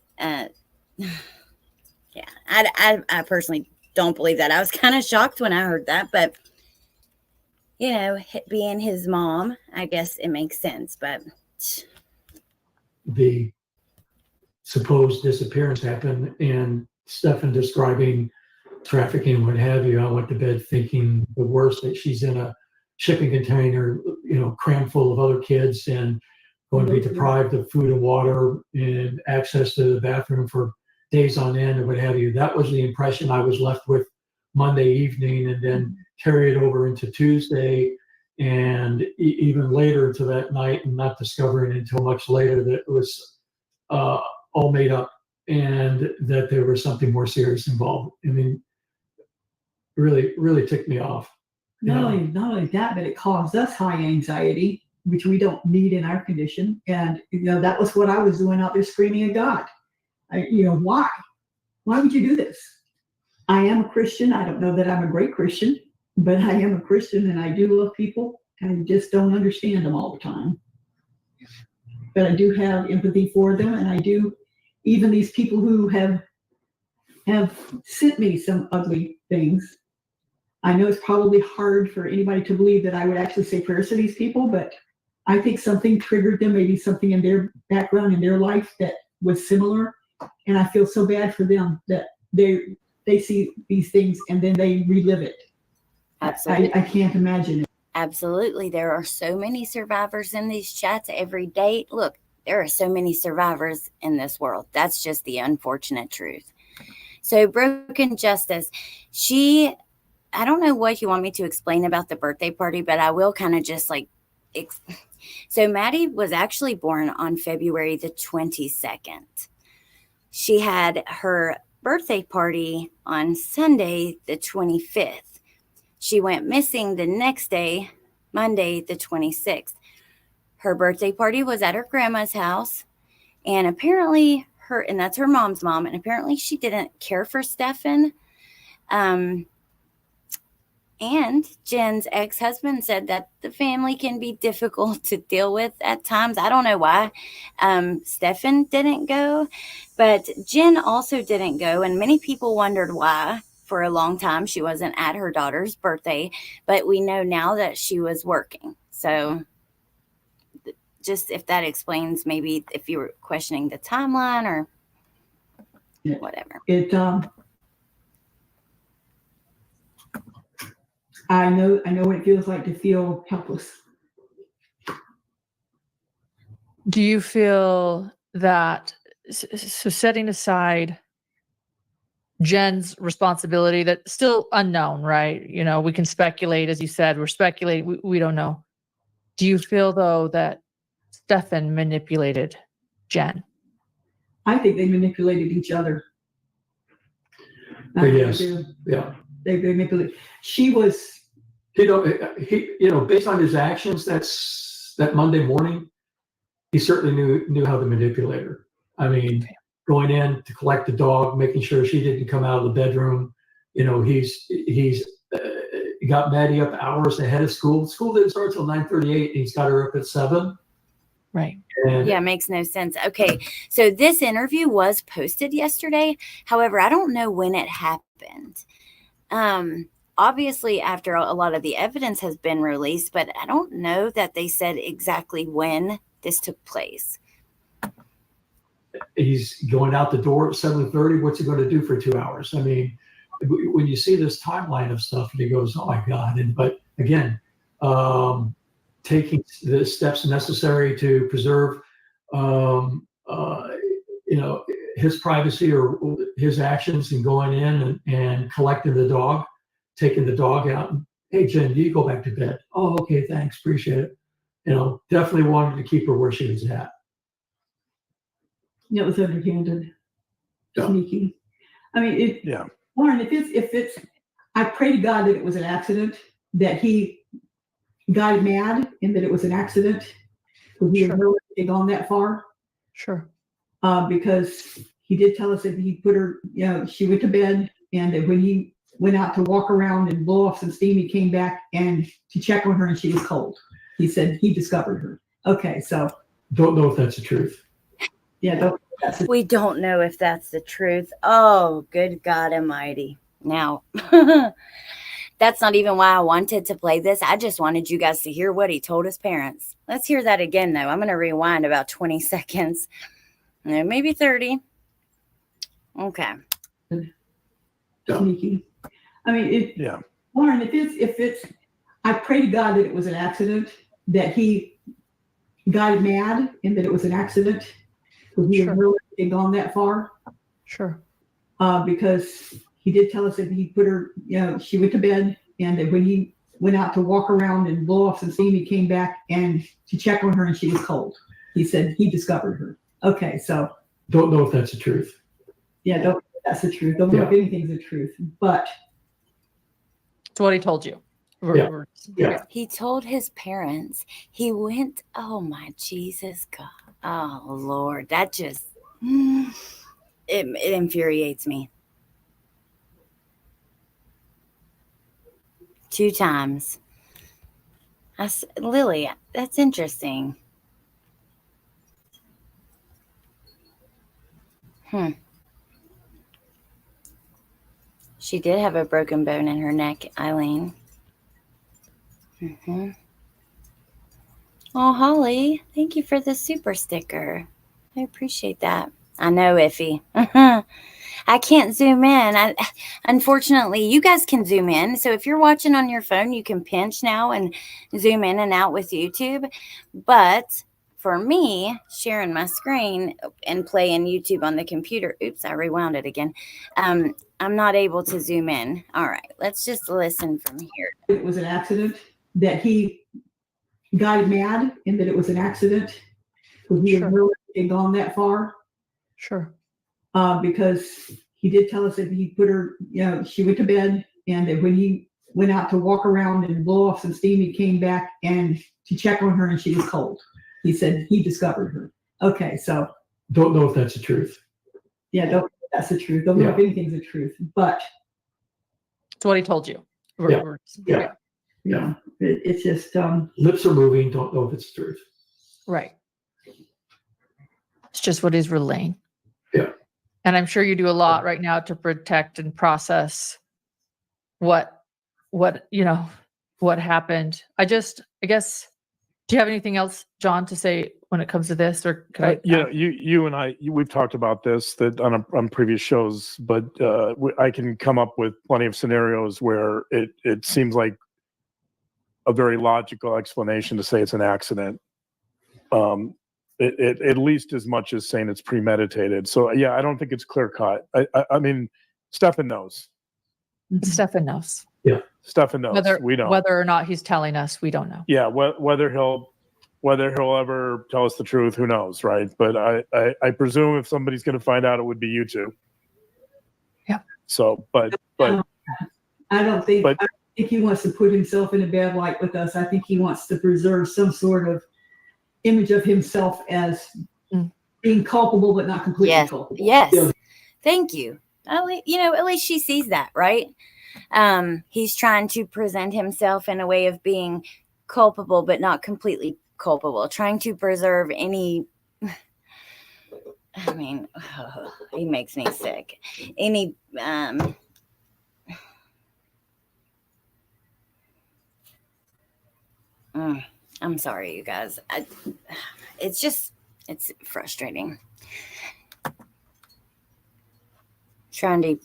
yeah, I personally don't believe that. I was kind of shocked when I heard that, but being his mom, I guess it makes sense. But the supposed disappearance happened, and Stephan describing trafficking and what have you, I went to bed thinking the worst, that she's in a shipping container, crammed full of other kids, and going to be deprived of food and water and access to the bathroom for days on end and what have you. That was the impression I was left with Monday evening, and then carry it over into Tuesday and even later into that night, and not discovering until much later that it was all made up and that there was something more serious involved. I mean, really ticked me off. Not only that, but it caused us high anxiety, which we don't need in our condition. And that was what I was doing out there screaming at God. Why? Why would you do this? I am a Christian. I don't know that I'm a great Christian, but I am a Christian, and I do love people. I just don't understand them all the time. But I do have empathy for them, and I do, even these people who have sent me some ugly things. I know it's probably hard for anybody to believe that I would actually say prayers to these people, but I think something triggered them, maybe something in their background, in their life that was similar. And I feel so bad for them that they see these things and then they relive it. Absolutely. I can't imagine it. Absolutely. There are so many survivors in these chats every day. Look, there are so many survivors in this world. That's just the unfortunate truth. So Broken Justice, I don't know what you want me to explain about the birthday party, but I will kind of just so Maddie was actually born on February the 22nd. She had her birthday party on Sunday, the 25th. She went missing the next day, Monday, the 26th. Her birthday party was at her grandma's house, and apparently and that's her mom's mom, and apparently she didn't care for Stefan. And Jen's ex-husband said that the family can be difficult to deal with at times. I don't know why Stefan didn't go, but Jen also didn't go. And many people wondered why. For a long time, she wasn't at her daughter's birthday, but we know now that she was working. So just if that explains, maybe if you were questioning the timeline or whatever. I know what it feels like to feel helpless. Do you feel that, so setting aside Jen's responsibility, that's still unknown, right? We can speculate, as you said, we're speculating, we don't know. Do you feel, though, that Stefan manipulated Jen? I think they manipulated each other. Yes. Yeah. They manipulated. She was. Based on his actions, that Monday morning, he certainly knew how to manipulate her. I mean, going in to collect the dog, making sure she didn't come out of the bedroom. He's got Maddie up hours ahead of school. School didn't start till 9:38. He's got her up at 7. Right. Yeah, makes no sense. Okay, so this interview was posted yesterday. However, I don't know when it happened. Obviously, after a lot of the evidence has been released, but I don't know that they said exactly when this took place. He's going out the door at 7:30. What's he going to do for 2 hours? I mean, when you see this timeline of stuff, and he goes, "Oh my God!" But again, taking the steps necessary to preserve, his privacy or his actions, and going in and collecting the dog, taking the dog out. And, hey, Jen, do you go back to bed? Oh, okay, thanks, appreciate it. Definitely wanted to keep her where she was at. It was underhanded, sneaky. I mean, Lauren, if it's, I pray to God that it was an accident, that he got mad and that it was an accident. Because he didn't know it had gone that far. Sure. Because he did tell us that he put her, she went to bed, and that when he went out to walk around and blow off some steam, he came back and to check on her, and she was cold. He said he discovered her. Okay, so. Don't know if that's the truth. Yeah, we don't know if that's the truth. Oh, good God Almighty. Now, that's not even why I wanted to play this. I just wanted you guys to hear what he told his parents. Let's hear that again, though. I'm going to rewind about 20 seconds. Maybe 30. Okay. Sneaky. I mean, Lauren, if it's, I pray to God that it was an accident, that he got mad and that it was an accident. Because he Sure. had really gone that far. Sure. Because he did tell us that he put her, she went to bed, and that when he went out to walk around and blow off some steam, he came back and to check on her, and she was cold. He said he discovered her. Okay, so Don't know if that's the truth. yeah, that's the truth. Don't know if anything's the truth, but It's what he told you. Yeah. He told his parents. He went, oh my Jesus God. Oh Lord, that just, it infuriates me. 2 times. Lily, that's interesting. She did have a broken bone in her neck, Eileen. Oh, Holly, thank you for the super sticker. I appreciate that. I know, Iffy. I can't zoom in. Unfortunately, you guys can zoom in. So if you're watching on your phone, you can pinch now and zoom in and out with YouTube. But for me, sharing my screen and playing YouTube on the computer, oops, I rewound it again. I'm not able to zoom in. All right, let's just listen from here. it was an accident. That he got mad and that it was an accident. Because he had really gone that far. Sure. Because he did tell us that he put her, she went to bed, and that when he went out to walk around and blow off some steam, he came back and to check on her, and she was cold. He said he discovered her. Okay, so Don't know if that's the truth. yeah, that's the truth. Don't know if anything's the truth, but It's what he told you. Yeah. It's just Lips are moving. Don't know if it's the truth. Right. It's just what he's relaying. Yeah. And I'm sure you do a lot right now to protect and process what happened. I guess, do you have anything else, John, to say when it comes to this, or could I? You and I, we've talked about this on previous shows, but I can come up with plenty of scenarios where it seems like a very logical explanation to say it's an accident. It at least as much as saying it's premeditated. So yeah, I don't think it's clear cut. I mean, Stefan knows. Stefan knows. Yeah, Stefan knows. We don't. Whether or not he's telling us, we don't know. Yeah, whether he'll ever tell us the truth, who knows, right? But I presume if somebody's going to find out, it would be you two. Yeah. So, but I don't think he wants to put himself in a bad light with us. I think he wants to preserve some sort of image of himself as being culpable, but not completely culpable. Yes. Thank you. At least she sees that, right? He's trying to present himself in a way of being culpable, but not completely culpable, trying to preserve any, I mean, he makes me sick. Any, I'm sorry, you guys. It's frustrating. Trying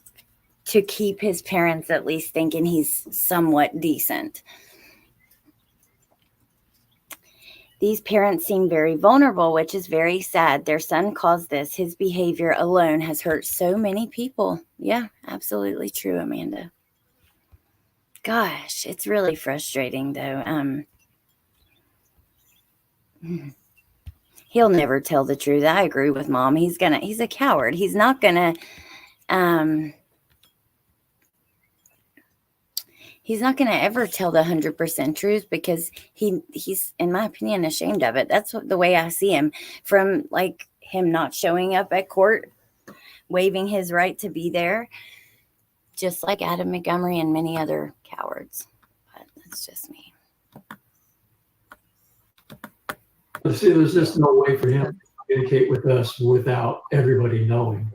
to keep his parents at least thinking he's somewhat decent. These parents seem very vulnerable, which is very sad. Their son caused this. His behavior alone has hurt so many people. Yeah, absolutely true, Amanda. Gosh, it's really frustrating though. He'll never tell the truth. I agree with Mom. He's a coward. He's not gonna ever tell the 100% truth because he's, in my opinion, ashamed of it. That's the way I see him, from like him not showing up at court, waiving his right to be there, just like Adam Montgomery and many other cowards. But that's just me. See, there's just no way for him to communicate with us without everybody knowing.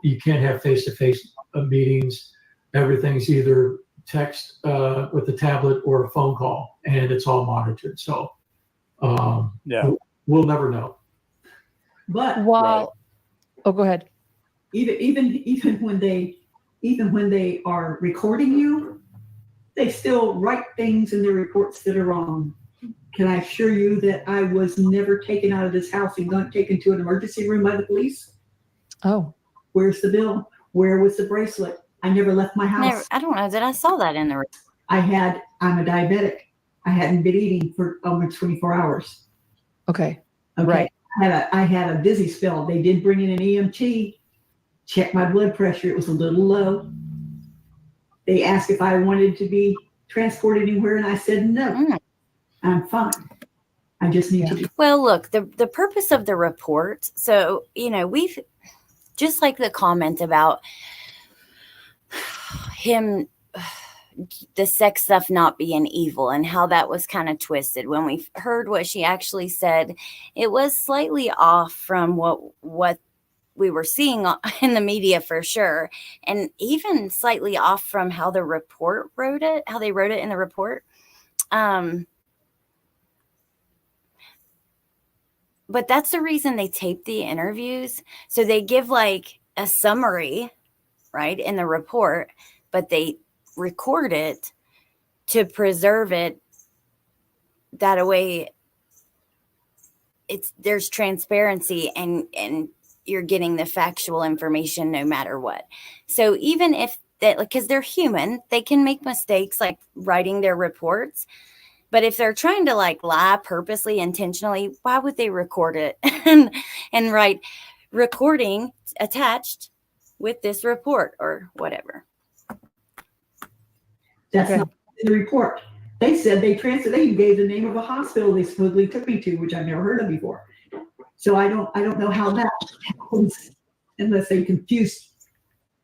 You can't have face-to-face meetings. Everything's either text with the tablet or a phone call, and it's all monitored. So we'll never know. But go ahead. Even when they are recording you, they still write things in their reports that are wrong. can I assure you that I was never taken out of this house and taken to an emergency room by the police? Oh, Where's the bill? Where was the bracelet? I never left my house. Never, I don't know that I saw that in the. I'm a diabetic. I hadn't been eating for almost 24 hours. okay. Okay. Right. I had a dizzy spell. They did bring in an EMT, check my blood pressure. It was a little low. They asked if I wanted to be transported anywhere, and I said no. I'm fine. I just need to be. Well, look, the purpose of the report. So, we've just like the comment about him, the sex stuff not being evil and how that was kind of twisted. When we heard what she actually said, it was slightly off from what we were seeing in the media for sure. And even slightly off from how the report wrote it, how they wrote it in the report. But that's the reason they tape the interviews. So they give like a summary, right, in the report, but they record it to preserve it that way. There's transparency and you're getting the factual information no matter what. So even if that, because they're human, they can make mistakes like writing their reports. But if they're trying to like lie purposely, intentionally, why would they record it and write recording attached with this report or whatever? That's not in the report. They said they gave the name of a hospital they supposedly took me to, which I've never heard of before. So I don't know how that happens unless they confused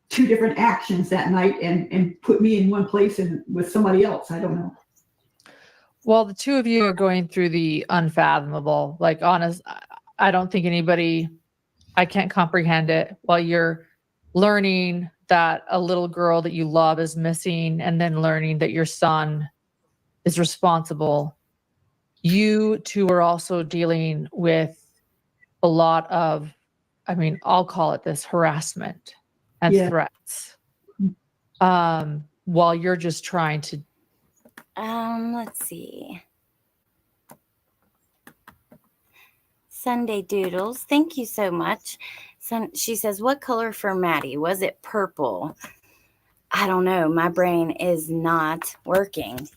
two different actions that night and put me in one place and with somebody else. I don't know. Well, the two of you are going through the unfathomable. Like, honest, I don't think I can't comprehend it while you're learning that a little girl that you love is missing and then learning that your son is responsible. You two are also dealing with a lot of, I'll call it this, harassment and threats. While you're just trying to. Let's see. Sunday Doodles, thank you so much. She says, what color for Maddie? Was it purple? I don't know. My brain is not working.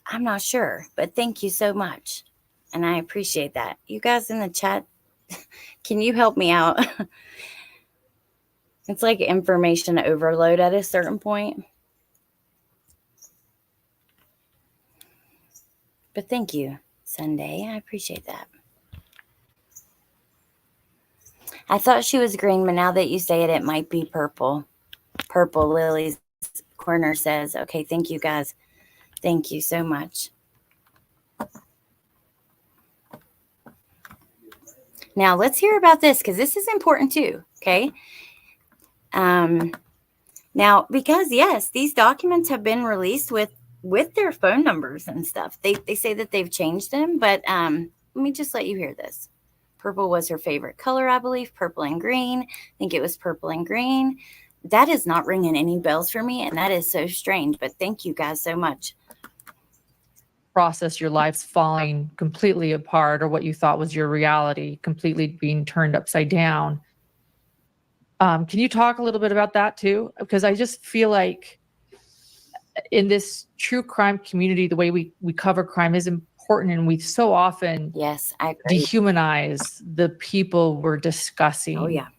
I'm not sure, but thank you so much. And I appreciate that. You guys in the chat, can you help me out? It's like information overload at a certain point. But thank you, Sunday. I appreciate that. I thought she was green, but now that you say it, it might be purple. Purple, Lily's corner says. Okay, thank you, guys. Thank you so much. Now, let's hear about this because this is important too, okay? Now, because, yes, these documents have been released with their phone numbers and stuff. They say that they've changed them, but let me just let you hear this. Purple was her favorite color, I believe. Purple and green. I think it was purple and green. That is not ringing any bells for me, and that is so strange, but thank you guys so much. Process your life's falling completely apart, or what you thought was your reality completely being turned upside down. Can you talk a little bit about that too? Because I just feel like in this true crime community, the way we cover crime is important, and we so often I agree. Dehumanize the people we're discussing. Oh yeah.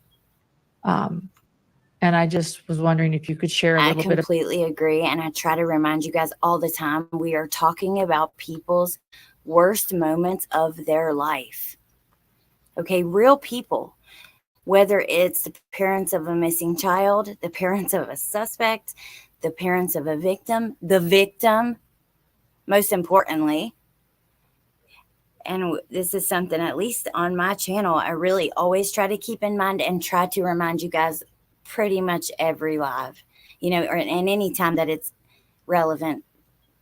And I just was wondering if you could share a little bit. I completely agree. And I try to remind you guys all the time, we are talking about people's worst moments of their life. Okay, real people. Whether it's the parents of a missing child, the parents of a suspect, the parents of a victim, the victim, most importantly. And this is something, at least on my channel, I really always try to keep in mind and try to remind you guys pretty much every live, or and any time that it's relevant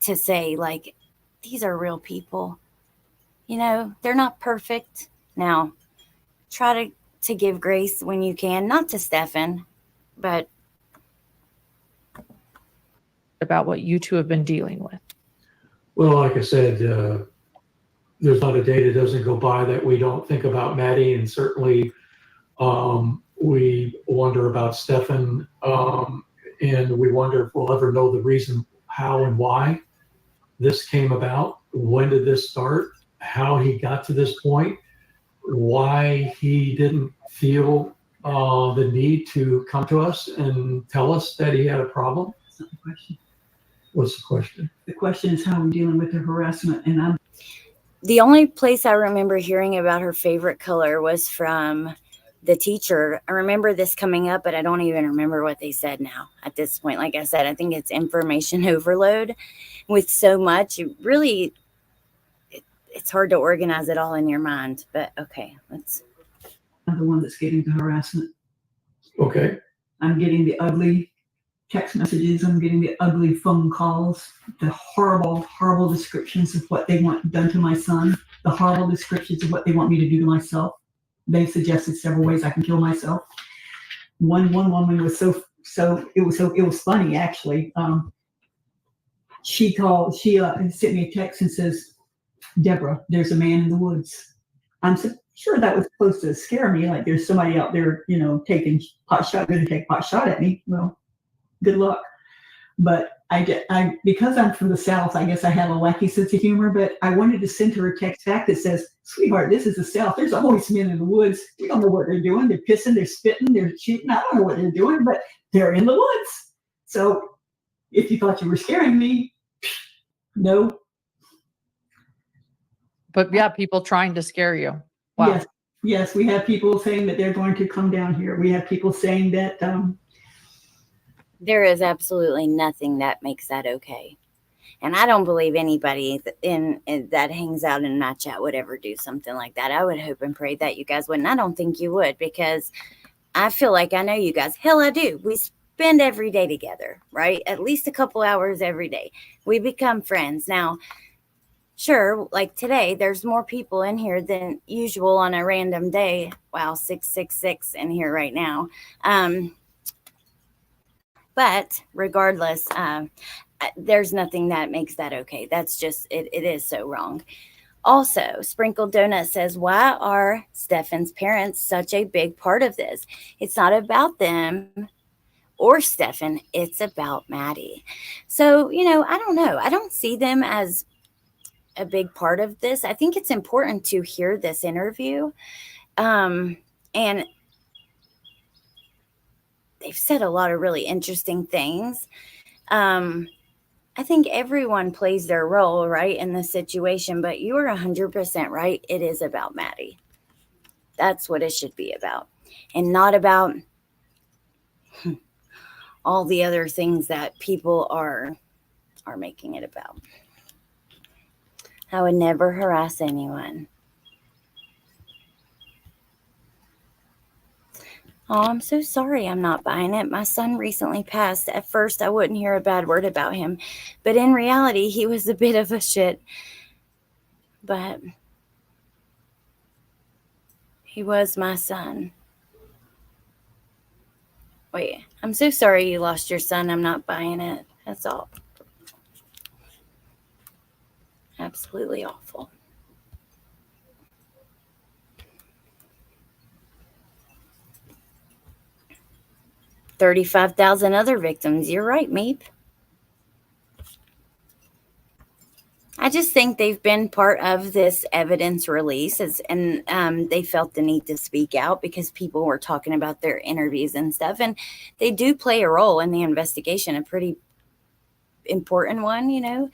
to say, like, these are real people. They're not perfect. Now, try to give grace when you can, not to Stefan, but about what you two have been dealing with. Well, like I said, there's not a day that doesn't go by that we don't think about Maddie, and certainly we wonder about Stefan, and we wonder if we'll ever know the reason how and why this came about. When did this start? How he got to this point? Why he didn't feel the need to come to us and tell us that he had a problem? That's not the question. What's the question? The question is how we're dealing with the harassment. And The only place I remember hearing about her favorite color was from the teacher. I remember this coming up, but I don't even remember what they said now at this point. Like I said, I think it's information overload with so much. It's hard to organize it all in your mind. But okay, I'm the one that's getting the harassment. Okay. I'm getting the ugly text messages. I'm getting the ugly phone calls, the horrible, horrible descriptions of what they want done to my son, the horrible descriptions of what they want me to do to myself. They suggested several ways I can kill myself. One woman was it was funny actually. She sent me a text and says, "Deborah, there's a man in the woods." I'm sure that was supposed to scare me, like there's somebody out there, taking going to take pot shot at me. Well, good luck. But because I'm from the South, I guess I have a wacky sense of humor, but I wanted to send her a text back that says, "Sweetheart, this is the South. There's always men in the woods. We don't know what they're doing. They're pissing, they're spitting, they're shooting. I don't know what they're doing, but they're in the woods. So if you thought you were scaring me, no." But yeah, people trying to scare you. Wow. Yes, we have people saying that they're going to come down here. We have people saying that there is absolutely nothing that makes that okay. And I don't believe anybody in that hangs out in my chat would ever do something like that. I would hope and pray that you guys wouldn't. I don't think you would, because I feel like I know you guys. Hell, I do. We spend every day together, right? At least a couple hours every day. We become friends. Now, sure, like today, there's more people in here than usual on a random day. Wow, 666 in here right now. But regardless, there's nothing that makes that okay. That's just, it is so wrong. Also, Sprinkled Donut says, why are Stefan's parents such a big part of this? It's not about them or Stefan. It's about Maddie. So, I don't know. I don't see them as a big part of this. I think it's important to hear this interview. And they've said a lot of really interesting things. I think everyone plays their role, right, in this situation, but you are 100% right. It is about Maddie. That's what it should be about, and not about all the other things that people are making it about. I would never harass anyone. Oh, I'm so sorry I'm not buying it. My son recently passed. At first, I wouldn't hear a bad word about him. But in reality, he was a bit of a shit. But he was my son. Wait, I'm so sorry you lost your son. I'm not buying it. That's all. Absolutely awful. 35,000 other victims. You're right, Meep. I just think they've been part of this evidence release, and they felt the need to speak out because people were talking about their interviews and stuff, and they do play a role in the investigation, a pretty important one,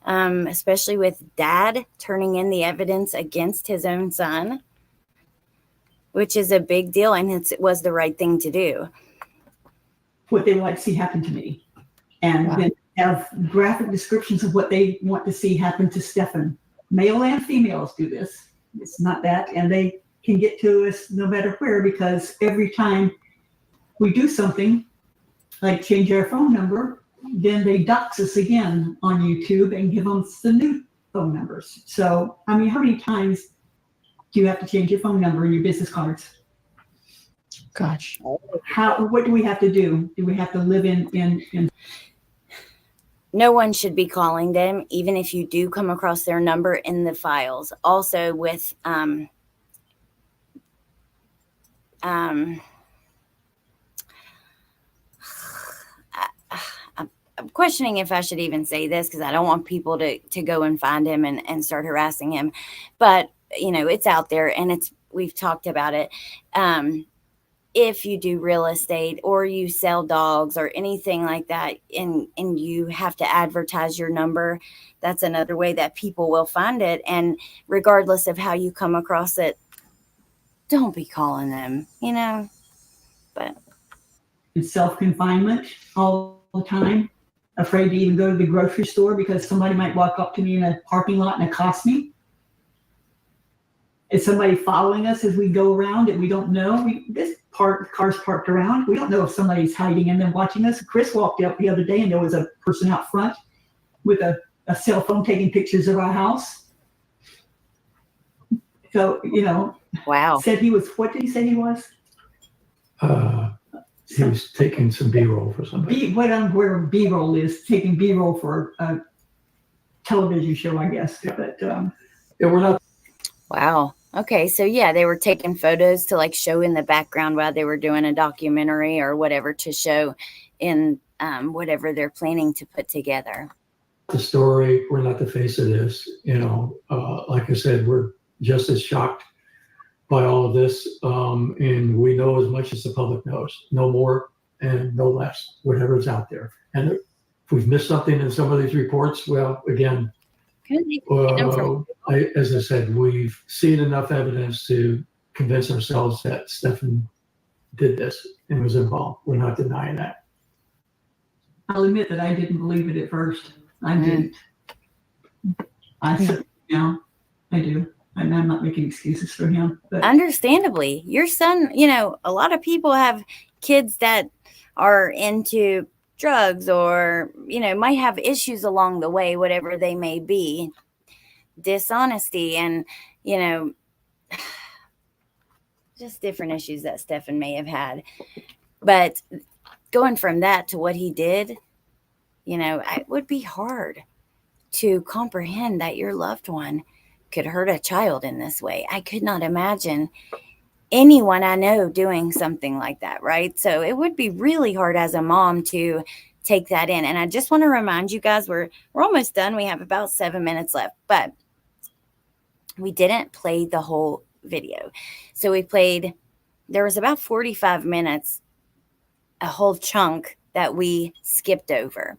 especially with Dad turning in the evidence against his own son, which is a big deal, and it was the right thing to do. What they would like to see happen to me, and then have graphic descriptions of what they want to see happen to Stefan. Male and females do this. It's not that, and they can get to us no matter where, because every time we do something like change our phone number, then they dox us again on YouTube and give us the new phone numbers. So, how many times do you have to change your phone number and your business cards? Gosh. What do we have to do? Do we have to live in no one should be calling them, even if you do come across their number in the files. Also with I'm questioning if I should even say this, because I don't want people to go and find him and start harassing him. But, you know, it's out there, and we've talked about it. If you do real estate or you sell dogs or anything like that, and you have to advertise your number, that's another way that people will find it. And regardless of how you come across it, don't be calling them, you know. But In self-confinement all the time, afraid to even go to the grocery store because somebody might walk up to me in a parking lot and accost me. Is somebody following us as we go around and we don't know? Cars parked around. We don't know if somebody's hiding in them watching us. Chris walked up the other day and there was a person out front with a cell phone taking pictures of our house. So, you know, wow. Said he was, what did he say he was? He was taking some B-roll for somebody. Where B-roll is, taking B-roll for a television show, I guess. Yeah. But Yeah, we're not. Wow. Okay. So yeah, they were taking photos to like show in the background while they were doing a documentary or whatever to show in whatever they're planning to put together. The story, we're not the face of this. You know, like I said, we're just as shocked by all of this, and we know as much as the public knows, no more and no less, whatever's out there. And if we've missed something in some of these reports, well, again, as I said, we've seen enough evidence to convince ourselves that Stefan did this and was involved. We're not denying that. I'll admit that I didn't believe it at first. I didn't. I do. And I'm not making excuses for him. But Understandably, your son, you know, a lot of people have kids that are into drugs or, you know, might have issues along the way, whatever they may be, dishonesty and, you know, just different issues that Stefan may have had. But going from that to what he did, you know, it would be hard to comprehend that your loved one could hurt a child in this way. I could not imagine anyone I know doing something like that, right? So it would be really hard as a mom to take that in. And I just want to remind you guys, we're almost done. We have about 7 minutes left, but we didn't play the whole video. So there was about 45 minutes, a whole chunk that we skipped over.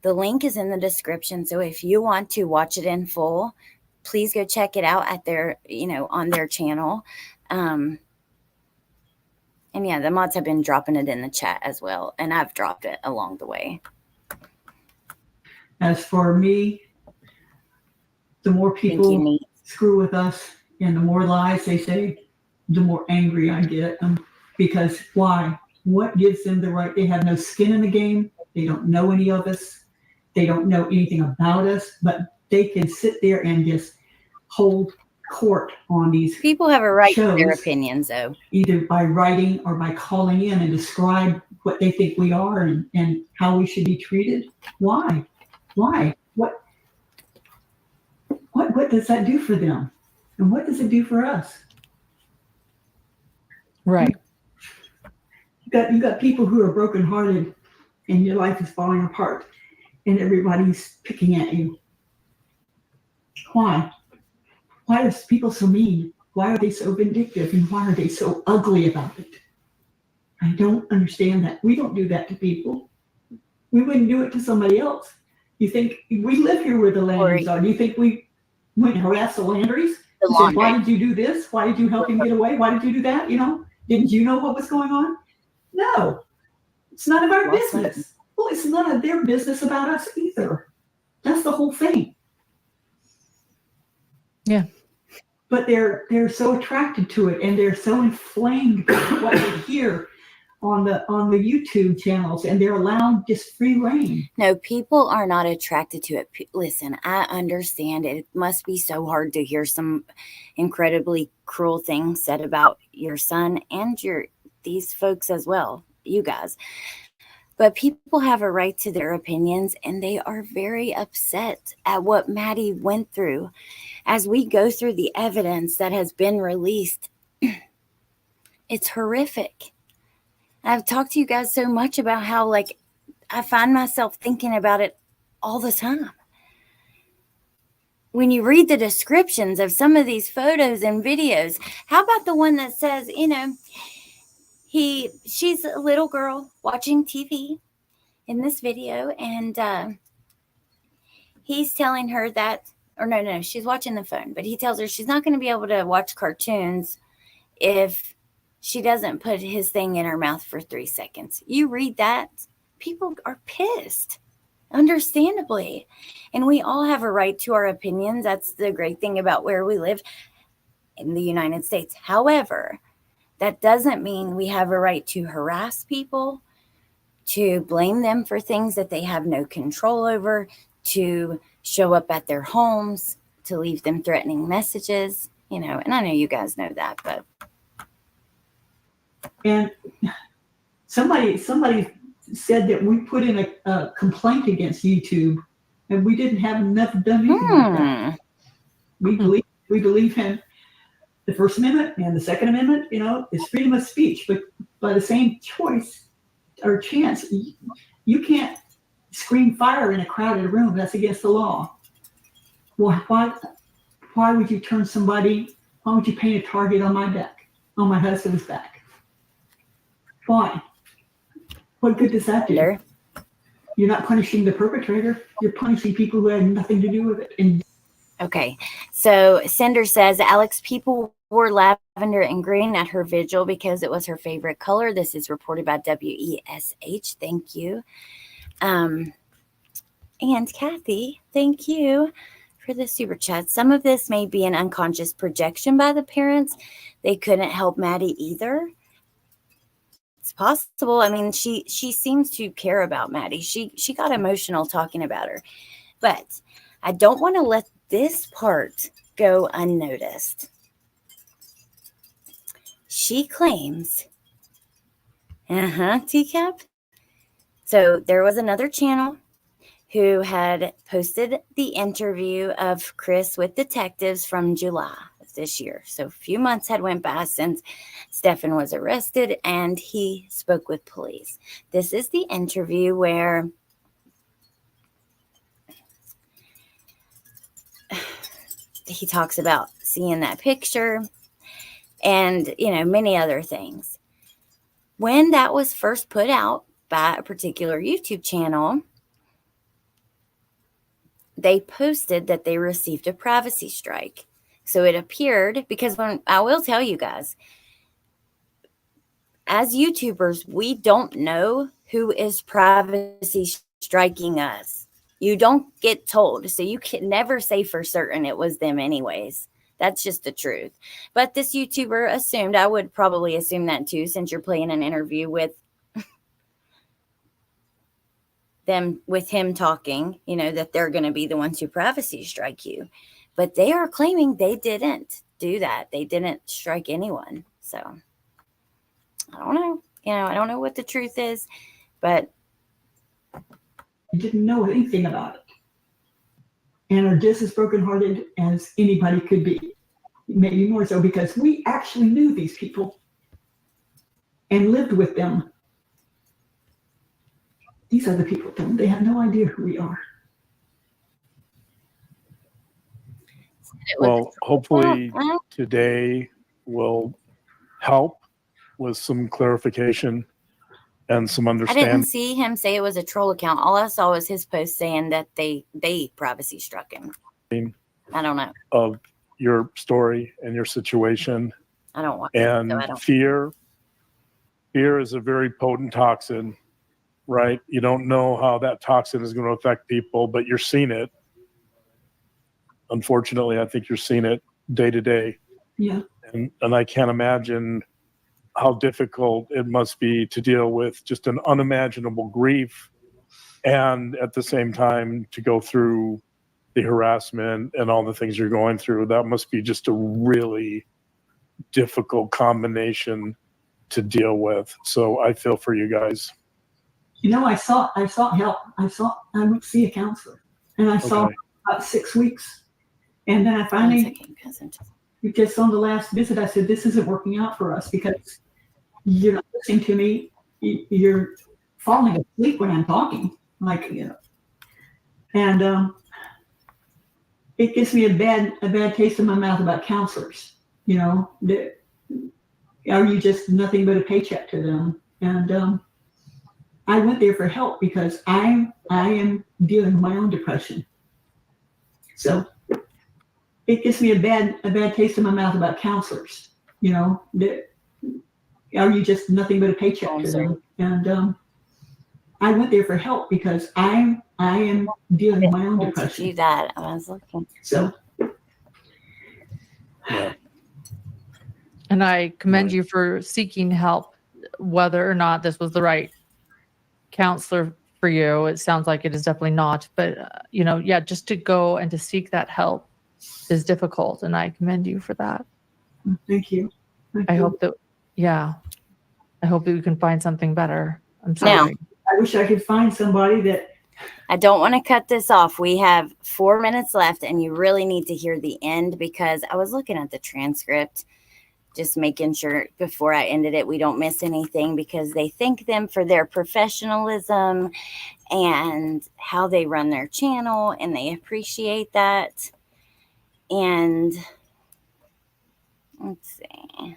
The link is in the description. So if you want to watch it in full, please go check it out at their, you know, on their channel. And yeah, the mods have been dropping it in the chat as well. And I've dropped it along the way. as for me, the more people screw with us and the more lies they say, the more angry I get. Because why? What gives them the right? They have no skin in the game. They don't know any of us. They don't know anything about us, but they can sit there and just hold court on these people have a right shows, to their opinions, though, either by writing or by calling in and describe what they think we are and how we should be treated. Why? What does that do for them? And what does it do for us? Right. You got people who are brokenhearted and your life is falling apart and everybody's picking at you. Why? Why are people so mean? Why are they so vindictive? And why are they so ugly about it? I don't understand that. We don't do that to people. We wouldn't do it to somebody else. You think we live here where the Landrys are? Do you think we went and harassed the Landrys? Said, why did you do this? Why did you help him get away? Why did you do that? You know, didn't you know what was going on? No, it's none of our business. Well, it's none of their business about us either. That's the whole thing. Yeah. But they're so attracted to it and they're so inflamed by what they hear on the YouTube channels, and they're allowed just free reign. No, people are not attracted to it. Listen, I understand it must be so hard to hear some incredibly cruel things said about your son and these folks as well, you guys. But people have a right to their opinions, and they are very upset at what Maddie went through. As we go through the evidence that has been released, it's horrific. I've talked to you guys so much about how, like, I find myself thinking about it all the time. When you read the descriptions of some of these photos and videos, how about the one that says, you know, she's a little girl watching TV in this video, and he's telling her that, or no, she's watching the phone, but he tells her she's not going to be able to watch cartoons if she doesn't put his thing in her mouth for 3 seconds. You read that, people are pissed. Understandably. And we all have a right to our opinions. That's the great thing about where we live in the United States. However, that doesn't mean we have a right to harass people, to blame them for things that they have no control over, to show up at their homes, to leave them threatening messages, you know, and I know you guys know that, but. And somebody said that we put in a complaint against YouTube, and we didn't have enough done anything like that. We believe in the First Amendment and the Second Amendment. You know, is freedom of speech, but by the same choice or chance, you can't scream fire in a crowded room. That's against the law. Well, why would you turn somebody? Why would you paint a target on my back, on my husband's back? Why? What good does that do? You're not punishing the perpetrator. You're punishing people who had nothing to do with it. And okay, so Cinder says, Alex, people wore lavender and green at her vigil because it was her favorite color. This is reported by WESH. Thank you. And Kathy, thank you for the super chat. Some of this may be an unconscious projection by the parents. They couldn't help Maddie either. It's possible. I mean, she seems to care about Maddie. She got emotional talking about her. But I don't want to let this part go unnoticed. She claims, TCAP. So there was another channel who had posted the interview of Chris with detectives from July of this year. So a few months had went by since Stefan was arrested and he spoke with police. This is the interview where he talks about seeing that picture and, you know, many other things. When that was first put out by a particular YouTube channel, they posted that they received a privacy strike. So it appeared, because when I will tell you guys, as YouTubers, we don't know who is privacy striking us. You don't get told. So you can never say for certain it was them anyways. That's just the truth. But this YouTuber assumed, I would probably assume that too, since you're playing an interview with them, with him talking, you know, that they're going to be the ones who privacy strike you. But they are claiming they didn't do that. They didn't strike anyone. So I don't know. You know, I don't know what the truth is, but didn't know anything about it, and are just as brokenhearted as anybody could be. Maybe more so, because we actually knew these people and lived with them. These other people don't. They have no idea who we are. Well, hopefully today will help with some clarification and some I understanding. didn't see him say it was a troll account. All I saw was his post saying that they privacy struck him. I don't know. Of your story and your situation. I don't want and so I don't. Fear is a very potent toxin, right? You don't know how that toxin is going to affect people, but you're seeing it. Unfortunately, I think you're seeing it day to day. Yeah. And I can't imagine how difficult it must be to deal with just an unimaginable grief, and at the same time to go through the harassment and all the things you're going through. That must be just a really difficult combination to deal with. So I feel for you guys. I sought help. I went to see a counselor, and I saw Okay. about 6 weeks. And then I One finally, second, cousin. just on the last visit, I said, this isn't working out for us because you're not listening to me. You're falling asleep when I'm talking. And it gives me a bad taste in my mouth about counselors. Are you just nothing but a paycheck to them? And I went there for help because I am dealing with my own depression. So it gives me a bad taste in my mouth about counselors. Are you just nothing but a paycheck to them? And I went there for help because I am dealing with my own To depression. do that, I was looking. So Yeah. And I commend Right. you for seeking help, whether or not this was the right counselor for you. It sounds like it is definitely not, but just to go and to seek that help is difficult, and I commend you for that. thank you. I hope that we can find something better. I'm Now, sorry. I wish I could find somebody that. I don't want to cut this off. We have 4 minutes left, and you really need to hear the end because I was looking at the transcript, just making sure before I ended it, we don't miss anything because they thank them for their professionalism and how they run their channel, and they appreciate that. And let's see.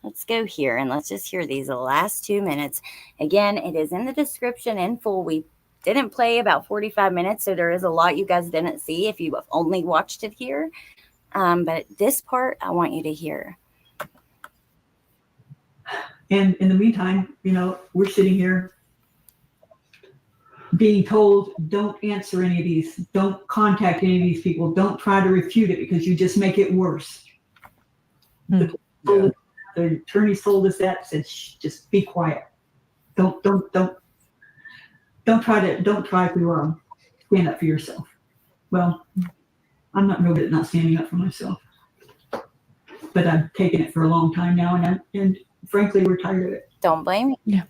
Let's go here and let's just hear these last 2 minutes. Again, it is in the description in full. We didn't play about 45 minutes, so there is a lot you guys didn't see if you only watched it here. But this part, I want you to hear. And in the meantime, we're sitting here being told, don't answer any of these, don't contact any of these people, don't try to refute it because you just make it worse. Hmm. Yeah. The attorney told us that, said, shh, just be quiet. Don't try to stand up for yourself. Well, I'm not real good at not standing up for myself, but I've taken it for a long time now, and frankly, we're tired of it. Don't blame me.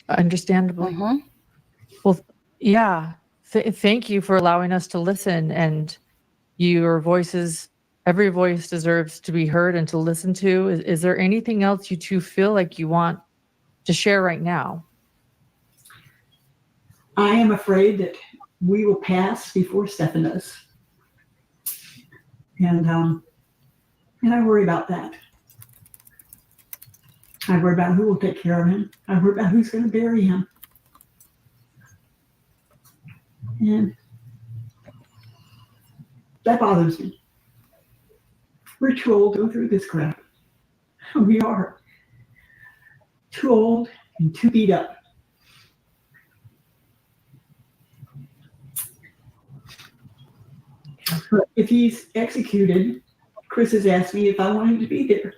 Understandably. Mm-hmm. Well, yeah. Thank you for allowing us to listen, and your voices. Every voice deserves to be heard and to listen to. Is there anything else you two feel like you want to share right now? I am afraid that we will pass before Stefan does. And I worry about that. I worry about who will take care of him. I worry about who's going to bury him. And that bothers me. We're too old to go through this crap. We are too old and too beat up. But if he's executed, Chris has asked me if I wanted to be there.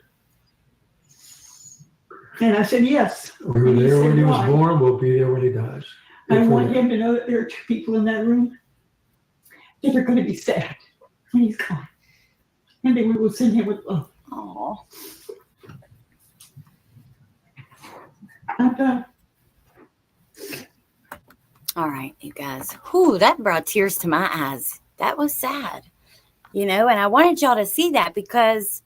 And I said yes. We were there when he was born, we'll be there when he dies. I want him to know that there are 2 people in that room that are going to be sad when he's gone. And then we will send him with love. Oh, I'm done. all right, you guys. Whew, that brought tears to my eyes. That was sad, and I wanted y'all to see that because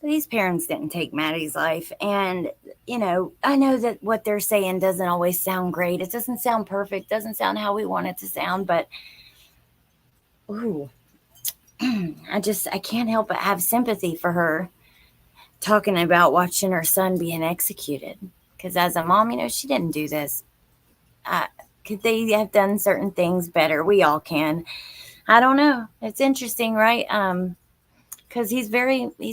these parents didn't take Maddie's life. And, I know that what they're saying doesn't always sound great. It doesn't sound perfect. Doesn't sound how we want it to sound. But, ooh, I can't help but have sympathy for her talking about watching her son being executed. Because as a mom, she didn't do this. Could they have done certain things better? We all can. I don't know. It's interesting, right? Because he's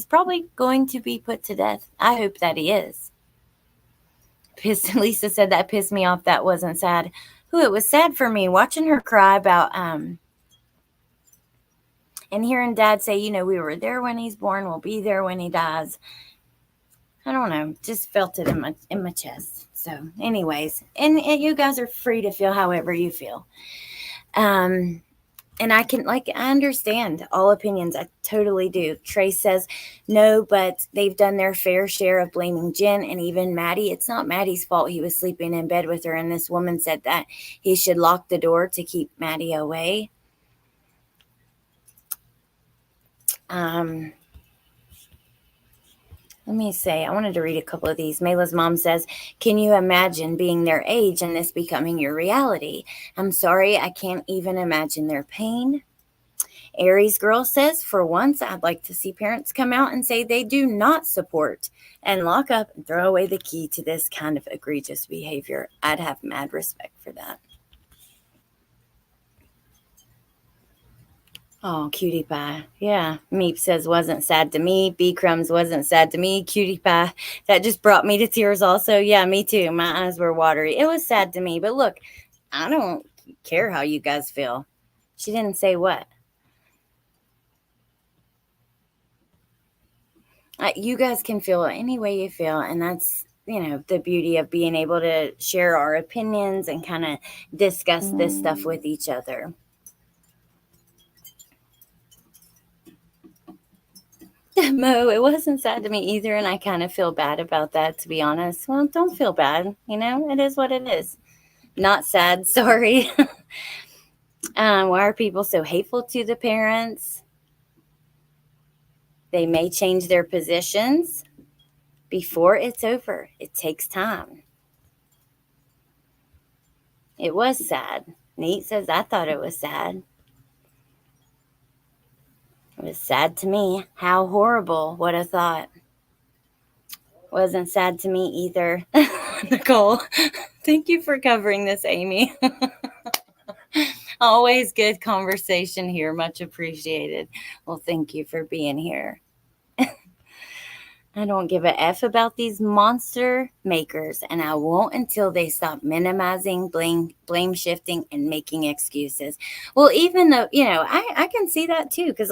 probably going to be put to death. I hope that he is. Lisa said that pissed me off. That wasn't sad. It was sad for me watching her cry about, and hearing Dad say, we were there when he's born. We'll be there when he dies. I don't know. Just felt it in my chest. So anyways, and you guys are free to feel however you feel. And I understand all opinions. I totally do. Trace says, no, but they've done their fair share of blaming Jen and even Maddie. It's not Maddie's fault he was sleeping in bed with her. And this woman said that he should lock the door to keep Maddie away. Let me say, I wanted to read a couple of these. Mayla's mom says, can you imagine being their age and this becoming your reality? I'm sorry, I can't even imagine their pain. Aries girl says, for once, I'd like to see parents come out and say they do not support and lock up and throw away the key to this kind of egregious behavior. I'd have mad respect for that. Oh, cutie pie. Yeah. Meep says, wasn't sad to me. B Crumbs wasn't sad to me. Cutie pie. That just brought me to tears also. Yeah, me too. My eyes were watery. It was sad to me. But look, I don't care how you guys feel. She didn't say what. You guys can feel any way you feel. And that's, the beauty of being able to share our opinions and kind of discuss this stuff with each other. Mo, it wasn't sad to me either, and I kind of feel bad about that, to be honest. Well, don't feel bad. It is what it is. Not sad, sorry. Why are people so hateful to the parents? They may change their positions before it's over. It takes time. It was sad. Neat says, I thought it was sad. It was sad to me. How horrible. What a thought. Wasn't sad to me either. Nicole, thank you for covering this, Amy. Always good conversation here. Much appreciated. Well, thank you for being here. I don't give a F about these monster makers, and I won't until they stop minimizing, blame shifting, and making excuses. Well, even though, I can see that too, because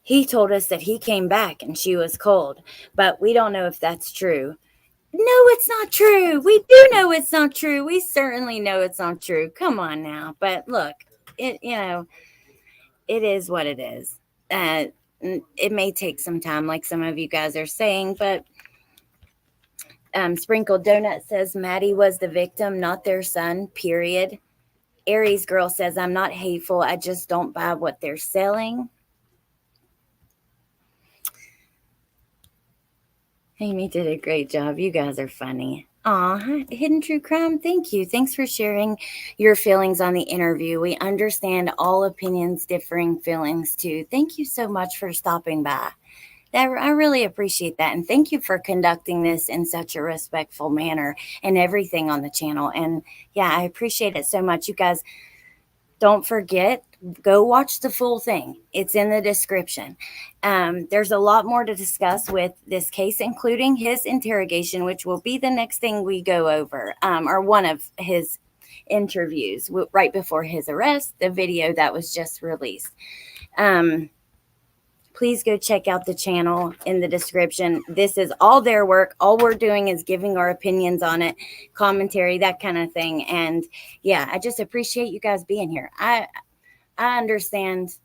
he told us that he came back and she was cold, but we don't know if that's true. No, it's not true. We do know it's not true. We certainly know it's not true. Come on now. But look, it is what it is. It may take some time, like some of you guys are saying, but Sprinkled Donut says Maddie was the victim, not their son, period. Aries girl says, I'm not hateful. I just don't buy what they're selling. Amy did a great job. You guys are funny. Aw, Hidden True Crime, thank you. Thanks for sharing your feelings on the interview. We understand all opinions, differing feelings too. Thank you so much for stopping by. I really appreciate that. And thank you for conducting this in such a respectful manner and everything on the channel. And yeah, I appreciate it so much. You guys, don't forget, go watch the full thing. It's in the description. There's a lot more to discuss with this case, including his interrogation, which will be the next thing we go over, or one of his interviews right before his arrest, the video that was just released. Please go check out the channel in the description. This is all their work. All we're doing is giving our opinions on it, commentary, that kind of thing. And yeah, I just appreciate you guys being here. I understand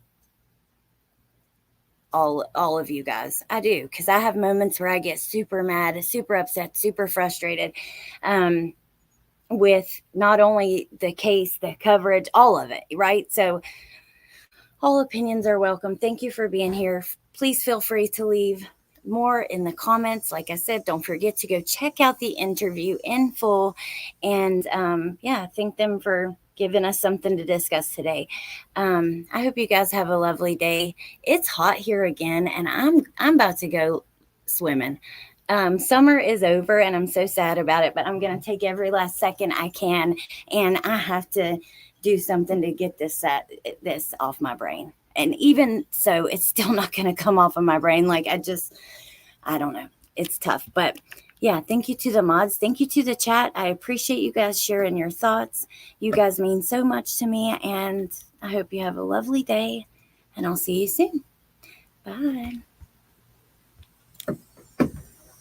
all of you guys. I do, because I have moments where I get super mad, super upset, super frustrated with not only the case, the coverage, all of it, right? So all opinions are welcome. Thank you for being here. Please feel free to leave more in the comments. Like I said, don't forget to go check out the interview in full. And thank them for giving us something to discuss today. I hope you guys have a lovely day. It's hot here again, and I'm about to go swimming. Summer is over, and I'm so sad about it, but I'm going to take every last second I can, and I have to do something to get this off my brain. And even so, it's still not going to come off of my brain. Like, I don't know. It's tough. But yeah, thank you to the mods. Thank you to the chat. I appreciate you guys sharing your thoughts. You guys mean so much to me. And I hope you have a lovely day. And I'll see you soon. Bye.